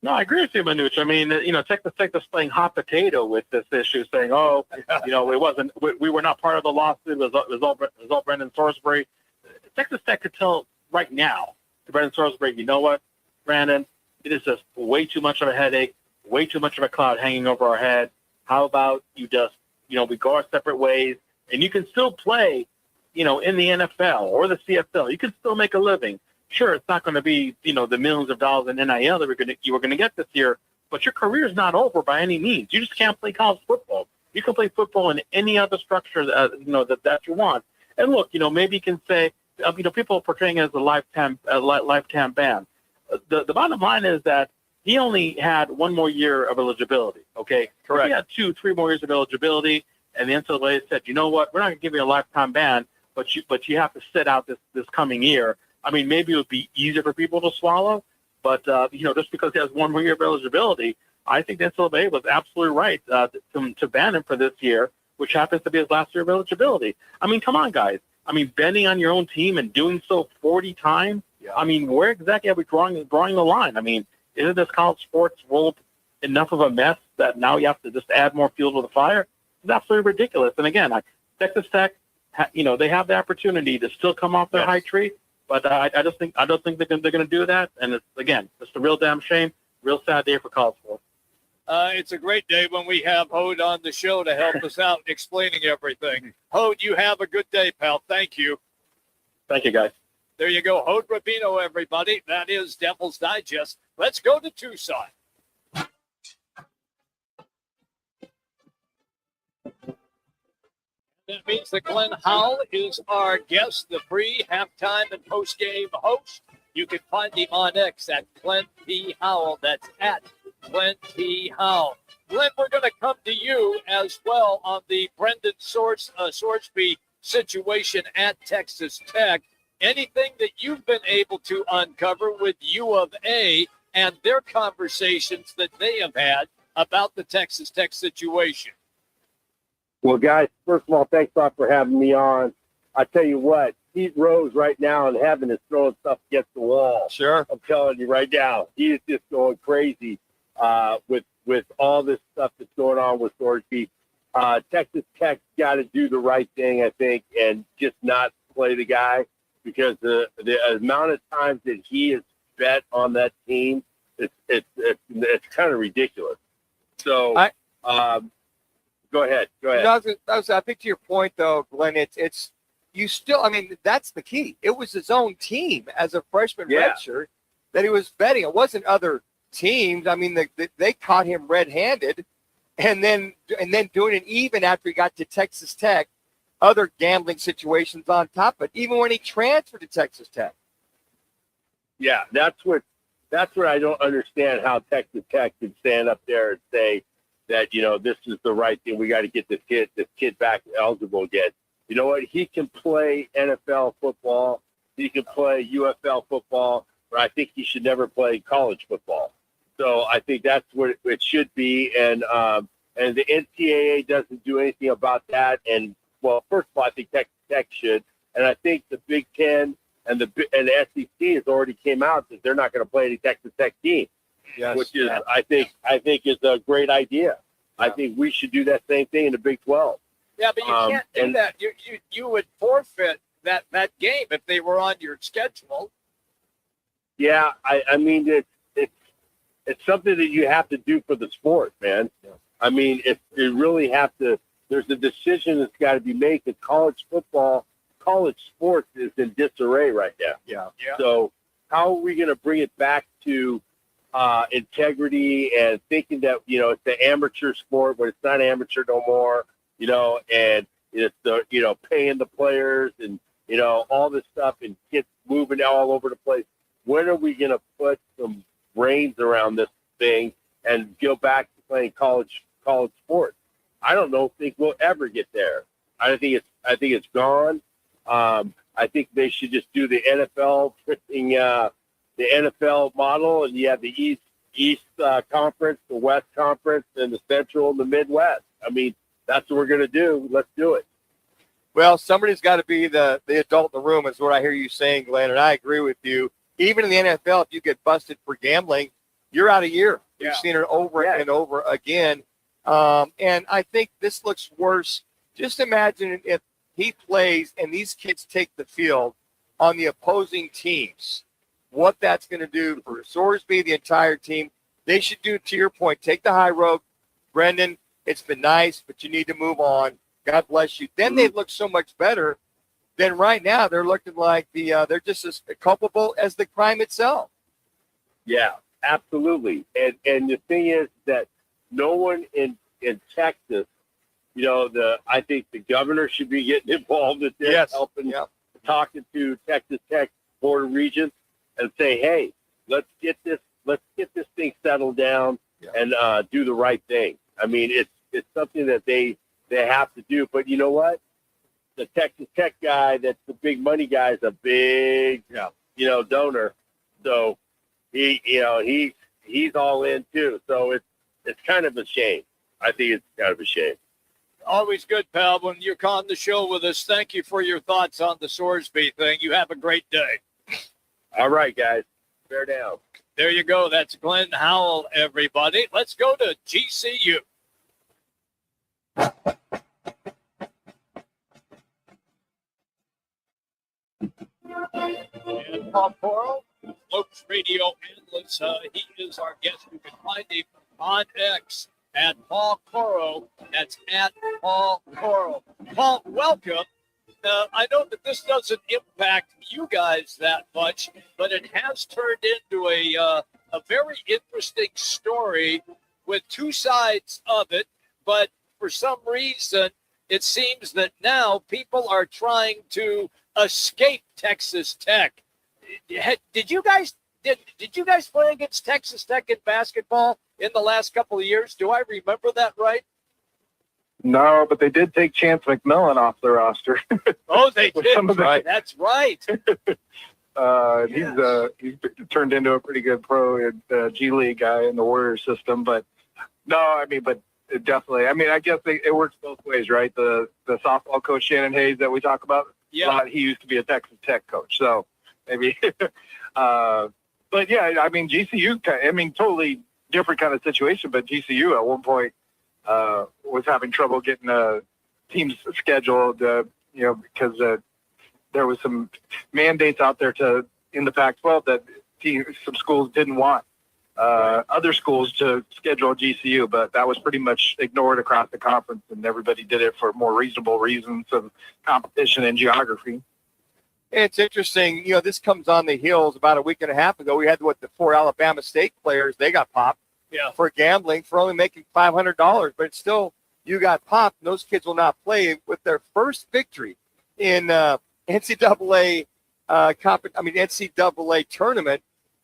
No, I agree with you, Manuch. I mean, Texas Tech is playing hot potato with this issue, saying, it wasn't, we were not part of the lawsuit. It was all Brendan Sorsbury. Texas Tech could tell right now to Brendan Sorsbury, you know what, Brandon, it is just way too much of a headache, way too much of a cloud hanging over our head. How about you just, we go our separate ways, and you can still play, in the NFL or the CFL. You can still make a living. Sure, it's not going to be, the millions of dollars in NIL that you were going to get this year, but your career is not over by any means. You just can't play college football. You can play football in any other structure that you want. And look, maybe you can say, people are portraying it as a lifetime ban. The bottom line is that he only had 1 more year of eligibility. Okay, correct. He had 2-3 more years of eligibility, and the NCAA said, you know what, we're not going to give you a lifetime ban, but you have to sit out this coming year. I mean, maybe it would be easier for people to swallow, but, just because he has 1 more year of eligibility, I think the NCAA was absolutely right to ban him for this year, which happens to be his last year of eligibility. I mean, come on, guys. I mean, betting on your own team and doing so 40 times, I mean, where exactly are we drawing the line? I mean, isn't this college sports world enough of a mess that now you have to just add more fuel to the fire? It's absolutely ridiculous. And again, Texas Tech, they have the opportunity to still come off their high tree. But I don't think they're going to do that. And it's a real damn shame. Real sad day for college sports. It's a great day when we have Hod on the show to help us out explaining everything. Hod, you have a good day, pal. Thank you. Thank you, guys. There you go. Hod Rabino, everybody. That is Devil's Digest. Let's go to Tucson. That means that Glenn Howell is our guest, the free halftime and postgame host. You can find him on X at Glenn P. Howell. That's at Glenn P. Howell. Glenn, we're going to come to you as well on the Brendan Sorsby situation at Texas Tech. Anything that you've been able to uncover with U of A and their conversations that they have had about the Texas Tech situation? Well, guys, first of all, thanks a lot for having me on. I tell you what, Pete Rose right now in heaven is throwing stuff against the wall. Sure. I'm telling you right now, he is just going crazy with all this stuff that's going on with Sorsby. Texas Tech's got to do the right thing, I think, and just not play the guy, because the amount of times that he has bet on that team, it's kind of ridiculous. So, Go ahead. I think to your point, though, Glenn, it's you still. I mean, that's the key. It was his own team as a freshman redshirt that he was betting. It wasn't other teams. I mean, they caught him red-handed, and then doing it even after he got to Texas Tech. Other gambling situations on top of it, even when he transferred to Texas Tech. Yeah, that's what I don't understand, how Texas Tech can stand up there and say that, this is the right thing. We got to get this kid back eligible again. You know what? He can play NFL football. He can play UFL football, but I think he should never play college football. So I think that's what it should be. And the NCAA doesn't do anything about that. And, well, first of all, I think Texas Tech should. And I think the Big Ten and the SEC has already came out that they're not going to play any Texas Tech team. Yes, which is, I think is a great idea. I think we should do that same thing in the Big 12. Yeah, but you can't do that. You would forfeit that game if they were on your schedule. Yeah, I mean, it's something that you have to do for the sport, man. Yeah. I mean, you really have to. There's a decision that's got to be made because college sports is in disarray right now. Yeah. So how are we going to bring it back to integrity and thinking that, it's the amateur sport, but it's not amateur no more, and it's the, paying the players and, all this stuff and kids moving all over the place. When are we going to put some brains around this thing and go back to playing college sports? I don't think we'll ever get there. I think it's gone. I think they should just do the NFL the NFL model, and you have the East Conference, the West Conference, and the Central and the Midwest. I mean, that's what we're going to do. Let's do it. Well, somebody's got to be the adult in the room is what I hear you saying, Glenn, and I agree with you. Even in the NFL, if you get busted for gambling, you're out a year. Yeah. We've seen it over and over again. And I think this looks worse. Just imagine if he plays and these kids take the field on the opposing teams, what that's going to do for Sorsby, the entire team. They should do, to your point, take the high road. Brendan, it's been nice, but you need to move on. God bless you. Then they look so much better than right now. They're looking like they're just as culpable as the crime itself. Yeah, absolutely. And the thing is that no one in Texas, I think the governor should be getting involved in this, helping, talking to Texas Tech Board of Regents and say, hey, let's get this thing settled down and do the right thing. I mean, it's something that they have to do. But you know what? The Texas Tech guy, that's the big money guy, is a big, donor. So he's all in too. So it's kind of a shame. I think it's kind of a shame. Always good, pal, when you're on the show with us. Thank you for your thoughts on the Sorsby thing. You have a great day. All right, guys. Bear down. There you go. That's Glenn Howell, everybody. Let's go to GCU. And Paul Coro, Lopes Radio Analyst. He is our guest. You can find him on X at Paul Coro. That's at Paul Coro. Paul, welcome. I know that this doesn't impact you guys that much, but it has turned into a very interesting story with two sides of it. But for some reason, it seems that now people are trying to escape Texas Tech. Did you guys play against Texas Tech in basketball in the last couple of years? Do I remember that right? No, but they did take Chance McMillan off the roster. Oh, they did. That's right. He's turned into a pretty good pro G League guy in the Warrior system. But no, I mean, but it definitely. I mean, I guess it works both ways, right? The softball coach Shannon Hayes that we talk about. Yeah, he used to be a Texas Tech coach, so maybe. But yeah, I mean, GCU. I mean, totally different kind of situation. But GCU at one point was having trouble getting teams scheduled, because there was some mandates out there in the Pac-12 that some schools didn't want other schools to schedule GCU, but that was pretty much ignored across the conference, and everybody did it for more reasonable reasons of competition and geography. It's interesting. This comes on the heels about a week and a half ago. We had the 4 Alabama State players. They got popped for gambling for only making $500, but it's still, you got popped, and those kids will not play with their first victory in NCAA NCAA tournament.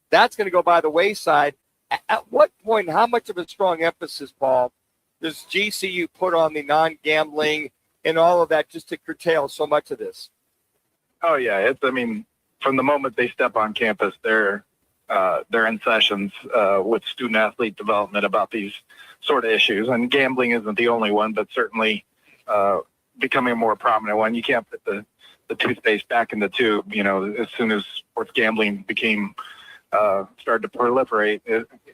That's going to go by the wayside. At what point, how much of a strong emphasis, Paul, does GCU put on the non-gambling and all of that just to curtail so much of this? Oh, yeah. From the moment they step on campus, they're in sessions with student-athlete development about these sort of issues. And gambling isn't the only one, but certainly becoming a more prominent one. You can't put the toothpaste back in the tube, as soon as sports gambling became started to proliferate.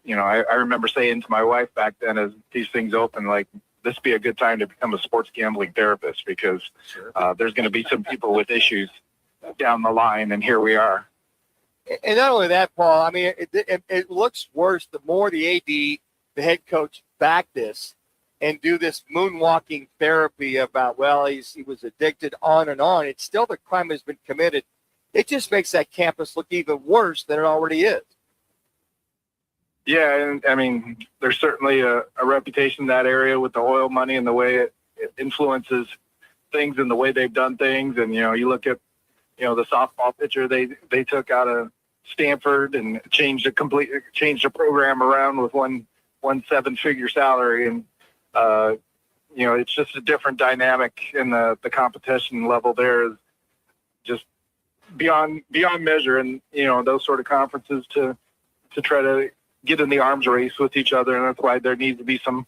I remember saying to my wife back then, as these things open, like, this would be a good time to become a sports gambling therapist, because there's going to be some people with issues down the line, and here we are. And not only that, Paul, I mean, it looks worse the more the AD, the head coach, back this and do this moonwalking therapy about, well, he was addicted, on and on. It's still the crime has been committed. It just makes that campus look even worse than it already is. Yeah, and I mean, there's certainly a reputation in that area with the oil money and the way it influences things and the way they've done things. And, you look at, the softball pitcher they took out of Stanford and changed the program around with one 7-figure salary. And, it's just a different dynamic in the competition level there is just beyond measure. And, those sort of conferences to try to get in the arms race with each other. And that's why there needs to be some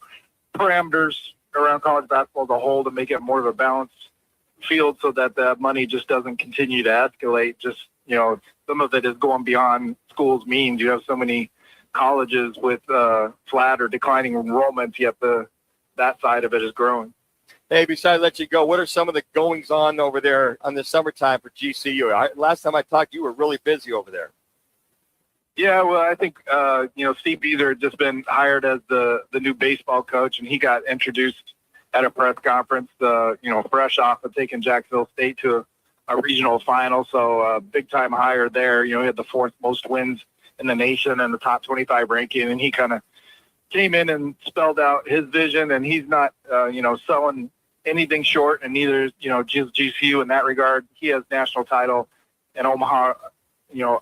parameters around college basketball as a whole to make it more of a balanced field so that the money just doesn't continue to escalate. Just, some of it is going beyond schools' means. You have so many colleges with flat or declining enrollments, yet that side of it is growing. Hey, besides let you go, what are some of the goings on over there on the summertime for GCU? Last time I talked, you were really busy over there. Yeah, well, I think, Steve Beazer had just been hired as the new baseball coach, and he got introduced at a press conference, fresh off of taking Jacksonville State to a regional final. So big-time hire there. He had the 4th most wins in the nation and the top 25 ranking, and he kind of came in and spelled out his vision, and he's not, selling anything short, and neither, GCU in that regard. He has national title in Omaha,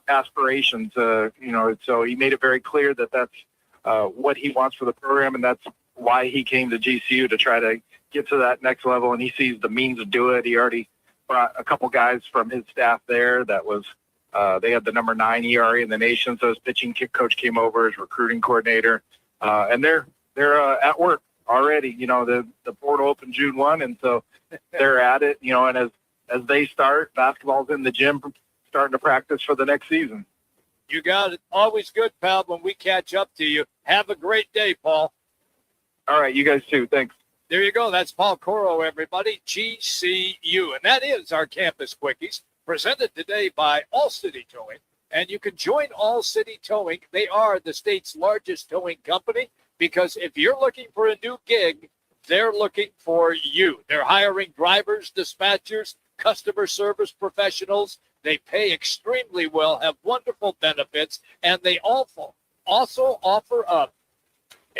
aspirations, so he made it very clear that that's what he wants for the program, and that's why he came to GCU to try to get to that next level, and he sees the means to do it. He already brought a couple guys from his staff there that was they had the number 9 ERA in the nation, so his pitching coach came over as recruiting coordinator, and they're at work already. The portal opened June 1, and so they're at it, and as they start, basketball's in the gym starting to practice for the next season. You got it. Always good, pal, when we catch up to you. Have a great day, Paul. All right, you guys too. Thanks. There you go. That's Paul Coro, everybody, GCU. And that is our Campus Quickies, presented today by All City Towing. And you can join All City Towing. They are the state's largest towing company, because if you're looking for a new gig, they're looking for you. They're hiring drivers, dispatchers, customer service professionals. They pay extremely well, have wonderful benefits, and they also offer up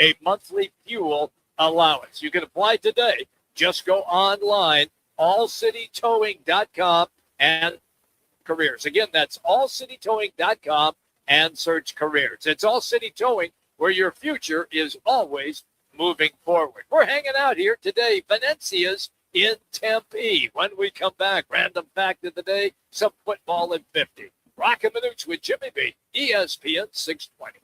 a monthly fuel allowance. You can apply today. Just go online, allcitytowing.com, and careers. Again, that's allcitytowing.com and search careers. It's All City Towing, where your future is always moving forward. We're hanging out here today, Venezia's in Tempe. When we come back, random fact of the day, some football in 50. Roc and Manuch with Jimmy B, ESPN 620.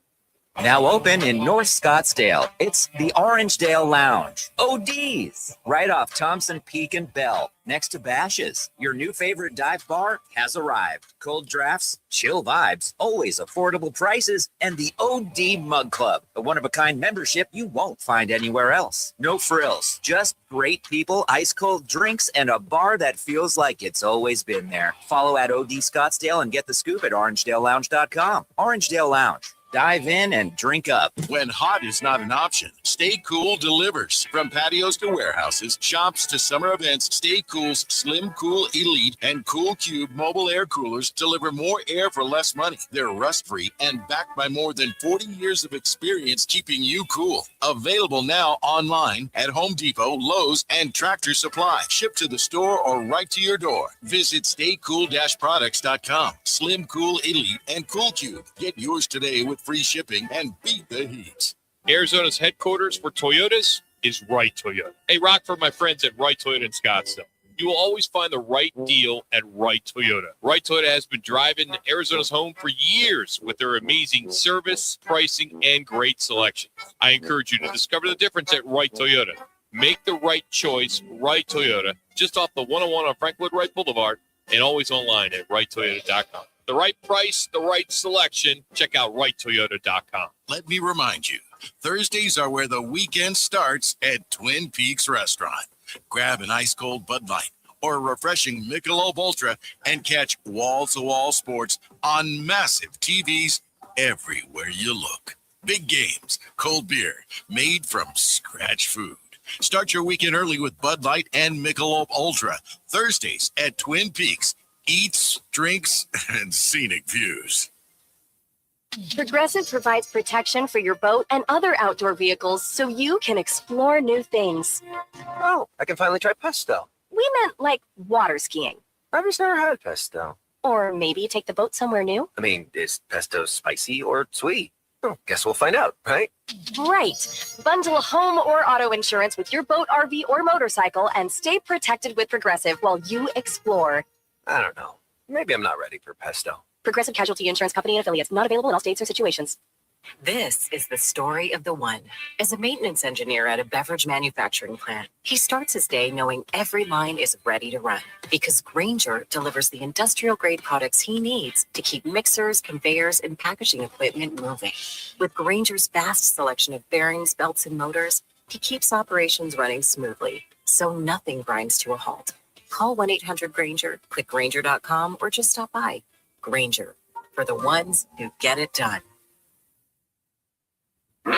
Now open in North Scottsdale, it's the Orangedale Lounge. ODs, right off Thompson Peak and Bell, next to Bash's. Your new favorite dive bar has arrived. Cold drafts, chill vibes, always affordable prices, and the OD Mug Club, a one-of-a-kind membership you won't find anywhere else. No frills, just great people, ice-cold drinks, and a bar that feels like it's always been there. Follow at OD Scottsdale and get the scoop at orangedalelounge.com. Orangedale Lounge. Dive in and drink up. When hot is not an option, Stay Cool delivers. From patios to warehouses, shops to summer events, Stay Cool's Slim Cool Elite and Cool Cube mobile air coolers deliver more air for less money. They're rust-free and backed by more than 40 years of experience keeping you cool. Available now online at Home Depot, Lowe's, and Tractor Supply. Shipped to the store or right to your door. Visit staycool-products.com. Slim Cool Elite and Cool Cube. Get yours today with free shipping and beat the heat. Arizona's headquarters for Toyotas is Right Toyota. Hey, Rock, for my friends at Right Toyota in Scottsdale. You will always find the right deal at Right Toyota. Right Toyota has been driving Arizona's home for years with their amazing service, pricing, and great selection. I encourage you to discover the difference at Right Toyota. Make the right choice, Right Toyota, just off the 101 on Frank Lloyd Wright Boulevard, and always online at righttoyota.com. The right price, the right selection. Check out righttoyota.com. Let me remind you, Thursdays are where the weekend starts at Twin Peaks Restaurant. Grab an ice-cold Bud Light or a refreshing Michelob Ultra and catch wall-to-wall sports on massive TVs everywhere you look. Big games, cold beer, made from scratch food. Start your weekend early with Bud Light and Michelob Ultra. Thursdays at Twin Peaks. Eats, drinks, and scenic views. Progressive provides protection for your boat and other outdoor vehicles so you can explore new things. Oh, I can finally try pesto. We meant like water skiing. I've just never had pesto. Or maybe take the boat somewhere new. I mean, is pesto spicy or sweet? Oh, guess we'll find out, right? Right. Bundle home or auto insurance with your boat, RV, or motorcycle and stay protected with Progressive while you explore. I don't know. Maybe I'm not ready for pesto. Progressive Casualty Insurance Company and affiliates. Not available in all states or situations. This is the story of the one. As a maintenance engineer at a beverage manufacturing plant, he starts his day knowing every line is ready to run because Grainger delivers the industrial-grade products he needs to keep mixers, conveyors, and packaging equipment moving. With Grainger's vast selection of bearings, belts, and motors, he keeps operations running smoothly, so nothing grinds to a halt. Call 1-800-GRAINGER, click Grainger.com, or just stop by. Grainger, for the ones who get it done. Now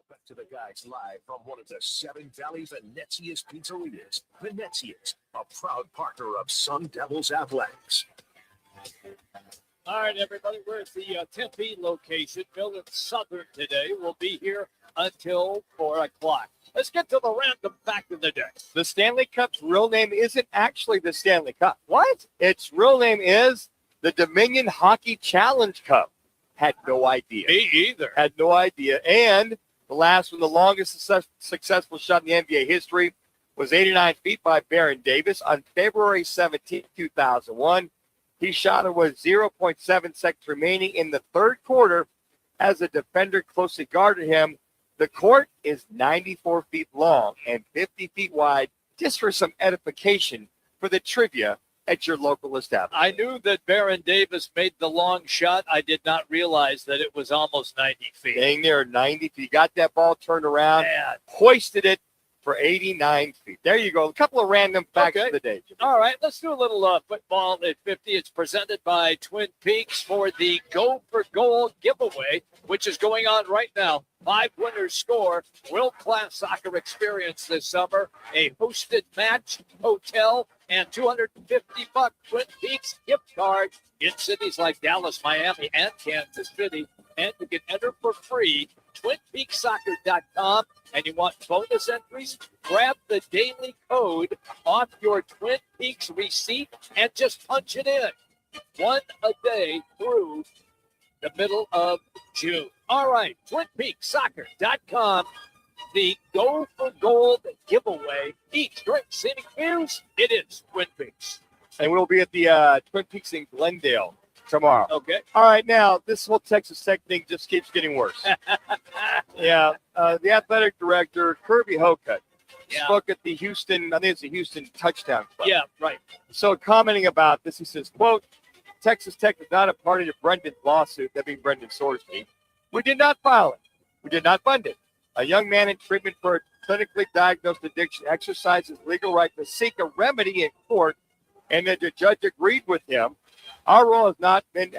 back to the guys live from one of the Seven Valley Venezia's Pizzerias. Venezia's, a proud partner of Sun Devils Athletics. All right, everybody, we're at the Tempe location. Bill in Southern today. We'll be here until 4 o'clock. Let's get to the random fact of the day. The Stanley Cup's real name isn't actually the Stanley Cup. What? Its real name is the Dominion Hockey Challenge Cup. Had no idea. Me either. Had no idea. And the last one, the longest successful shot in the NBA history, was 89 feet by Baron Davis on February 17, 2001. He shot it with 0.7 seconds remaining in the third quarter as a defender closely guarded him. The court is 94 feet long and 50 feet wide, just for some edification for the trivia at your local establishment. I knew that Baron Davis made the long shot. I did not realize that it was almost 90 feet. Staying there 90 feet. Got that ball turned around, Man. hoisted it for 89 feet. There you go. A couple of random facts of the day. All right, let's do a little football at 50. It's presented by Twin Peaks for the Go for Gold giveaway, which is going on right now. 5 winners score. World-class soccer experience this summer. A hosted match, hotel, and $250 Twin Peaks gift card in cities like Dallas, Miami, and Kansas City. And you can enter for free, TwinPeaksSoccer.com. And you want bonus entries? Grab the daily code off your Twin Peaks receipt and just punch it in. One a day through the middle of June. All right, TwinPeaksSoccer.com. The Go for Gold giveaway. Eat, drink, scenic views. It is Twin Peaks. And we'll be at the Twin Peaks in Glendale tomorrow. Okay. All right, now, this whole Texas Tech thing just keeps getting worse. Yeah. The athletic director, Kirby Hocutt, spoke at the Houston, I think it's the Houston Touchdown Club. Yeah, right. So commenting about this, he says, quote, Texas Tech is not a party to Brendan's lawsuit, that being Brendan Sorsby. We did not file it. We did not fund it. A young man in treatment for a clinically diagnosed addiction exercises legal right to seek a remedy in court, and that the judge agreed with him. Our role has been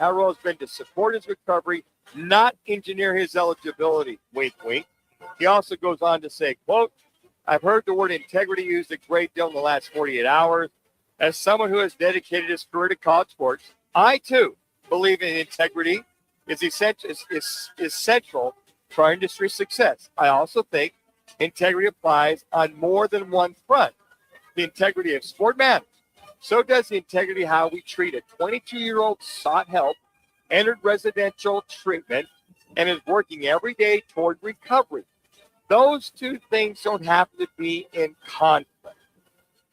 to support his recovery, not engineer his eligibility. Wink, wink. He also goes on to say, quote, I've heard the word integrity used a great deal in the last 48 hours. As someone who has dedicated his career to college sports, I too believe in integrity is central to our industry's success. I also think integrity applies on more than one front. The integrity of sport matters. So does the integrity how we treat a 22-year-old sought help, entered residential treatment, and is working every day toward recovery. Those two things don't have to be in conflict.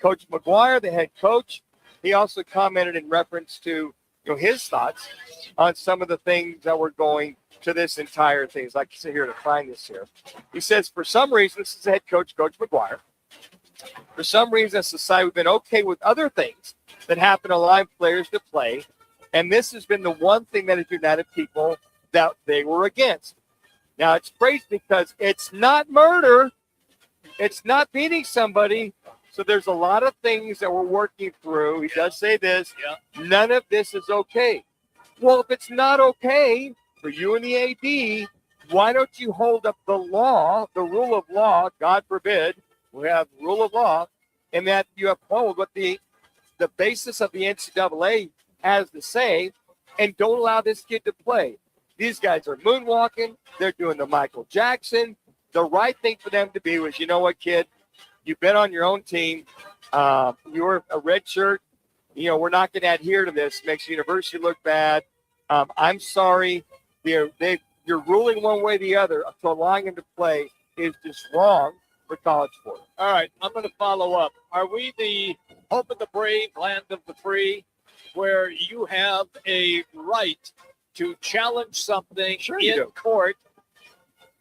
Coach McGuire, the head coach, he also commented in reference to his thoughts on some of the things that were going to this entire thing. I'd like to sit here to find this here. He says, for some reason, this is the head coach, Coach McGuire. For some reason, as a society, we've been okay with other things that happen to allow players to play. And this has been the one thing that has united people that they were against. Now, it's crazy because it's not murder. It's not beating somebody. So there's a lot of things that we're working through. He does say this. None of this is okay. Well, if it's not okay for you and the AD, why don't you hold up the law, the rule of law? God forbid we have rule of law, and that you uphold what the basis of the NCAA has to say, and don't allow this kid to play. These guys are moonwalking. They're doing the Michael Jackson. The right thing for them to be was, you know what, kid? You've been on your own team. You're a red shirt. You know, we're not going to adhere to this. Makes the university look bad. I'm sorry. You're ruling one way or the other. So allowing him to play is just wrong for college sports. All right, I'm going to follow up. Are we the home of the brave, land of the free, where you have a right to challenge something in court?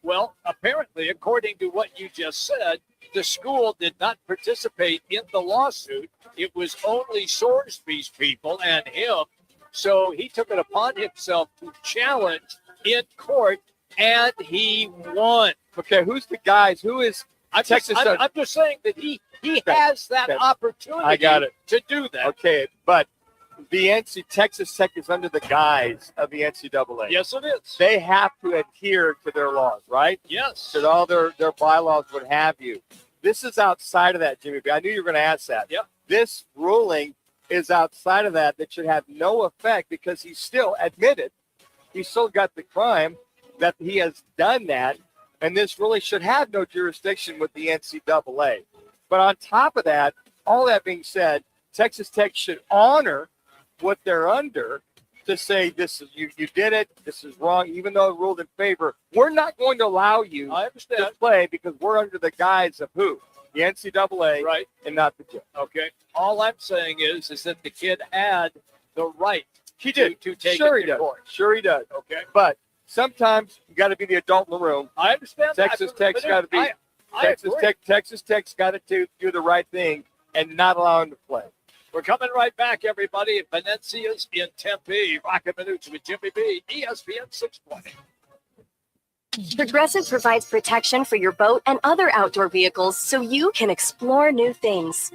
Well, apparently, according to what you just said, the school did not participate in the lawsuit. It was only Sorsby's people and him. So he took it upon himself to challenge in court, and he won. Okay, who's the guys? Who is Texas? I'm just saying that he has that opportunity I got it. to do that. Okay, but the Texas Tech is under the guise of the NCAA. Yes, it is. They have to adhere to their laws, right? Yes. So all their bylaws would have you. This is outside of that, Jimmy B. I knew you were going to ask that. Yep. This ruling is outside of that should have no effect because he's still admitted. He's still got the crime that he has done that, and this really should have no jurisdiction with the NCAA. But on top of that, all that being said, Texas Tech should honor what they're under to say this is you did it, this is wrong, even though it ruled in favor. We're not going to allow you to play because we're under the guise of who? The NCAA, right, and not the judge. Okay. All I'm saying is that the kid had the right he did. to take sure it he to does. court. Sure he does. Okay. But sometimes you got to be the adult in the room. I understand. Texas Tech's got to be. Texas Tech's got to do the right thing and not allow him to play. We're coming right back, everybody. Venezia's in Tempe. Roc and Manuch with Jimmy B. ESPN 620. Progressive provides protection for your boat and other outdoor vehicles so you can explore new things.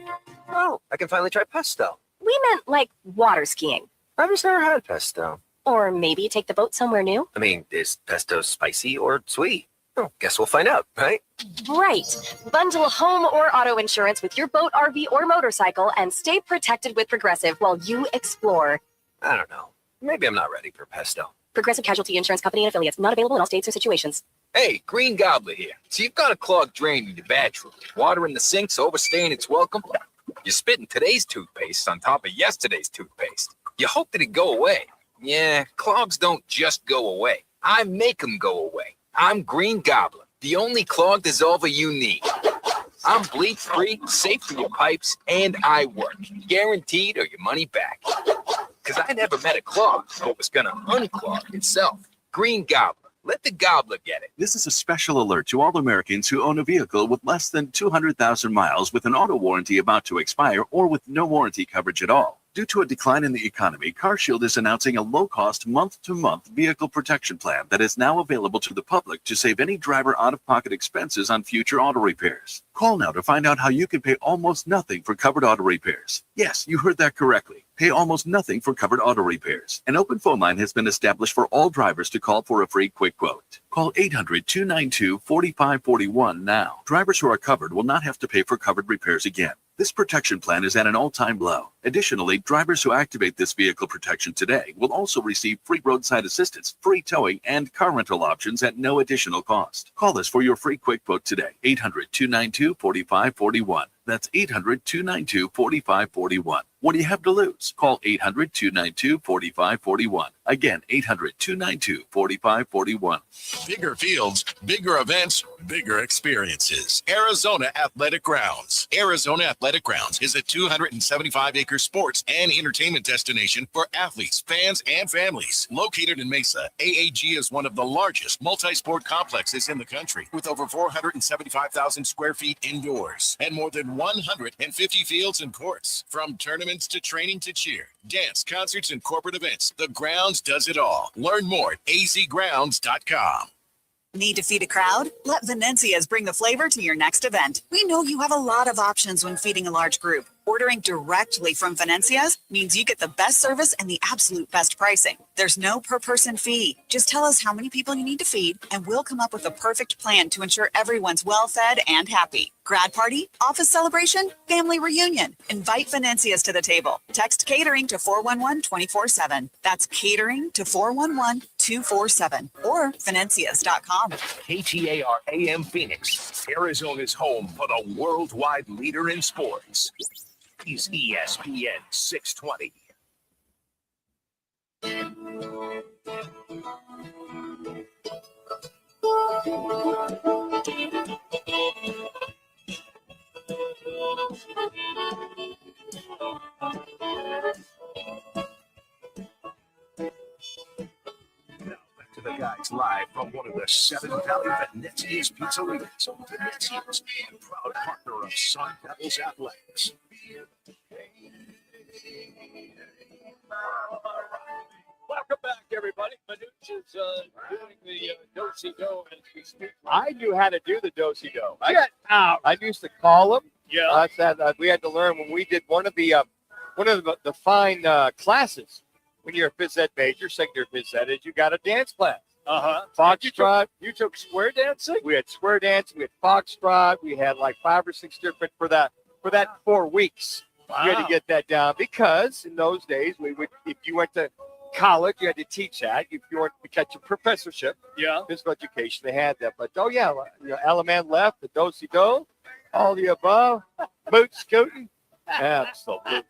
Oh, I can finally try pesto. We meant like water skiing. I've just never had pesto. Or maybe take the boat somewhere new. I mean, is pesto spicy or sweet? Oh, guess we'll find out, right? Right. Bundle home or auto insurance with your boat, RV, or motorcycle and stay protected with Progressive while you explore. I don't know. Maybe I'm not ready for pesto. Progressive Casualty Insurance Company and affiliates. Not available in all states or situations. Hey, Green Gobbler here. So you've got a clogged drain in your bathroom. Water in the sink's overstaying its welcome. You're spitting today's toothpaste on top of yesterday's toothpaste. You hope that it go away. Yeah, clogs don't just go away. I make them go away. I'm Green Gobbler, the only clog dissolver you need. I'm bleach-free, safe for your pipes, and I work. Guaranteed or your money back. Because I never met a clog that was going to unclog itself. Green Gobbler. Let the gobbler get it. This is a special alert to all Americans who own a vehicle with less than 200,000 miles with an auto warranty about to expire or with no warranty coverage at all. Due to a decline in the economy, CarShield is announcing a low-cost month-to-month vehicle protection plan that is now available to the public to save any driver out-of-pocket expenses on future auto repairs. Call now to find out how you can pay almost nothing for covered auto repairs. Yes, you heard that correctly. Pay almost nothing for covered auto repairs. An open phone line has been established for all drivers to call for a free quick quote. Call 800-292-4541 now. Drivers who are covered will not have to pay for covered repairs again. This protection plan is at an all-time low. Additionally, drivers who activate this vehicle protection today will also receive free roadside assistance, free towing, and car rental options at no additional cost. Call us for your free quick quote today. 800-292-4541. That's 800-292-4541. What do you have to lose? Call 800-292-4541. Again, 800-292-4541. Bigger fields, bigger events, bigger experiences. Arizona Athletic Grounds. Arizona Athletic Grounds is a 275-acre sports and entertainment destination for athletes, fans, and families. Located in Mesa, AAG is one of the largest multi-sport complexes in the country, with over 475,000 square feet indoors and more than 150 fields and courts. From tournaments to training to cheer, dance, concerts, and corporate events, the grounds does it all. Learn more at azgrounds.com. Need to feed a crowd? Let Venencia's bring the flavor to your next event. We know you have a lot of options when feeding a large group. Ordering directly from Venencia's means you get the best service and the absolute best pricing. There's no per person fee. Just tell us how many people you need to feed, and we'll come up with a perfect plan to ensure everyone's well fed and happy. Grad party, office celebration, family reunion. Invite Venencia's to the table. Text catering to 411-24/7. That's catering to 411-247 or Venencias.com. KTAR AM Phoenix, Arizona's home for the worldwide leader in sports. Is ESPN 620. To the guys live from one of the 7 Valley Venezia's pizzerias. Venezia's, a proud partner of Sun Devils Athletics. Welcome back, everybody. Manuch is doing the do-si-do as we speak. I knew how to do the do-si-do. Get out. I used to call them. Yeah. We had to learn when we did one of the fine classes. When you're a phys ed major, second year phys ed, is you got a dance class. Foxtrot. You took square dancing? We had square dancing. We had foxtrot. We had like 5 or 6 different for that 4 weeks. Wow. You had to get that down because in those days we would, if you went to college, you had to teach that. If you wanted to catch a professorship, physical education, they had that. But Alaman left, the do-si-do, all the above, boot scooting, absolutely.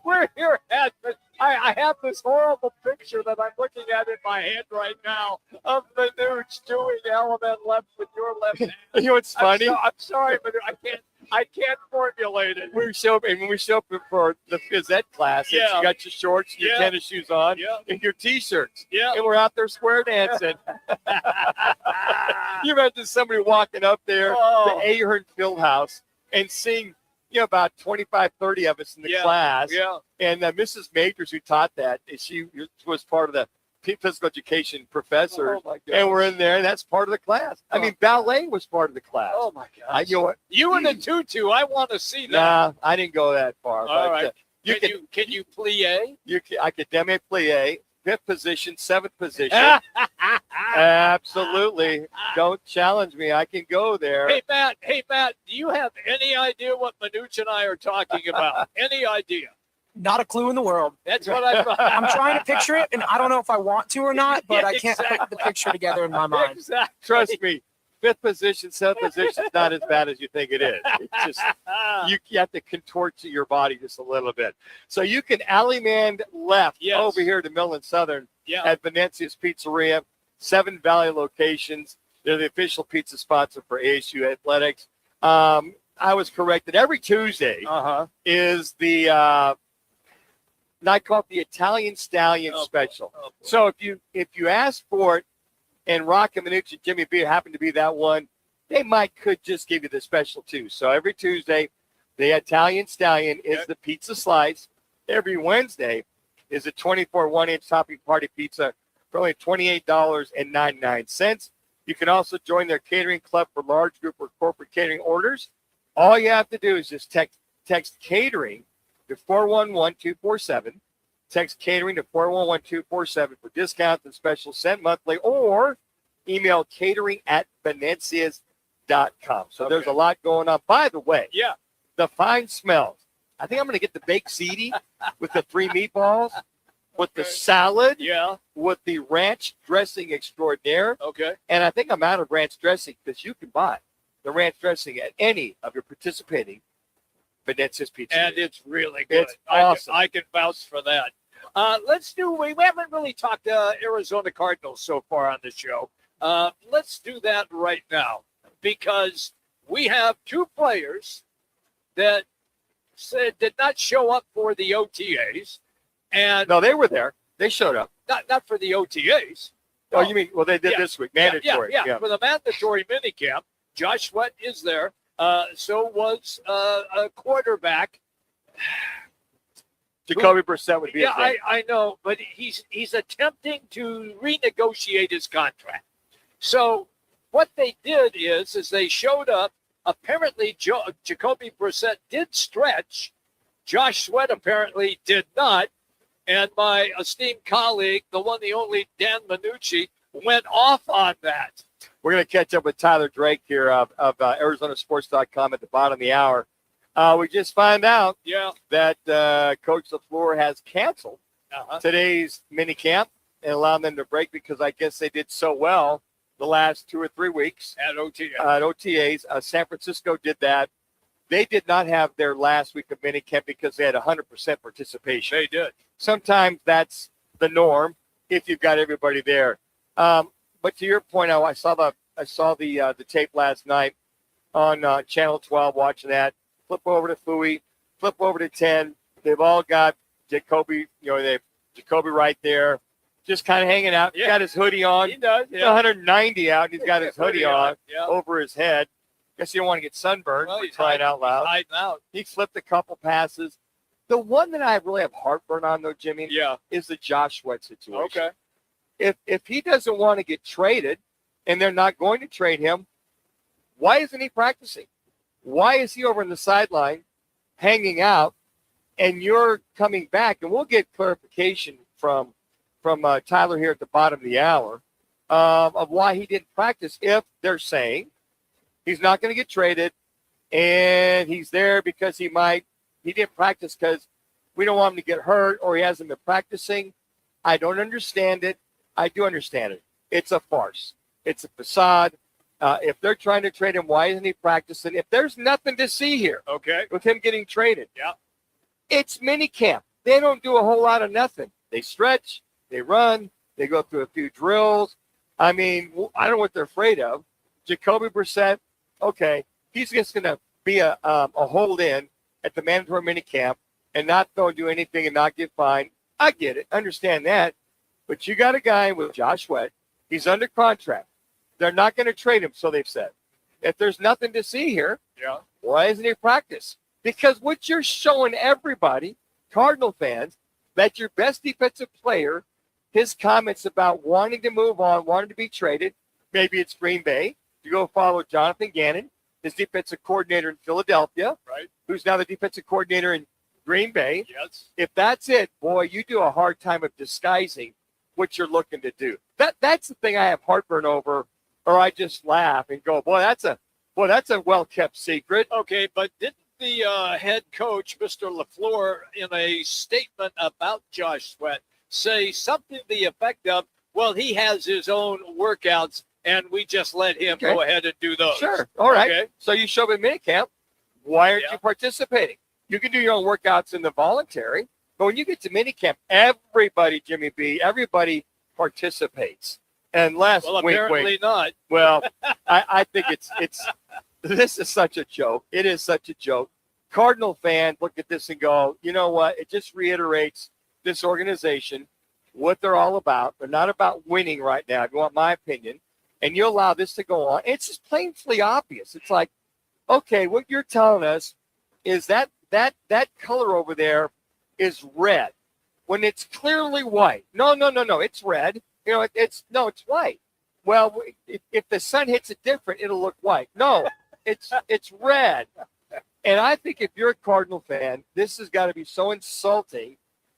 We're here at, I have this horrible picture that I'm looking at in my hand right now of Manuch doing element left with your left hand. You know what's funny? I'm sorry, but I can't formulate it. When we show up for the phys ed class, you got your shorts, your tennis shoes on, and your t-shirts. Yeah. And we're out there square dancing. You imagine somebody walking up there to Ahern Fieldhouse and seeing about 25, 30 of us in the class. Yeah. And Mrs. Majors, who taught that, she was part of the physical education professors. Oh, my God. And we're in there, and that's part of the class. I mean, ballet was part of the class. Oh, my God. You in the tutu, I want to see that. Nah, I didn't go that far. All right. Can you plie? I could demi plie, 5th position, 7th position. Absolutely. Don't challenge me. I can go there. Hey, Matt, do you have any idea what Manuch and I are talking about? Any idea? Not a clue in the world. That's what I thought. I'm trying to picture it, and I don't know if I want to or not, but I can't put the picture together in my mind. Exactly. Trust me, 5th position, 7th position is not as bad as you think it is. It's just you have to contort your body just a little bit. So you can alleyman left over here to Mill and Southern at Venezia's Pizzeria, 7 Valley locations. They're the official pizza sponsor for ASU Athletics. I was corrected. Every Tuesday is the night called the Italian Stallion Special. So if you ask for it, and Roc and Manuch and Jimmy B happen to be that one, they could just give you the special too. So every Tuesday, the Italian Stallion is the pizza slice. Every Wednesday is a 24 1-inch topping party pizza for only $28.99. You can also join their catering club for large group or corporate catering orders. All you have to do is just text catering to 411-247. Text catering to 411-247 for discounts and specials sent monthly, or email catering@venezias.com. So there's a lot going on. By the way, the fine smells. I think I'm going to get the baked ziti with the 3 meatballs, with the salad, with the ranch dressing extraordinaire. Okay. And I think I'm out of ranch dressing because you can buy the ranch dressing at any of your participating Venezia's Pizza. And it's really good. It's awesome. I can vouch for that. Let's do. We haven't really talked Arizona Cardinals so far on the show. Let's do that right now because we have two players that did not show up for the OTAs, and No, they were there. They showed up. not for the OTAs. Oh, No. you mean, well, they did Yeah. this week, mandatory. Yeah. For the mandatory minicamp, Josh Sweat is there. So was a quarterback. Jacoby Brissett would be Yeah, his name. I know, but he's attempting to renegotiate his contract. So what they did is they showed up. Apparently, Jacoby Brissett did stretch. Josh Sweat apparently did not. And my esteemed colleague, the one, the only Dan Manucci, went off on that. We're going to catch up with Tyler Drake here of ArizonaSports.com at the bottom of the hour. We just found out that Coach LaFleur has canceled today's mini camp and allowed them to break because I guess they did so well the last 2 or 3 weeks at OTAs. San Francisco did that. They did not have their last week of mini camp because they had 100% participation. They did. Sometimes that's the norm if you've got everybody there. But to your point, I saw the tape last night on Channel 12 watching that. Flip over to Fui, flip over to 10. They've all got Jacoby, Jacoby right there, just kind of hanging out. He's got his hoodie on. He does. He's 190 out. He's got his hoodie on over his head. Guess you don't want to get sunburned. Well, for he's crying out loud. He's hiding out. He flipped a couple passes. The one that I really have heartburn on, though, Jimmy, is the Josh Sweat situation. Okay. If he doesn't want to get traded, and they're not going to trade him, why isn't he practicing? Why is he over on the sideline hanging out, and you're coming back? And we'll get clarification from Tyler here at the bottom of the hour of why he didn't practice if they're saying he's not going to get traded and he's there because he didn't practice because we don't want him to get hurt or he hasn't been practicing. I don't understand it. I do understand it. It's a farce. It's a facade. If they're trying to trade him, why isn't he practicing? If there's nothing to see here with him getting traded, it's mini camp. They don't do a whole lot of nothing. They stretch, they run, they go through a few drills. I mean, I don't know what they're afraid of. Jacoby Brissett, okay, he's just going to be a hold-in at the mandatory mini camp and not go do anything and not get fined. I get it. Understand that. But you got a guy with Josh Sweat. He's under contract. They're not going to trade him, so they've said. If there's nothing to see here, why isn't he practice? Because what you're showing everybody, Cardinal fans, that your best defensive player, his comments about wanting to move on, wanting to be traded, maybe it's Green Bay, to go follow Jonathan Gannon, his defensive coordinator in Philadelphia, who's now the defensive coordinator in Green Bay. If that's it, boy, you do a hard time of disguising what you're looking to do. That's the thing I have heartburn over, or I just laugh and go, boy, that's a well-kept secret. Okay, but didn't the head coach, Mr. LaFleur, in a statement about Josh Sweat, say something to the effect of, well, he has his own workouts, and we just let him go ahead and do those. Sure. All right. Okay. So you show up at minicamp. Why aren't you participating? You can do your own workouts in the voluntary, but when you get to minicamp, everybody, Jimmy B, everybody participates. Unless, apparently not. Well, I think it's this is such a joke. It is such a joke. Cardinal fans look at this and go, you know what? It just reiterates this organization, what they're all about. They're not about winning right now, if you want my opinion. And you allow this to go on. It's just plainly obvious. It's like, okay, what you're telling us is that color over there is red when it's clearly white. No, it's red. You know, it's white. Well, if the sun hits it different, it'll look white. No, it's red. And I think if you're a Cardinal fan, this has got to be so insulting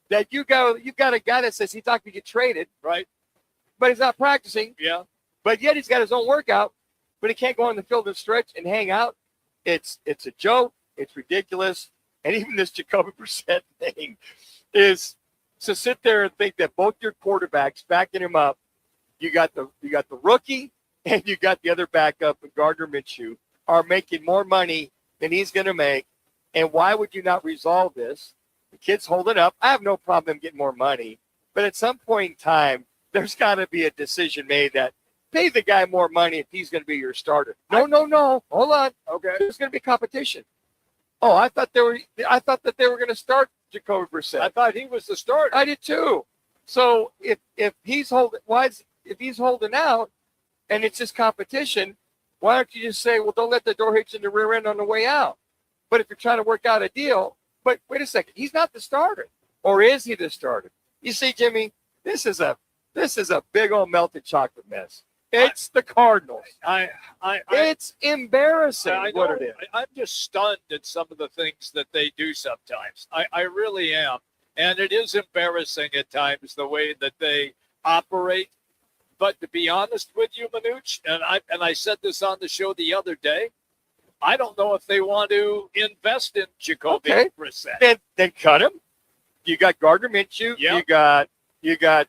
that you got a guy that says he's not going to get traded, right? But he's not practicing. Yeah. But yet he's got his own workout, but he can't go on the field and stretch and hang out. It's a joke. It's ridiculous. And even this Jacoby Brissett thing is to sit there and think that both your quarterbacks backing him up, you got the rookie and you got the other backup, Gardner Minshew, are making more money than he's going to make. And why would you not resolve this The kid's holding up. I have no problem getting more money. But at some point in time, there's got to be a decision made that pay the guy more money if he's going to be your starter. No. Hold on. Okay. There's going to be competition. Oh, I thought that they were going to start Jacoby Brissett. I thought he was the starter. I did too. So if he's holding out and it's just competition, why don't you just say, well, don't let the door hit you in the rear end on the way out? But if you're trying to work out a deal, but wait a second, he's not the starter. Or is he the starter? You see, Jimmy, this is a big old melted chocolate mess. It's the Cardinals. It's embarrassing what it is. I'm just stunned at some of the things that they do sometimes. I really am. And it is embarrassing at times the way that they operate. But to be honest with you, Manuch, and I said this on the show the other day, I don't know if they want to invest in Jacoby Brissett. Then cut him. You got Gardner Minshew. Yep. You got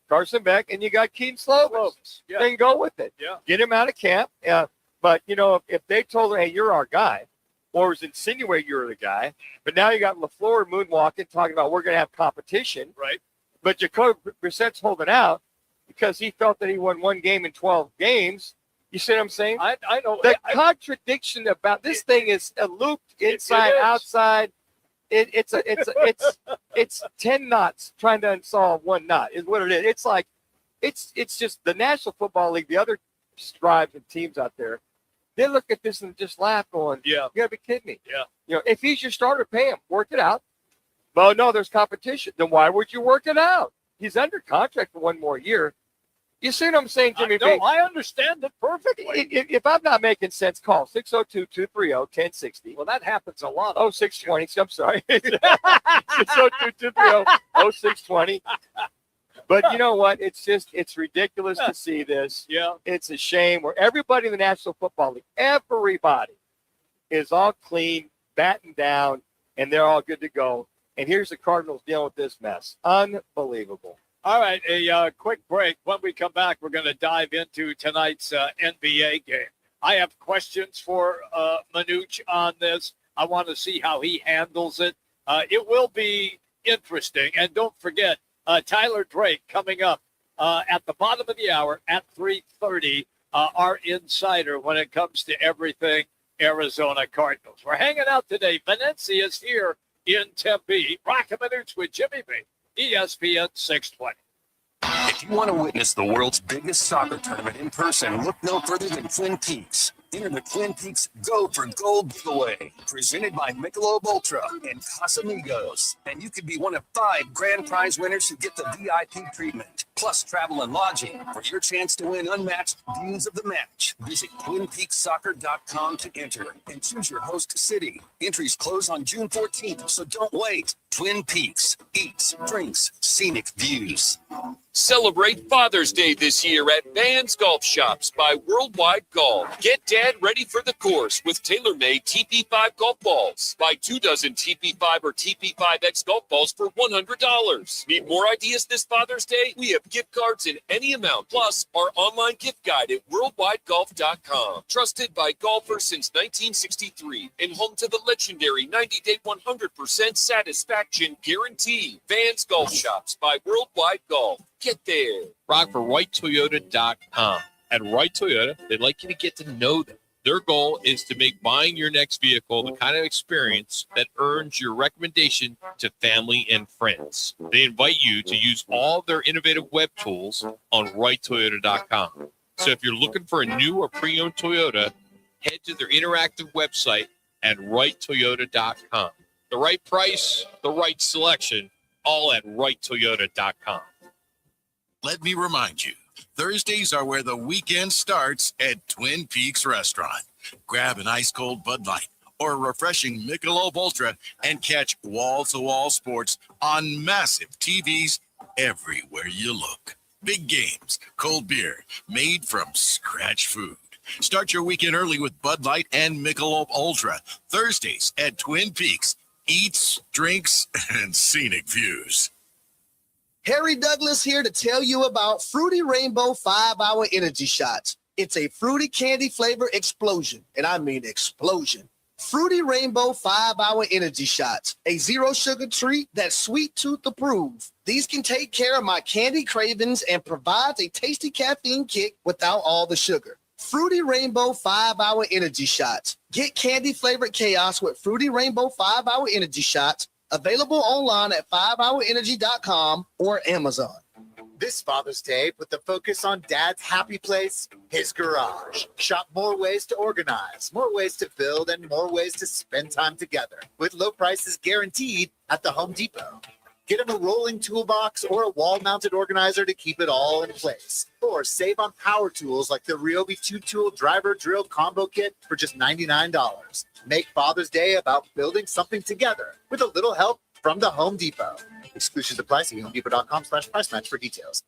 Carson Beck, and you got Keaton Slovis. Yeah. Then go with it. Yeah. Get him out of camp. But, if they told him, hey, you're our guy, or was insinuate you're the guy, but now you got LaFleur moonwalking, talking about we're going to have competition. Right. But Jacoby Brissett's holding out because he felt that he won one game in 12 games. You see what I'm saying? I know. The contradiction about this thing is looped inside, outside. It's 10 knots trying to unsolve one knot is what it is. It's like it's just the National Football League, the other tribes and teams out there, they look at this and just laugh, going, "You gotta be kidding me." Yeah. If he's your starter, pay him, work it out. Well, no, there's competition. Then why would you work it out? He's under contract for one more year. You see what I'm saying, Jimmy? I understand it perfectly. If I'm not making sense, call 602-230-1060. Well, that happens a lot. 0620. I'm sorry. 602-230-0620. But you know what? It's ridiculous to see this. Yeah. It's a shame where everybody in the National Football League, everybody is all clean, battened down, and they're all good to go. And here's the Cardinals dealing with this mess. Unbelievable. All right, a quick break. When we come back, we're going to dive into tonight's NBA game. I have questions for Manuch on this. I want to see how he handles it. It will be interesting. And don't forget, Tyler Drake coming up at the bottom of the hour at 3:30, our insider when it comes to everything Arizona Cardinals. We're hanging out today. Venezia's here in Tempe. Roc and Manuch with Jimmy B. ESPN 620. If you want to witness the world's biggest soccer tournament in person, look no further than Twin Peaks. Enter the Twin Peaks Go for Gold giveaway, presented by Michelob Ultra and Casamigos. And you could be one of 5 grand prize winners who get the VIP treatment, plus travel and lodging for your chance to win unmatched views of the match. Visit TwinPeaksSoccer.com to enter and choose your host city. Entries close on June 14th, so don't wait. Twin Peaks, eats, drinks, scenic views. Celebrate Father's Day this year at Vans Golf Shops by Worldwide Golf. Get Dad ready for the course with tailor-made TP5 golf balls. Buy 2 dozen TP5 or TP5X golf balls for $100. Need more ideas this Father's Day? We have gift cards in any amount, plus our online gift guide at worldwidegolf.com. Trusted by golfers since 1963 and home to the legendary 90-day 100% satisfaction guarantee. Vans Golf Shops by Worldwide Golf. Get there. Rock for RightToyota.com. At Right Toyota, they'd like you to get to know them. Their goal is to make buying your next vehicle the kind of experience that earns your recommendation to family and friends. They invite you to use all their innovative web tools on RightToyota.com. So if you're looking for a new or pre-owned Toyota, head to their interactive website at RightToyota.com. The right price, the right selection, all at RightToyota.com. Let me remind you, Thursdays are where the weekend starts at Twin Peaks Restaurant. Grab an ice-cold Bud Light or a refreshing Michelob Ultra and catch wall-to-wall sports on massive TVs everywhere you look. Big games, cold beer, made from scratch food. Start your weekend early with Bud Light and Michelob Ultra. Thursdays at Twin Peaks. Eats, drinks, and scenic views. Harry Douglas here to tell you about Fruity Rainbow 5-Hour Energy Shots. It's a fruity candy flavor explosion, and I mean explosion. Fruity Rainbow 5-Hour Energy Shots, a zero sugar treat that's sweet tooth approved. These can take care of my candy cravings and provides a tasty caffeine kick without all the sugar. Fruity Rainbow 5-Hour Energy Shots. Get candy-flavored chaos with Fruity Rainbow 5-Hour Energy Shots. Available online at 5hourenergy.com or Amazon. This Father's Day, put the focus on Dad's happy place, his garage. Shop more ways to organize, more ways to build, and more ways to spend time together with low prices guaranteed at the Home Depot. Get him a rolling toolbox or a wall-mounted organizer to keep it all in place. Or save on power tools like the Ryobi 2-tool driver drill combo kit for just $99. Make Father's Day about building something together with a little help from the Home Depot. Exclusions apply. See HomeDepot.com/price match for details.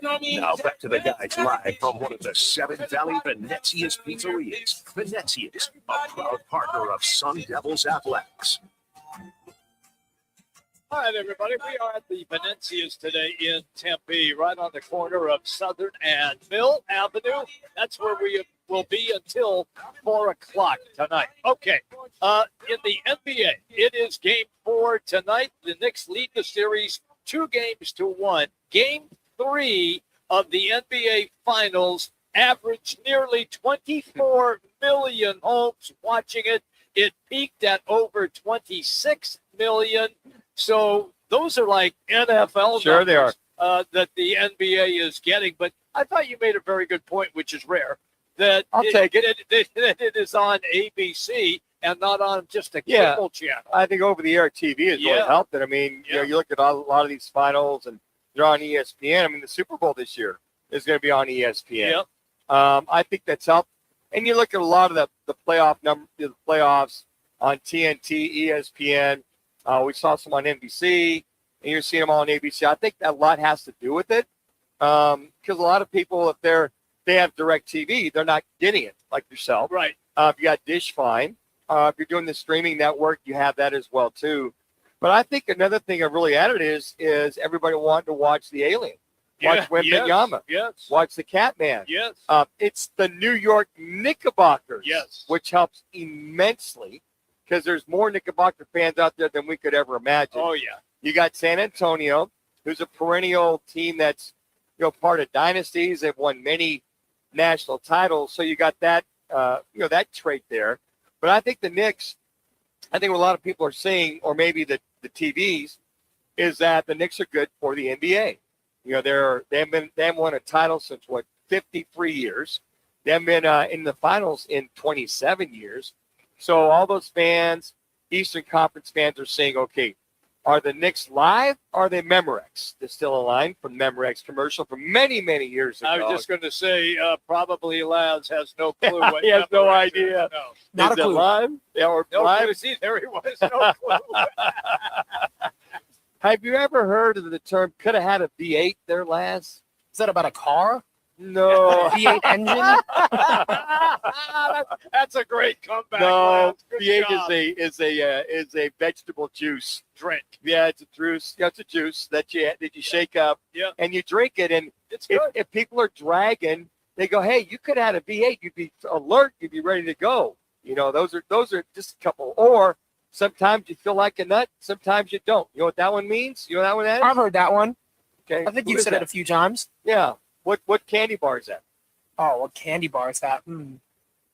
Now back to the guys live from one of the Seven Valley Venezia's pizzerias. Venezia's, a proud partner of Sun Devils Athletics. All right, everybody. We are at the Venezia's today in Tempe, right on the corner of Southern and Mill Avenue. That's where we will be until 4 o'clock tonight. Okay. In the NBA, it is Game 4 tonight. The Knicks lead the series 2-1. Game 3 of the NBA Finals averaged nearly 24 million homes watching it. It peaked at over 26 million. So those are like NFL Sure they numbers that the NBA is getting. But I thought you made a very good point, which is rare, that I'll take it. It is on ABC and not on just a cable channel. I think over-the-air TV has really helped it. I mean, you know, you look at a lot of these finals, and they're on ESPN. I mean, the Super Bowl this year is going to be on ESPN. I think that's helped. And you look at a lot of the playoffs on TNT, ESPN. We saw some on NBC, and you're seeing them all on ABC. I think that a lot has to do with it, because a lot of people, if they have direct TV, they're not getting it like yourself. Right. If you got Dish, fine. If you're doing the streaming network, you have that as well too. But I think another thing I've really added is everybody wanting to watch The Alien, watch Wembanyama, watch The Catman. Yes. It's the New York Knickerbockers, Yes. which helps immensely because there's more Knickerbocker fans out there than we could ever imagine. Oh, yeah. You got San Antonio, who's a perennial team that's part of dynasties. They've won many national titles, so you got that that trait there. But I think the Knicks, I think what a lot of people are saying, or maybe the TVs, is that the Knicks are good for the NBA. You know, they haven't won a title since 53 years. They haven't been in the finals in 27 years. So all those fans, Eastern Conference fans, are saying, okay, are the Knicks live? Or are they Memorex? There's still a line from Memorex commercial from many, many years ago. I was just going to say, probably Laz has no clue. What he has no Memorex idea. is. No. Not is a clue. Live? Yeah, or no live? clue. See, there he was. No clue. Have you ever heard of the term could have had a V8 there, Laz? Is that about a car? No. V8 engine? That's a great comeback. No, Good V8 job. is a vegetable juice Drink. Yeah, it's a juice. Yeah, it's a juice that you shake up. Yeah. And you drink it. And it's good. If people are dragging, they go, hey, you could have had a V8. You'd be alert. You'd be ready to go. You know, those are just a couple. Or sometimes you feel like a nut. Sometimes you don't. You know what that one means? You know what that one is? I've heard that one. Okay. I think you've said it a few times. Yeah. What candy bar is that? Oh, what candy bar is that?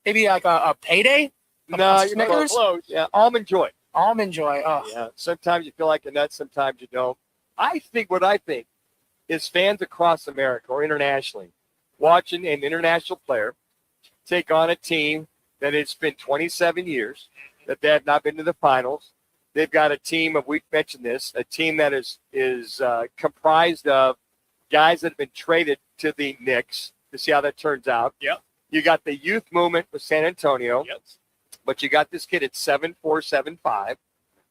Maybe like a Payday? No, you're Snickers? close. Yeah, Almond Joy. Almond Joy. Oh. Yeah. Sometimes you feel like a nut. Sometimes you don't. I think is fans across America or internationally watching an international player take on a team that it's been 27 years that they have not been to the finals. They've got a team of, we've mentioned this, a team that is comprised of guys that have been traded to the Knicks to see how that turns out. Yeah. You got the youth movement with San Antonio. Yes. But you got this kid at 7'4",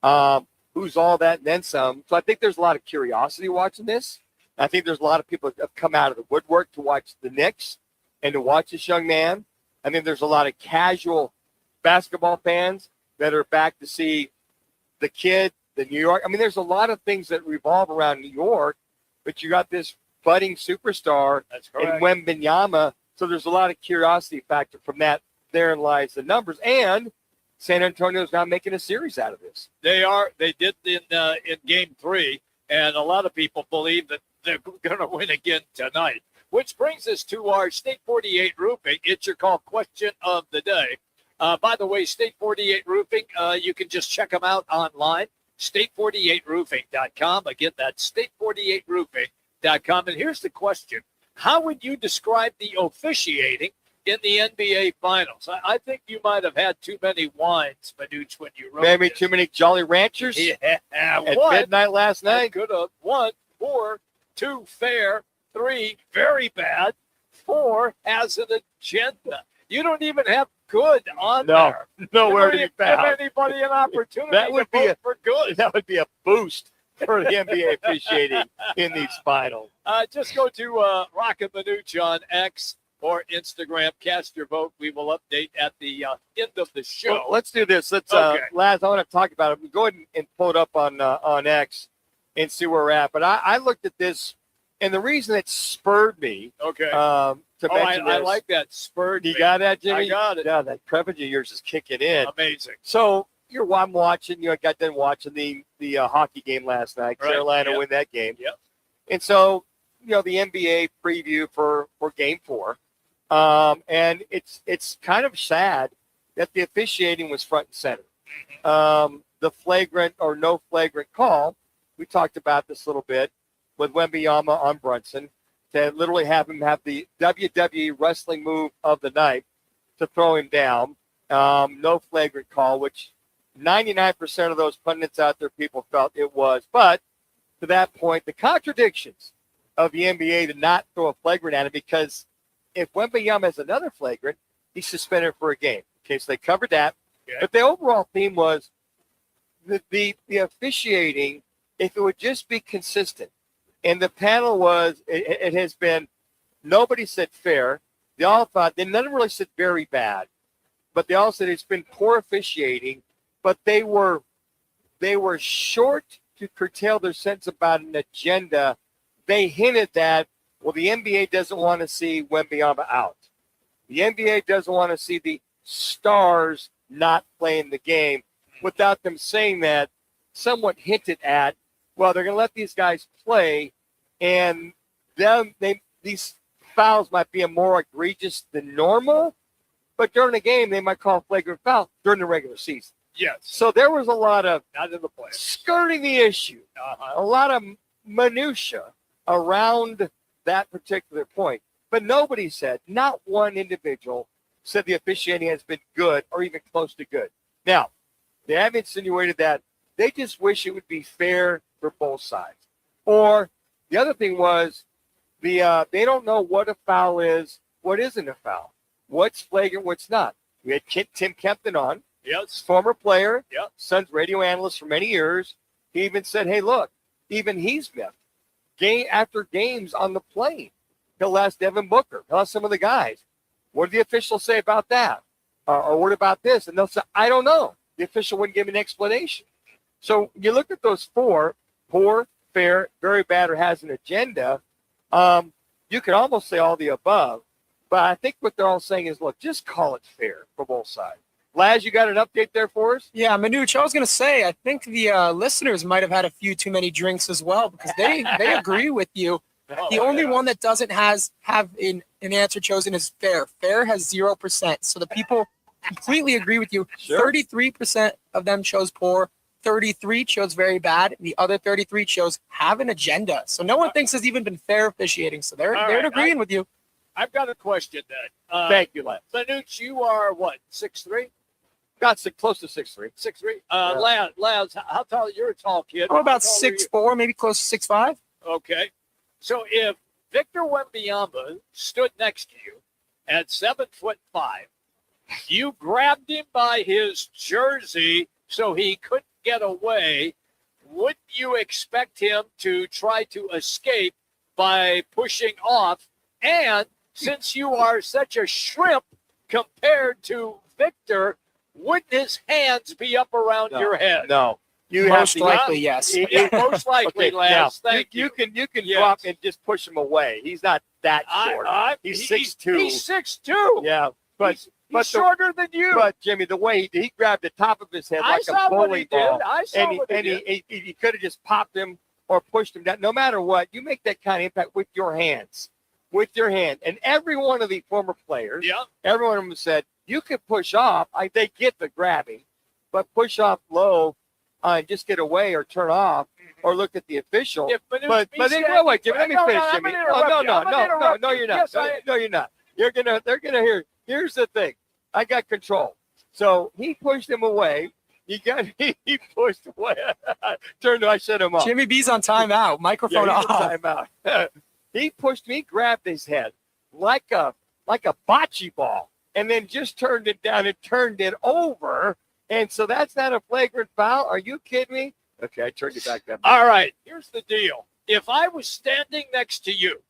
7'5", who's all that and then some. So I think there's a lot of curiosity watching this. I think there's a lot of people that have come out of the woodwork to watch the Knicks and to watch this young man. I think there's a lot of casual basketball fans that are back to see the kid, the New York. I mean, there's a lot of things that revolve around New York, but you got this budding superstar in Wembanyama. So there's a lot of curiosity factor from that. Therein lies the numbers. And San Antonio's now making a series out of this. They are. They did in Game 3, and a lot of people believe that they're going to win again tonight. Which brings us to our State 48 Roofing. It's your call question of the day. By the way, State 48 Roofing, you can just check them out online, state48roofing.com. Again, that's state48roofing.com. And here's the question. How would you describe the officiating in the NBA Finals? I think you might have had too many wines, Manuch, when you wrote Maybe this. too many Jolly Ranchers at midnight last night. Could have 1, 4, 2 fair, 3 very bad, 4 has an agenda. You don't even have good on there. Nowhere to be give found. anybody an opportunity That would to be vote for good. That would be a boost for the NBA officiating in these finals. Just go to Roc and Manuch on X or Instagram. Cast your vote. We will update at the end of the show. Well, let's do this. Let's, Okay. Laz, I want to talk about it. Go ahead and pull it up on X and see where we're at. But I looked at this, and the reason it spurred me to mention I this. like that. Spurred You me. got that, Jimmy? I got it. Yeah, that preface of yours is kicking in. Amazing. So I'm watching. I got done watching the hockey game last night. Right, Carolina yep. win that game. Yep. And so the NBA preview for Game 4, and it's kind of sad that the officiating was front and center. The flagrant or no flagrant call. We talked about this a little bit with Wembanyama on Brunson to literally have him have the WWE wrestling move of the night to throw him down. No flagrant call, which 99% of those pundits out there, people felt it was. But to that point, the contradictions of the NBA to not throw a flagrant at him, because if Wembanyama has another flagrant, he's suspended for a game. Okay, so they covered that. Okay. But the overall theme was the officiating, if it would just be consistent. And the panel was, it has been, nobody said fair. They all thought, they none really said very bad, but they all said it's been poor officiating, but they were short to curtail their sense about an agenda. They hinted that, well, the NBA doesn't want to see Wembanyama out. The NBA doesn't want to see the stars not playing the game, without them saying that, somewhat hinted at, well, they're going to let these guys play, and these fouls might be more egregious than normal, but during the game, they might call a flagrant foul during the regular season. Yes. So there was a lot of Not in the play. skirting the issue, a lot of minutia around that particular point. But nobody said, not one individual said the officiating has been good or even close to good. Now, they have insinuated that they just wish it would be fair for both sides. Or the other thing was they don't know what a foul is, what isn't a foul, what's flagrant, what's not. We had Tim Kempton on, Yes. former player, Yep. Suns radio analyst for many years. He even said, hey, look, even he's missed game after games on the plane. He'll ask Devin Booker. He'll ask some of the guys, what did the officials say about that? Or what about this? And they'll say, I don't know. The official wouldn't give an explanation. So you look at those four, poor, fair, very bad, or has an agenda. You could almost say all the above. But I think what they're all saying is, look, just call it fair for both sides. Laz, you got an update there for us? Yeah, Manuch, I was going to say, I think the listeners might have had a few too many drinks as well, because they agree with you. The only one that doesn't have an answer chosen is fair. Fair has 0%. So the people completely agree with you. Sure. 33% of them chose poor. 33 chose very bad. And the other 33 chose have an agenda. So no one thinks there's even been fair officiating. So they're right, agreeing with you. I've got a question then. Thank you, Laz. Manuch, you are what, 6'3"? Got close to 6'3". 6'3". Laz, how tall? You're a tall kid. I'm about How tall are you? 6'4", maybe close to 6'5". Okay. So if Victor Wembanyama stood next to you at 7'5", you grabbed him by his jersey so he couldn't get away, wouldn't you expect him to try to escape by pushing off? And since you are such a shrimp compared to Victor, wouldn't his hands be up around your head? No. You Most have to, likely, yes. Yeah, most likely, Okay, Lance. now, Thank you can Yes. drop and just push him away. He's not that short. He's 6'2". He's 6'2". Yeah, but he's shorter than you. But Jimmy, the way he grabbed the top of his head I like saw a what bowling he did. ball, I saw and what he did. he could have just popped him or pushed him down. No matter what, you make that kind of impact with your hands, And every one of the former players, every one of them said you could push off. They get the grabbing, but push off low. And just get away or turn off or look at the official. But then, wait, Jimmy, let me finish, Jimmy. No, you're not. Yes, No, you're not. They're gonna hear. Here's the thing. I got control. So he pushed him away. He pushed away. I set him up. Jimmy B's on timeout. Microphone off. Timeout. He pushed me, grabbed his head like a bocce ball, and then just turned it down and turned it over. And so that's not a flagrant foul. Are you kidding me? Okay, I turned you back that. All right, here's the deal. If I was standing next to you,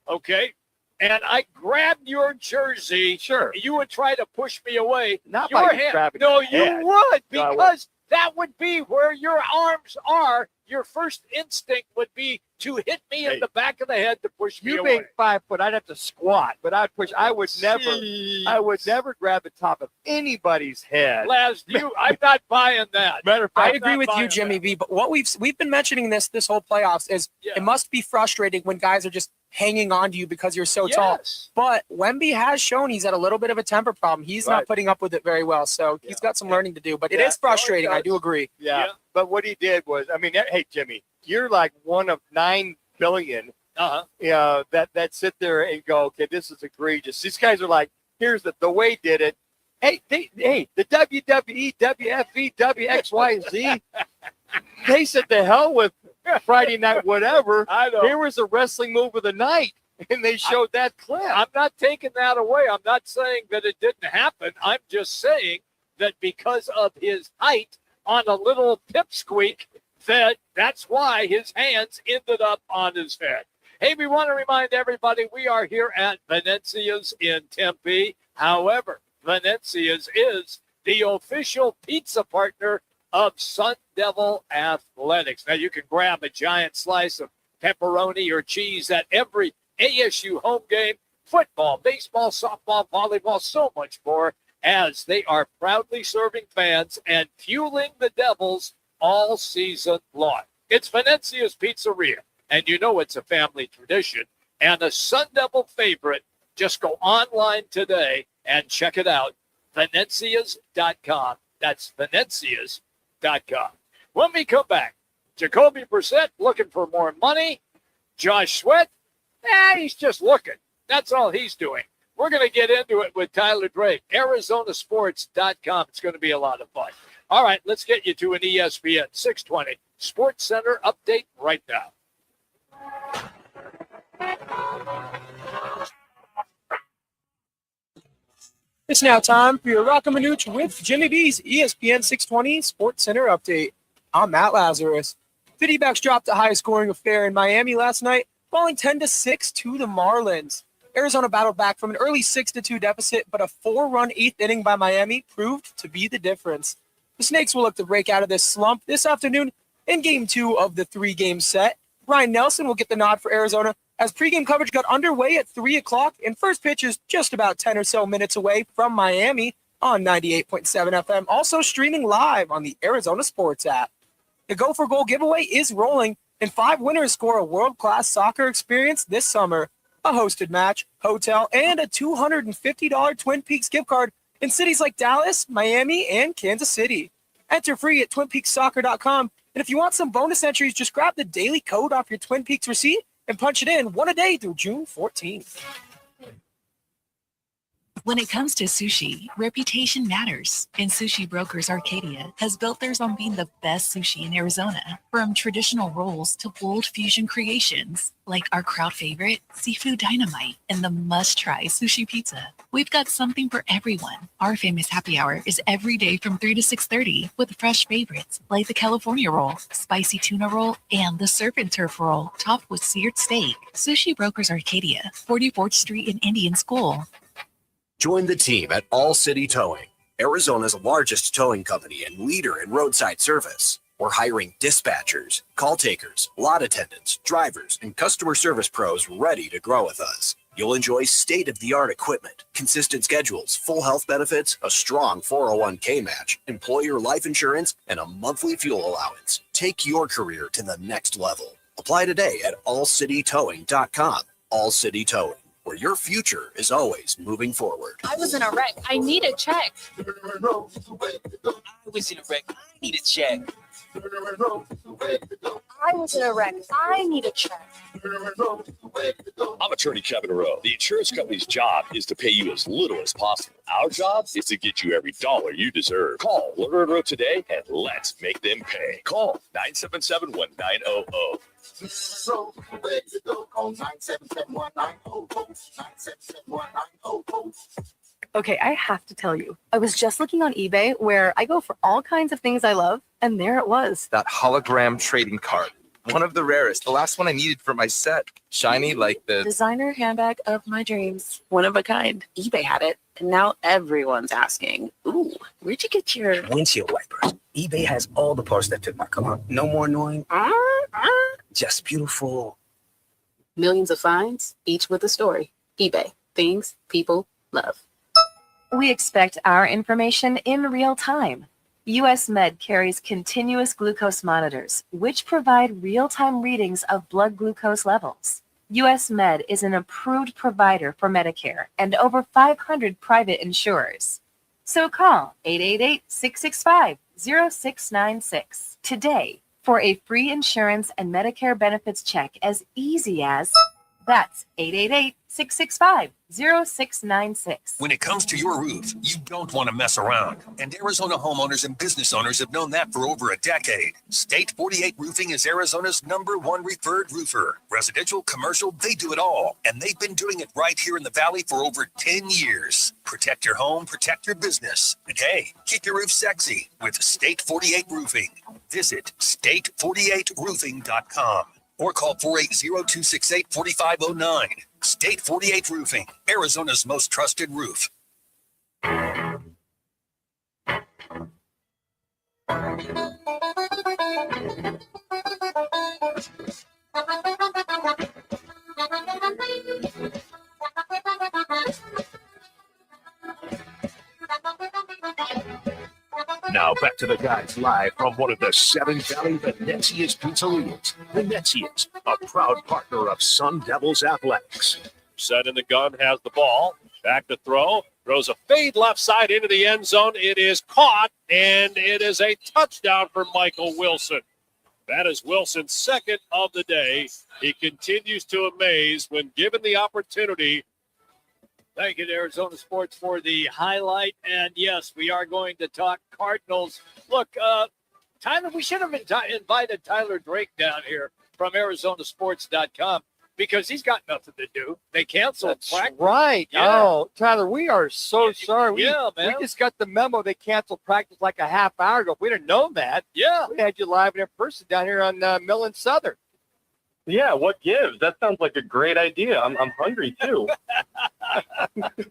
okay, and I grabbed your jersey, sure, you would try to push me away. Not your by hand. grabbing No, your head. you would, No, I because that would be where your arms are. Your first instinct would be to hit me in the back of the head to push me You away. being 5 foot, I'd have to squat, but I'd push. I would never grab the top of anybody's head. Laz, I'm not buying that. Matter of I fact, agree with you, Jimmy B. But what we've been mentioning this whole playoffs is it must be frustrating when guys are just hanging on to you because you're so tall. But Wemby has shown he's had a little bit of a temper problem. He's not putting up with it very well, so he's got some learning to do. But it is frustrating. I do agree. Yeah. But what he did was, hey, Jimmy, you're like one of 9 billion that sit there and go, okay, this is egregious. These guys are like, here's the way did it. Hey, the WWE, WFE, WXYZ, they said the hell with Friday night whatever. I know. Here was the wrestling move of the night, and they showed that clip. I'm not taking that away. I'm not saying that it didn't happen. I'm just saying that because of his height on a little pipsqueak, that's why his hands ended up on his head. Hey, we want to remind everybody we are here at Venezia's in Tempe. However, Venezia's is the official pizza partner of Sun Devil Athletics. Now, you can grab a giant slice of pepperoni or cheese at every ASU home game, football, baseball, softball, volleyball, so much more, as they are proudly serving fans and fueling the Devils all season long. It's Venezia's Pizzeria, and you know it's a family tradition and a Sun Devil favorite. Just go online today and check it out, Venezias.com. That's Venezias.com. When we come back, Jacoby Brissett looking for more money. Josh Sweat, he's just looking. That's all he's doing. We're going to get into it with Tyler Drake, Arizonasports.com. It's going to be a lot of fun. All right, let's get you to an ESPN 620 Sports Center update right now. It's now time for your Roc and Manuch with Jimmy B's ESPN 620 Sports Center update. I'm Matt Lazarus. The D-backs dropped a high-scoring affair in Miami last night, falling 10-6 to the Marlins. Arizona battled back from an early 6-2 deficit, but a 4-run 8th inning by Miami proved to be the difference. The Snakes will look to break out of this slump this afternoon in Game 2 of the 3-game set. Ryan Nelson will get the nod for Arizona as pregame coverage got underway at 3 o'clock, and first pitch is just about 10 or so minutes away from Miami on 98.7 FM, also streaming live on the Arizona Sports app. The Go for Goal giveaway is rolling, and 5 winners score a world-class soccer experience this summer. A hosted match, hotel, and a $250 Twin Peaks gift card in cities like Dallas, Miami, and Kansas City. Enter free at TwinPeaksSoccer.com, and if you want some bonus entries, just grab the daily code off your Twin Peaks receipt and punch it in one a day through June 14th. When it comes to sushi, reputation matters, and Sushi Brokers Arcadia has built theirs on being the best sushi in Arizona. From traditional rolls to bold fusion creations, like our crowd favorite, Seafood Dynamite, and the must-try sushi pizza. We've got something for everyone. Our famous happy hour is every day from 3 to 6:30 with fresh favorites like the California roll, spicy tuna roll, and the surf and turf roll topped with seared steak. Sushi Brokers Arcadia, 44th Street in Indian School. Join the team at All City Towing, Arizona's largest towing company and leader in roadside service. We're hiring dispatchers, call takers, lot attendants, drivers, and customer service pros ready to grow with us. You'll enjoy state-of-the-art equipment, consistent schedules, full health benefits, a strong 401k match, employer life insurance, and a monthly fuel allowance. Take your career to the next level. Apply today at allcitytowing.com. All City Towing, where your future is always moving forward. I was in a wreck. I need a check. I was in a wreck. I need a check. I was in a wreck. I need a check. I'm attorney Kevin Rowe. The insurance company's job is to pay you as little as possible. Our job is to get you every dollar you deserve. Call Rowe today and let's make them pay. Call 977-1900. Okay, I have to tell you, I was just looking on eBay where I go for all kinds of things I love, and there it was. That hologram trading card. One of the rarest. The last one I needed for my set. Shiny like the Designer handbag of my dreams. One of a kind. eBay had it, and now everyone's asking, ooh, where'd you get your Windshield wipers. eBay has all the parts that fit my car. No more annoying. Just beautiful. Millions of finds, each with a story. eBay. Things people love. We expect our information in real time. US Med carries continuous glucose monitors, which provide real-time readings of blood glucose levels. US Med is an approved provider for Medicare and over 500 private insurers. So call 888-665-0696 today for a free insurance and Medicare benefits check as easy as that's 888-665-0696. When it comes to your roof, you don't want to mess around. And Arizona homeowners and business owners have known that for over a decade. State 48 Roofing is Arizona's #1 referred roofer. Residential, commercial, they do it all. And they've been doing it right here in the Valley for over 10 years. Protect your home, protect your business. And hey, keep your roof sexy with State 48 Roofing. Visit state48roofing.com. or call 480-268-4509. State 48 Roofing, Arizona's most trusted roof. Now back to the guys live from one of the Seven Valley Venezia's pizzerias. Venezia's, a proud partner of Sun Devils Athletics. Set in the gun, has the ball. Back to throw. Throws a fade left side into the end zone. It is caught, and it is a touchdown for Michael Wilson. That is Wilson's second of the day. He continues to amaze when given the opportunity. Thank you to Arizona Sports for the highlight. And, yes, we are going to talk Cardinals. Look, Tyler, we should have invited Tyler Drake down here from ArizonaSports.com because he's got nothing to do. They canceled practice. Right. Yeah. Oh, Tyler, we are so sorry. We man. just got the memo they canceled practice like a half hour ago. If we didn't know that. Yeah. We had you live and in person down here on Mill and Southern. Yeah, what gives? That sounds like a great idea. I'm hungry, too.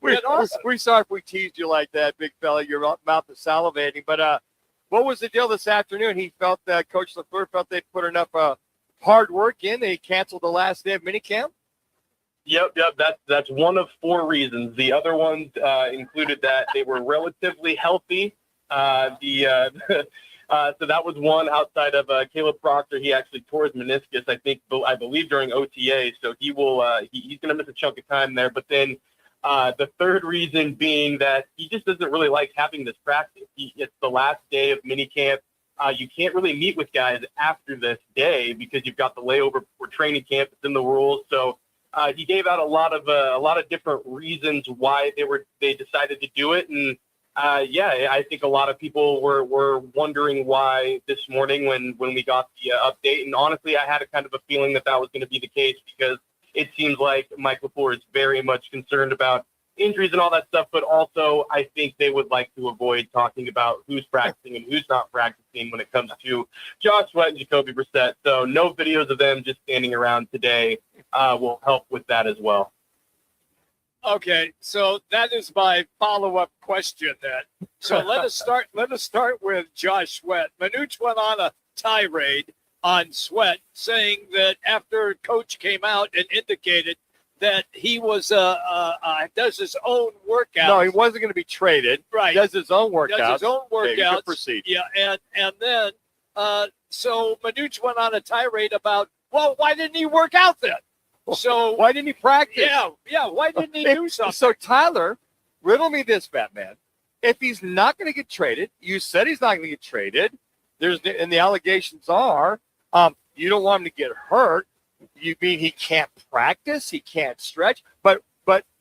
We're sorry if we teased you like that, big fella. Your mouth is salivating. But what was the deal this afternoon? He felt that Coach LaFleur felt they'd put enough hard work in. They canceled the last day of minicamp. Yep. That's one of 4 reasons. The other ones included that they were relatively healthy. So that was one. Outside of Caleb Proctor, he actually tore his meniscus, I believe during OTA. So he will he's going to miss a chunk of time there. But then the third reason being that he just doesn't really like having this practice. It's the last day of minicamp. You can't really meet with guys after this day because you've got the layover for training camp. It's in the rules. So he gave out a lot of different reasons why they decided to do it. And I think a lot of people were wondering why this morning when we got the update. And honestly, I had a kind of a feeling that was going to be the case because it seems like Mike LaFleur is very much concerned about injuries and all that stuff. But also, I think they would like to avoid talking about who's practicing and who's not practicing when it comes to Josh Sweat and Jacoby Brissett. So no videos of them just standing around today will help with that as well. Okay, so that is my follow-up question then. So let us start with Josh Sweat. Manuch went on a tirade on Sweat, saying that after Coach came out and indicated that he was does his own workout. No, he wasn't going to be traded. Right. Does his own workout. Does his own Okay, you can workouts. proceed. Yeah, and then so Manuch went on a tirade about, well, why didn't he work out then? So why didn't he practice? Yeah. Why didn't he do something? So Tyler, riddle me this, Batman. If he's not going to get traded, you said he's not going to get traded. And the allegations are, you don't want him to get hurt. You mean he can't practice? He can't stretch? But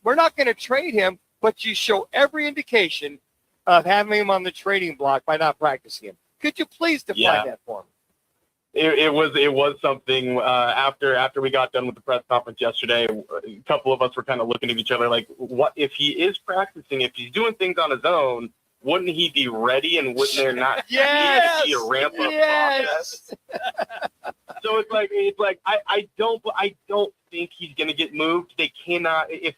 we're not going to trade him. But you show every indication of having him on the trading block by not practicing him. Could you please define that for me? It was something after we got done with the press conference yesterday. A couple of us were kind of looking at each other like, what if he is practicing? If he's doing things on his own, wouldn't he be ready? And wouldn't there not be a ramp up process? So it's like I don't think he's going to get moved. They cannot if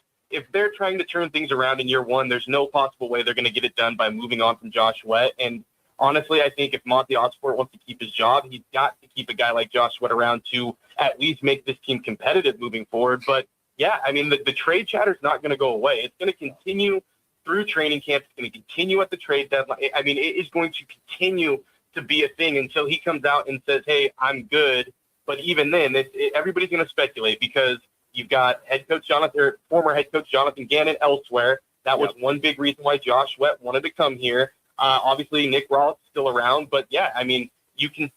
they're trying to turn things around in year one. There's no possible way they're going to get it done by moving on from Josh Sweat. And honestly, I think if Monty Osborne wants to keep his job, he's got to keep a guy like Josh Sweat around to at least make this team competitive moving forward. But yeah, I mean, the trade chatter is not going to go away. It's going to continue through training camp. It's going to continue at the trade deadline. I mean, it is going to continue to be a thing until he comes out and says, hey, I'm good. But even then, everybody's going to speculate because you've got former head coach Jonathan Gannon elsewhere. That was one big reason why Josh Sweat wanted to come here. Obviously, Nick Rawls is still around. But, yeah, I mean,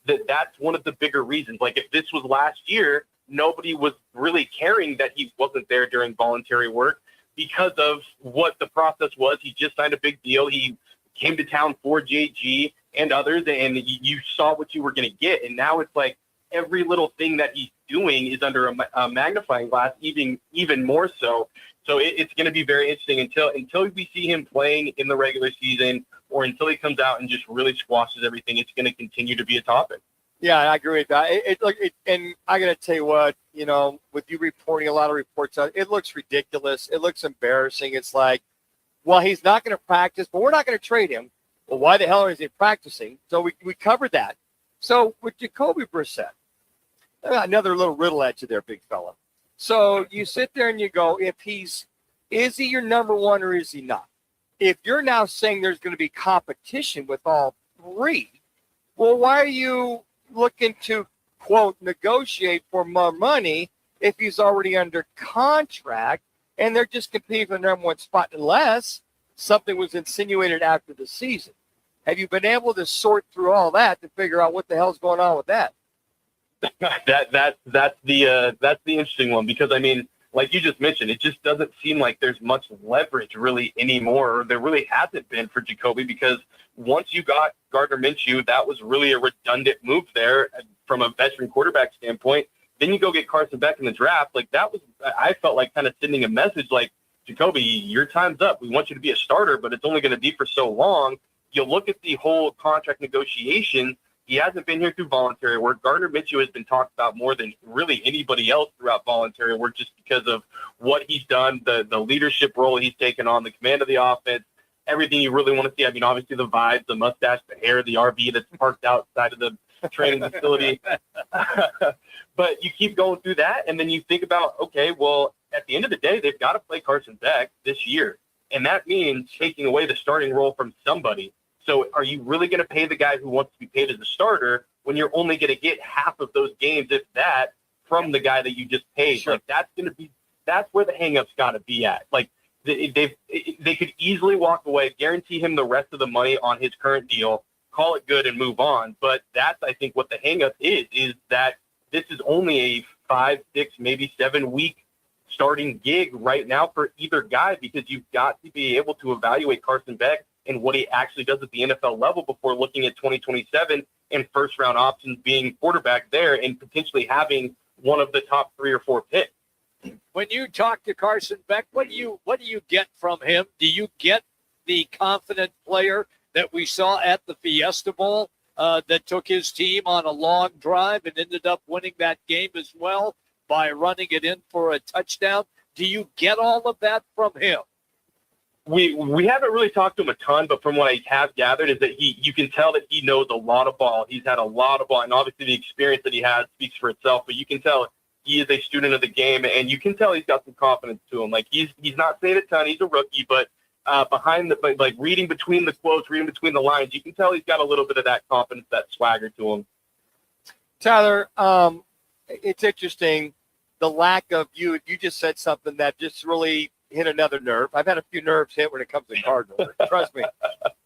that's one of the bigger reasons. Like, if this was last year, nobody was really caring that he wasn't there during voluntary work because of what the process was. He just signed a big deal. He came to town for JG and others, and you saw what you were going to get. And now it's like every little thing that he's doing is under a magnifying glass, even more so. So it's going to be very interesting until we see him playing in the regular season or until he comes out and just really squashes everything. It's going to continue to be a topic. Yeah, I agree with that. And I got to tell you what, with you reporting a lot of reports out, it looks ridiculous. It looks embarrassing. It's like, well, he's not going to practice, but we're not going to trade him. Well, why the hell is he practicing? So we covered that. So with Jacoby Brissett, another little riddle at you there, big fella. So you sit there and you go, is he your number one or is he not? If you're now saying there's going to be competition with all three, well, why are you looking to, quote, negotiate for more money if he's already under contract and they're just competing for the number one spot unless something was insinuated after the season? Have you been able to sort through all that to figure out what the hell's going on with that? That's the interesting one because, I mean, like you just mentioned, it just doesn't seem like there's much leverage really anymore. Or there really hasn't been for Jacoby because once you got Gardner Minshew, that was really a redundant move there from a veteran quarterback standpoint. Then you go get Carson Beck in the draft. Like that was, I felt like kind of sending a message like, Jacoby, your time's up. We want you to be a starter, but it's only going to be for so long. You look at the whole contract negotiation. He hasn't been here through voluntary work. Gardner Minshew has been talked about more than really anybody else throughout voluntary work just because of what he's done, the leadership role he's taken on, the command of the offense, everything you really want to see. I mean, obviously the vibes, the mustache, the hair, the RV that's parked outside of the training facility. But you keep going through that, and then you think about, okay, well, at the end of the day, they've got to play Carson Beck this year. And that means taking away the starting role from somebody. So are you really going to pay the guy who wants to be paid as a starter when you're only going to get half of those games, if that, from the guy that you just paid? Sure. Like that's where the hang-up's got to be at. Like they could easily walk away, guarantee him the rest of the money on his current deal, call it good and move on. But that's, I think, what the hang-up is that this is only a 5, 6, maybe 7 week starting gig right now for either guy because you've got to be able to evaluate Carson Beck and what he actually does at the NFL level before looking at 2027 and first-round options being quarterback there and potentially having one of the top 3 or 4 picks. When you talk to Carson Beck, what do you get from him? Do you get the confident player that we saw at the Fiesta Bowl that took his team on a long drive and ended up winning that game as well by running it in for a touchdown? Do you get all of that from him? We haven't really talked to him a ton, but from what I have gathered is that you can tell that he knows a lot of ball. He's had a lot of ball, and obviously the experience that he has speaks for itself. But you can tell he is a student of the game, and you can tell he's got some confidence to him. Like he's not saying a ton. He's a rookie, but like reading between the quotes, reading between the lines, you can tell he's got a little bit of that confidence, that swagger to him. Tyler, it's interesting the lack of you. You just said something that just really hit another nerve. I've had a few nerves hit when it comes to Cardinals. Trust me.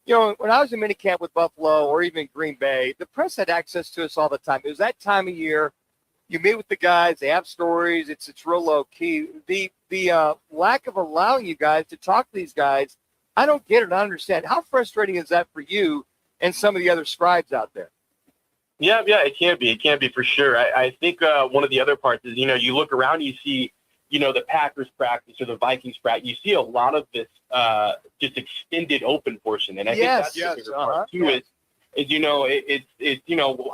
You know, when I was in minicamp with Buffalo or even Green Bay, the press had access to us all the time. It was that time of year. You meet with the guys. They have stories. It's real low key. The lack of allowing you guys to talk to these guys, I don't get it. I understand. How frustrating is that for you and some of the other scribes out there? Yeah, it can be. It can be for sure. I think one of the other parts is, you look around, you see, the Packers practice or the Vikings practice. You see a lot of this just extended open portion, and I think that's the bigger part too. Is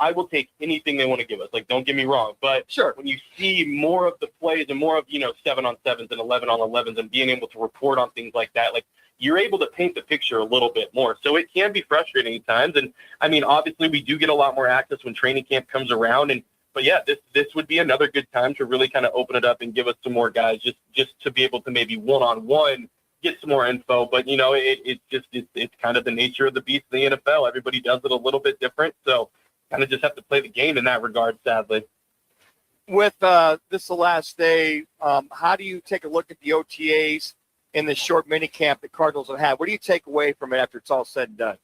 I will take anything they want to give us. Like, don't get me wrong, but when you see more of the plays and more of 7-on-7s and 11-on-11s and being able to report on things like that, like, you're able to paint the picture a little bit more. So it can be frustrating at times. And I mean, obviously we do get a lot more access when training camp comes around. But yeah, this would be another good time to really kind of open it up and give us some more guys just to be able to maybe one-on-one get some more info. But it's kind of the nature of the beast in the NFL. Everybody does it a little bit different. So kind of just have to play the game in that regard, sadly. With this the last day, how do you take a look at the OTAs in the short mini camp the Cardinals have had? What do you take away from it after it's all said and done?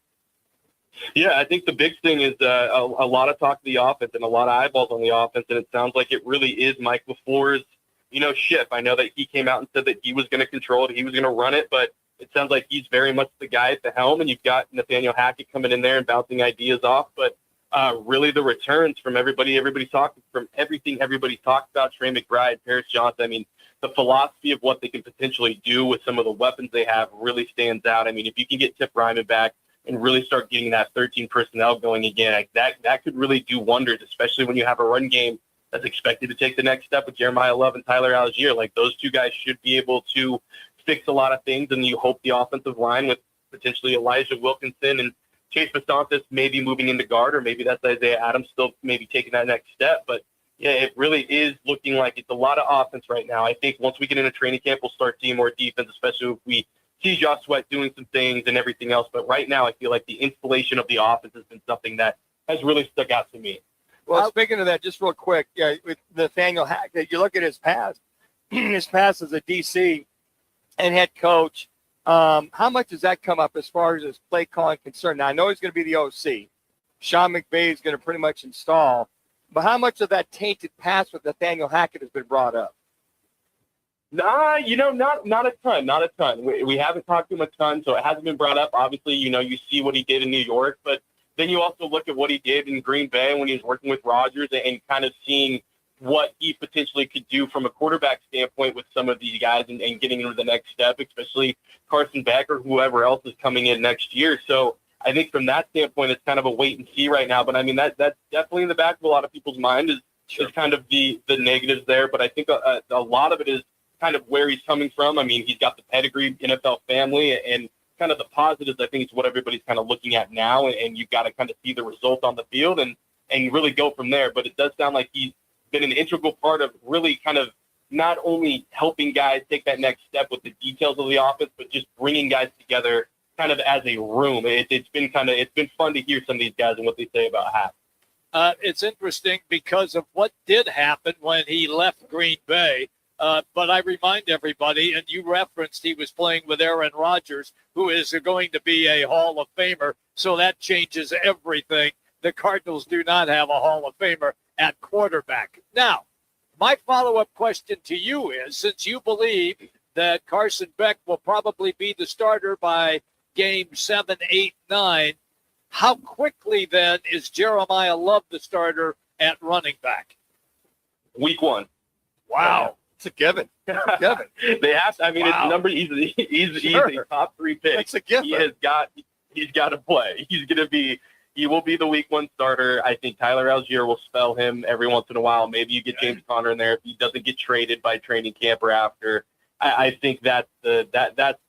Yeah, I think the big thing is a lot of talk of the offense and a lot of eyeballs on the offense, and it sounds like it really is Mike LaFleur's, ship. I know that he came out and said that he was going to control it, he was going to run it, but it sounds like he's very much the guy at the helm, and you've got Nathaniel Hackett coming in there and bouncing ideas off. But really the returns from everybody's talking, from everything everybody's talked about, Trey McBride, Paris Johnson, I mean, the philosophy of what they can potentially do with some of the weapons they have really stands out. I mean, if you can get Tip Ryman back and really start getting that 13 personnel going again, that could really do wonders, especially when you have a run game that's expected to take the next step with Jeremiah Love and Tyler Algier. Like, those two guys should be able to fix a lot of things, and you hope the offensive line with potentially Elijah Wilkinson and Chase Bastantis maybe moving into guard, or maybe that's Isaiah Adams still maybe taking that next step. But yeah, it really is looking like it's a lot of offense right now. I think once we get into training camp, we'll start seeing more defense, especially if we see Josh Sweat doing some things and everything else. But right now, I feel like the installation of the offense has been something that has really stuck out to me. Well, speaking of that, just real quick, with Nathaniel Hackett, you look at his past, as a DC and head coach. How much does that come up as far as his play calling concerned? Now, I know he's going to be the OC. Sean McVay is going to pretty much install. But how much of that tainted past with Nathaniel Hackett has been brought up? Nah, not a ton, not a ton. We haven't talked to him a ton, so it hasn't been brought up. Obviously, you see what he did in New York, but then you also look at what he did in Green Bay when he was working with Rodgers and kind of seeing what he potentially could do from a quarterback standpoint with some of these guys and getting into the next step, especially Carson Beck or whoever else is coming in next year. So I think from that standpoint, it's kind of a wait and see right now. But I mean, that's definitely in the back of a lot of people's mind is kind of the negatives there. But I think a lot of it is kind of where he's coming from. I mean, he's got the pedigree, NFL family, and kind of the positives, I think, is what everybody's kind of looking at now. And you've got to kind of see the result on the field and really go from there. But it does sound like he's been an integral part of really kind of not only helping guys take that next step with the details of the offense, but just bringing guys together kind of as a room. It's been fun to hear some of these guys and what they say about Hack. It's interesting because of what did happen when he left Green Bay. But I remind everybody, and you referenced he was playing with Aaron Rodgers, who is going to be a Hall of Famer. So that changes everything. The Cardinals do not have a Hall of Famer at quarterback. Now, my follow-up question to you is, since you believe that Carson Beck will probably be the starter by game 7, 8, 9, how quickly then is Jeremiah Love the starter at running back? Week 1. Wow. It's a given. Given. They have to, I mean, Wow. it's number he's a top 3 pick. It's a given. He's got to play. He will be the week 1 starter. I think Tyler Algier will spell him every once in a while. Maybe you get James Conner in there if he doesn't get traded by training camp or after. I think that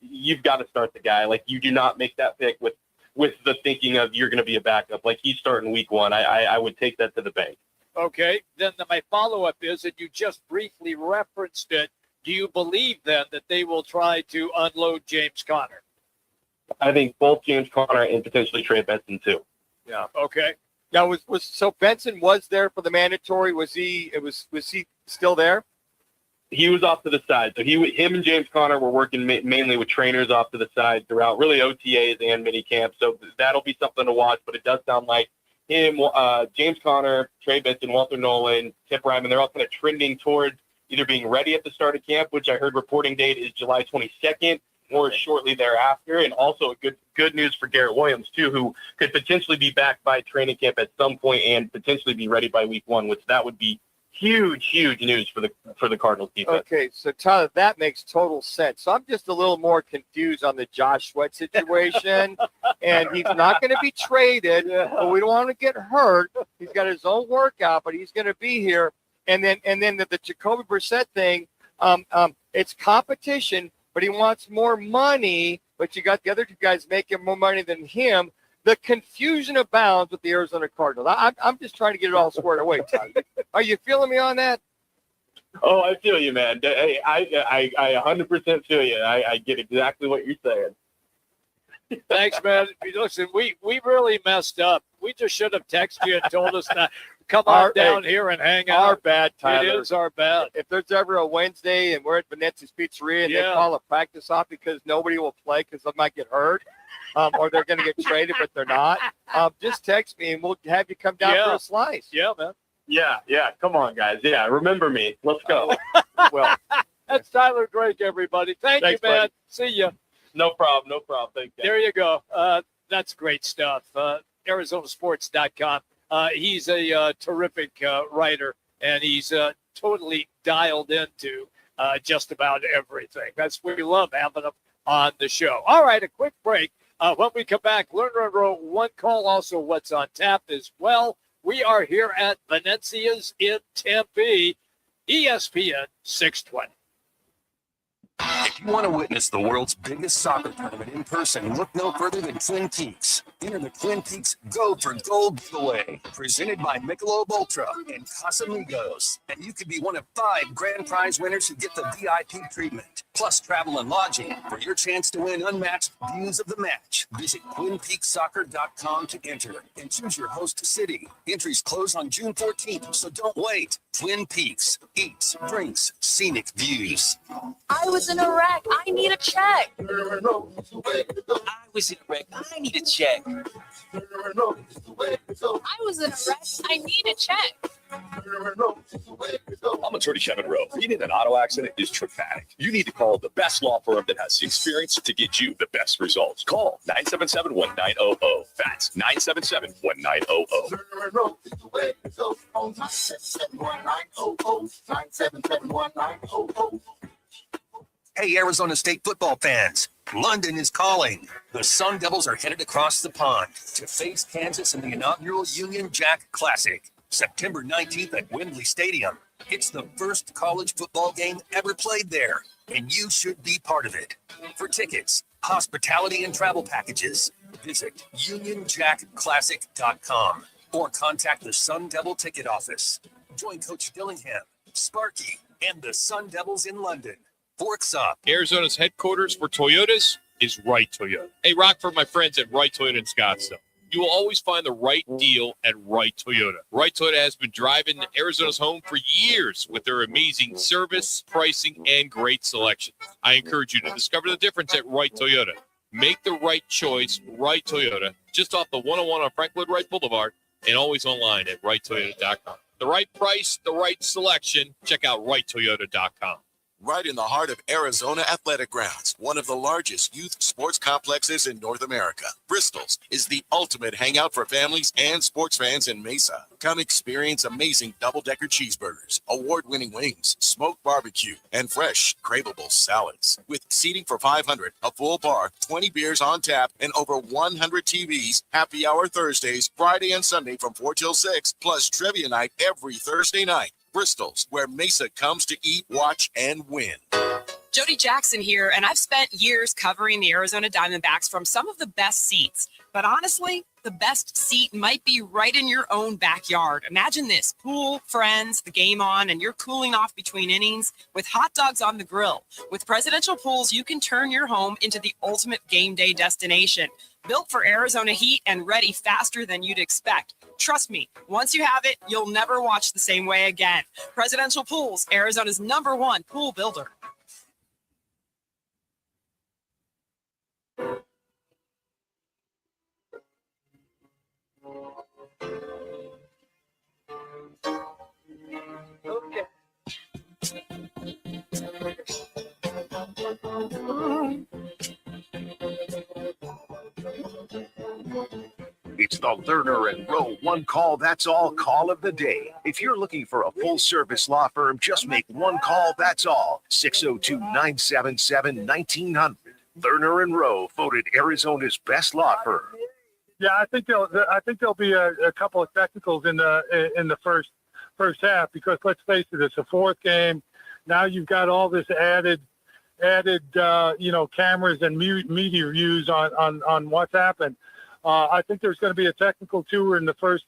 you've got to start the guy. Like, you do not make that pick with the thinking of you're going to be a backup. Like, he's starting week 1. I would take that to the bank. Okay. Then my follow-up is, and you just briefly referenced it, do you believe then that they will try to unload James Conner? I think both James Conner and potentially Trey Benson too. Yeah. Okay. Now, so Benson was there for the mandatory? Was he still there? He was off to the side. So him and James Conner were working mainly with trainers off to the side throughout really OTAs and mini camp. So that'll be something to watch. But it does sound like him, James Conner, Trey Benson, Walter Nolan, Tip Ryman, they're all kind of trending towards either being ready at the start of camp, which I heard reporting date is July 22nd, or shortly thereafter. And also good news for Garrett Williams, too, who could potentially be back by training camp at some point and potentially be ready by week 1, which that would be huge news for the Cardinals defense. Okay, so Tyler, that makes total sense. So I'm just a little more confused on the Josh Sweat situation, and he's not going to be traded, but we don't want him to get hurt. He's got his own workout, but he's going to be here. And then the Jacoby Brissett thing, it's competition, but he wants more money, but you got the other two guys making more money than him. The confusion abounds with the Arizona Cardinals. I'm just trying to get it all squared away, Tyler. Are you feeling me on that? Oh, I feel you, man. Hey, I 100% feel you. I get exactly what you're saying. Thanks, man. Listen, we really messed up. We just should have texted you and told us to come on down here and hang out. Our bad, Tyler. It is our bad. If there's ever a Wednesday and we're at Venezia's Pizzeria and they call a practice off because nobody will play because they might get hurt, or they're going to get traded, but they're not, just text me and we'll have you come down for a slice. Yeah, man. Yeah. Come on, guys. Yeah, remember me. Let's go. Well, that's Tyler Drake, everybody. Thanks, you, man. Buddy. See you. No problem. Thank you. There you go. That's great stuff. ArizonaSports.com. He's a terrific writer, and he's totally dialed into just about everything. We love having him on the show. All right, a quick break. When we come back, Learner and Row one call, also what's on tap as well. We are here at Venezia's in Tempe, ESPN 620. If you want to witness the world's biggest soccer tournament in person, look no further than Twin Peaks. Enter the Twin Peaks Go for Gold giveaway, presented by Michelob Ultra and Casamigos. And you could be one of 5 grand prize winners who get the VIP treatment, plus travel and lodging for your chance to win unmatched views of the match. Visit TwinPeaksSoccer.com to enter and choose your host city. Entries close on June 14th, so don't wait. Twin Peaks, eats, drinks, scenic views. I was in a wreck. I need a check. I was in a wreck. I need a check. I was in a wreck. I need a check. I'm attorney Kevin Rowe. Being an auto accident is traumatic. You need to call the best law firm that has the experience to get you the best results. Call 977-1900. That's 977-1900. Hey, Arizona State football fans, London is calling. The Sun Devils are headed across the pond to face Kansas in the inaugural Union Jack Classic, September 19th at Wembley Stadium. It's the first college football game ever played there, and you should be part of it. For tickets, hospitality, and travel packages, visit UnionJackClassic.com or contact the Sun Devil ticket office. Join Coach Dillingham, Sparky, and the Sun Devils in London. Forks up. Arizona's headquarters for Toyotas is Wright Toyota. Hey, Rock, for my friends at Wright Toyota in Scottsdale. You will always find the right deal at Wright Toyota. Wright Toyota has been driving Arizona's home for years with their amazing service, pricing, and great selection. I encourage you to discover the difference at Wright Toyota. Make the right choice, Wright Toyota, just off the 101 on Franklin Wright Boulevard, and always online at WrightToyota.com. The right price, the right selection. Check out WrightToyota.com. Right in the heart of Arizona Athletic Grounds, one of the largest youth sports complexes in North America. Bristol's is the ultimate hangout for families and sports fans in Mesa. Come experience amazing double-decker cheeseburgers, award-winning wings, smoked barbecue, and fresh, craveable salads. With seating for 500, a full bar, 20 beers on tap, and over 100 TVs, happy hour Thursdays, Friday and Sunday from 4 till 6, plus trivia night every Thursday night. Bristol's, where Mesa comes to eat, watch, and win. Jody Jackson here, and I've spent years covering the Arizona Diamondbacks from some of the best seats. But honestly, the best seat might be right in your own backyard. Imagine this: pool, friends, the game on, and you're cooling off between innings with hot dogs on the grill. With Presidential Pools, you can turn your home into the ultimate game day destination. Built for Arizona heat and ready faster than you'd expect. Trust me, once you have it, you'll never watch the same way again. Presidential Pools, Arizona's #1 pool builder. Okay. It's the Lerner and Rowe one call, that's all call of the day. If you're looking for a full service law firm, just make one call, that's all. 602-977-1900. Lerner and Rowe, voted Arizona's best law firm. Yeah, I think there'll be a couple of technicals in the first half, because let's face it, it's a fourth game. Now you've got all this added cameras and media views on what's happened. I think there's going to be a technical tour in the first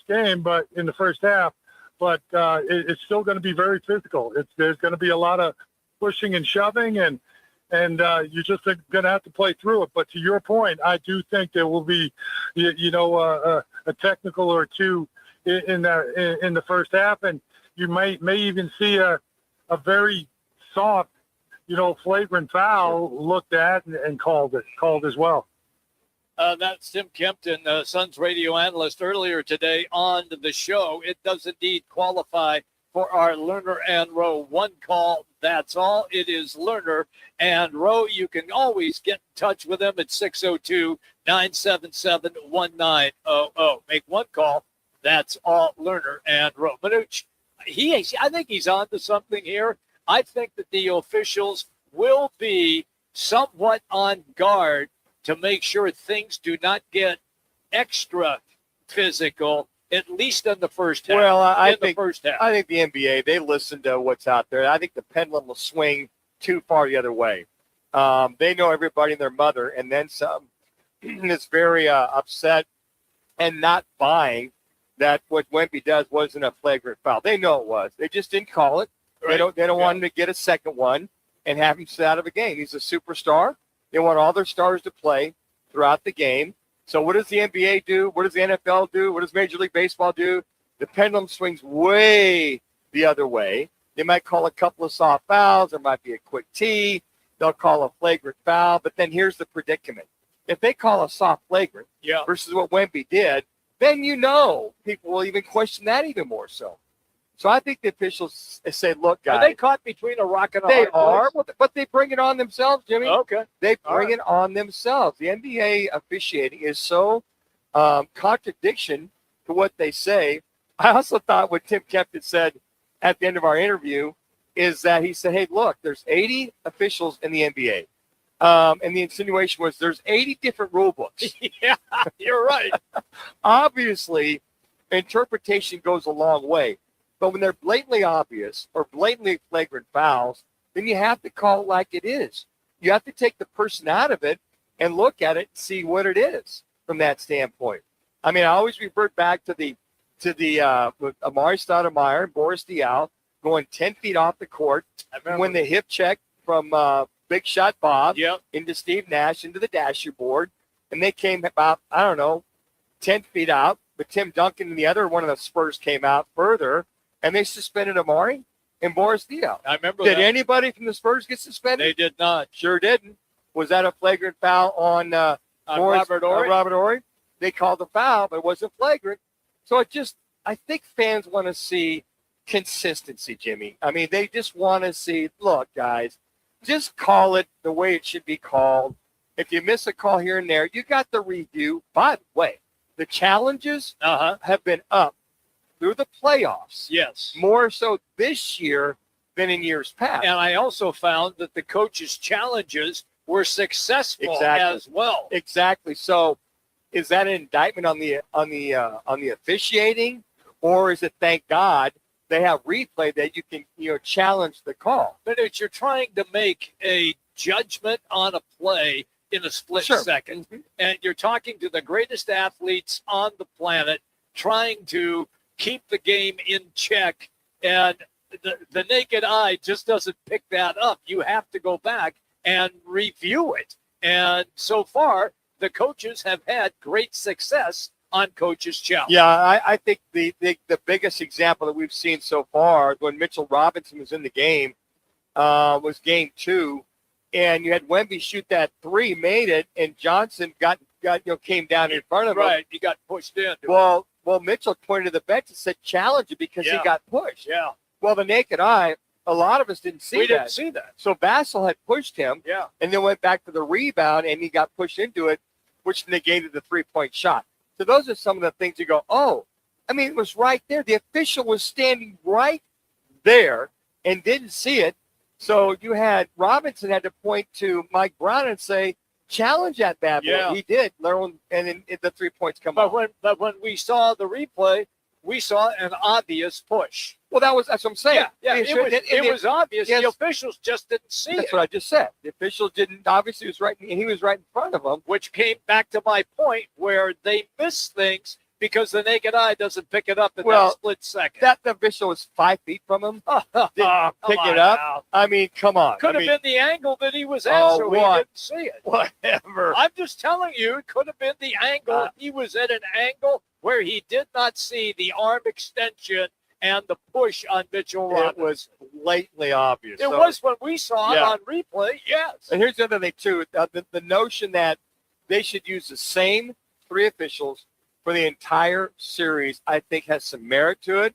game, but in the first half. But it's still going to be very physical. There's going to be a lot of pushing and shoving, and you're just going to have to play through it. But to your point, I do think there will be, a technical or two in the first half, and you may even see a very soft, flagrant foul looked at and called as well. That's Tim Kempton, Suns radio analyst, earlier today on the show. It does indeed qualify for our Lerner and Rowe one call. That's all. It is Lerner and Rowe. You can always get in touch with them at 602-977-1900. Make one call. That's all. Lerner and Rowe. Manuch, I think he's on to something here. I think that the officials will be somewhat on guard to make sure things do not get extra physical, at least in the first half. Well, I think the NBA, they listen to what's out there. I think the pendulum will swing too far the other way. They know everybody and their mother, and then some is very upset and not buying that what Wemby does wasn't a flagrant foul. They know it was. They just didn't call it. Right. They don't want him to get a second one and have him sit out of a game. He's a superstar. They want all their stars to play throughout the game. So what does the NBA do? What does the NFL do? What does Major League Baseball do? The pendulum swings way the other way. They might call a couple of soft fouls. There might be a quick tee. They'll call a flagrant foul. But then here's the predicament. If they call a soft flagrant versus what Wemby did, then people will even question that even more so. So I think the officials say, look, guys. Are they caught between a rock and a hard place? But they bring it on themselves, Jimmy. Okay. They bring it on themselves. The NBA officiating is so contradiction to what they say. I also thought what Tim Kempton said at the end of our interview is that he said, hey, look, there's 80 officials in the NBA. And the insinuation was there's 80 different rule books. Yeah, you're right. Obviously, interpretation goes a long way. But when they're blatantly obvious or blatantly flagrant fouls, then you have to call it like it is. You have to take the person out of it and look at it and see what it is from that standpoint. I mean, I always revert back to the Amari Stoudemire and Boris Diaw going 10 feet off the court when the hip check from Big Shot Bob into Steve Nash into the dasher board, and they came about 10 feet out. But Tim Duncan and the other one of the Spurs came out further. And they suspended Amari and Boris Diaw. I remember Did that. anybody from the Spurs get suspended? They did not. Sure didn't. Was that a flagrant foul on Boris, Robert Horry? Robert Horry? They called the foul, but it wasn't flagrant. So I think fans want to see consistency, Jimmy. I mean, they just want to see, look, guys, just call it the way it should be called. If you miss a call here and there, you got the review. By the way, the challenges have been up through the playoffs. Yes. More so this year than in years past. And I also found that the coaches' challenges were successful as well. Exactly. So is that an indictment on the officiating, or is it thank God they have replay that you can, challenge the call. But if you're trying to make a judgment on a play in a split second, and you're talking to the greatest athletes on the planet, trying to keep the game in check, and the naked eye just doesn't pick that up. You have to go back and review it. And so far, the coaches have had great success on Coach's Challenge. Yeah, I think the biggest example that we've seen so far when Mitchell Robinson was in the game was game 2, and you had Wemby shoot that 3, made it, and Johnson got came down in front of him. Right, he got pushed in. Well, Mitchell pointed to the bench and said, challenge it because he got pushed. Yeah. Well, the naked eye, a lot of us didn't see that. We didn't see that. So Vassell had pushed him, and then went back to the rebound, and he got pushed into it, which negated the 3-point shot. So those are some of the things you go, oh, I mean, it was right there. The official was standing right there and didn't see it. So you had Robinson had to point to Mike Brown and say, challenge that bad boy. Yeah. He did. And then the 3 points come out. But when we saw the replay, we saw an obvious push. Well, that's what I'm saying. Yeah, it was obvious. Yes. The officials just didn't see That's it. what I just said. The officials didn't. Obviously, he was right in front of them. Which came back to my point where they miss things because the naked eye doesn't pick it up in that split second. That the official was 5 feet from him. Didn't pick it up. Now. I mean, come on. Could have been the angle that he was at, so he didn't see it. Whatever. I'm just telling you, it could have been the angle. He was at an angle where he did not see the arm extension and the push on Mitchell Robinson. It was blatantly obvious. It was when we saw it on replay, yes. And here's the other thing, too. The notion that they should use the same 3 officials for the entire series, I think, has some merit to it.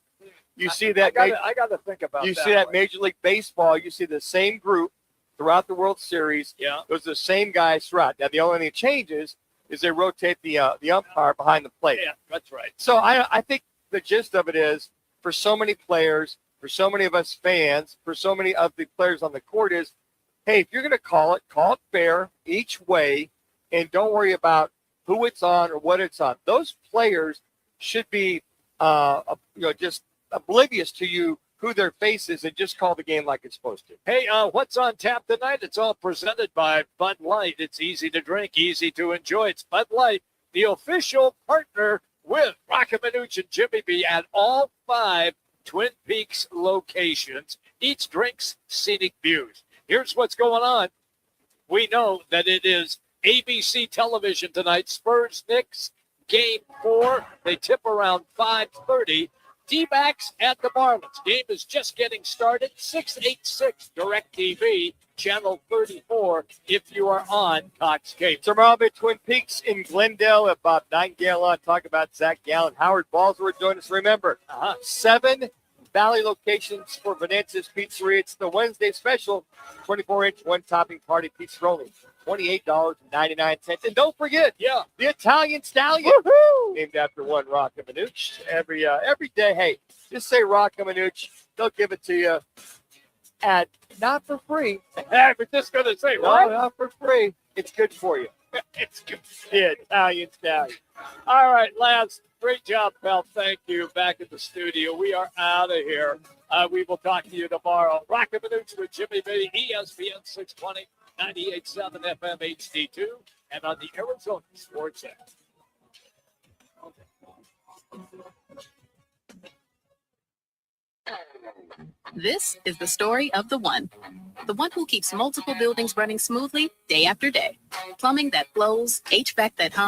You see that. I got to think about that. You see that Major League Baseball, you see the same group throughout the World Series. Yeah. Those are the same guys throughout. Now, the only thing that changes is they rotate the umpire behind the plate. Yeah, that's right. So I think the gist of it is, for so many players, for so many of us fans, for so many of the players on the court is, hey, if you're going to call it fair each way, and don't worry about who it's on or what it's on. Those players should be, just oblivious to you who their face is and just call the game like it's supposed to. Hey, what's on tap tonight? It's all presented by Bud Light. It's easy to drink, easy to enjoy. It's Bud Light, the official partner with Roc and Manuch and Jimmy B at all 5 Twin Peaks locations. Each drinks scenic views. Here's what's going on. We know that it is ABC television tonight. Spurs Knicks game 4. They tip around 5:30. D-backs at the Marlins. Game is just getting started. 686 DirecTV, channel 34, if you are on Cox Cable. Tomorrow at Twin Peaks in Glendale at Bob Nightingale on. Talk about Zach Gallen. Howard Ballsworth join us. Remember, 7 Valley locations for Venanza's Pizzeria. It's the Wednesday special, 24-inch one-topping party pizza rolling, $28.99. And don't forget, the Italian Stallion, named after one Roc and Manuch. Every day, hey, just say Roc and Manuch. They'll give it to you at not for free. I was just going to say, what? No, not for free. It's good for you. It's good. The Italian Stallion. All right, Lance. Great job, pal. Thank you. Back at the studio. We are out of here. We will talk to you tomorrow. Roc and Manuch with Jimmy B, ESPN 620, 98.7 FM HD2, and on the Arizona Sports App. This is the story of the one who keeps multiple buildings running smoothly day after day. Plumbing that flows, HVAC that hums.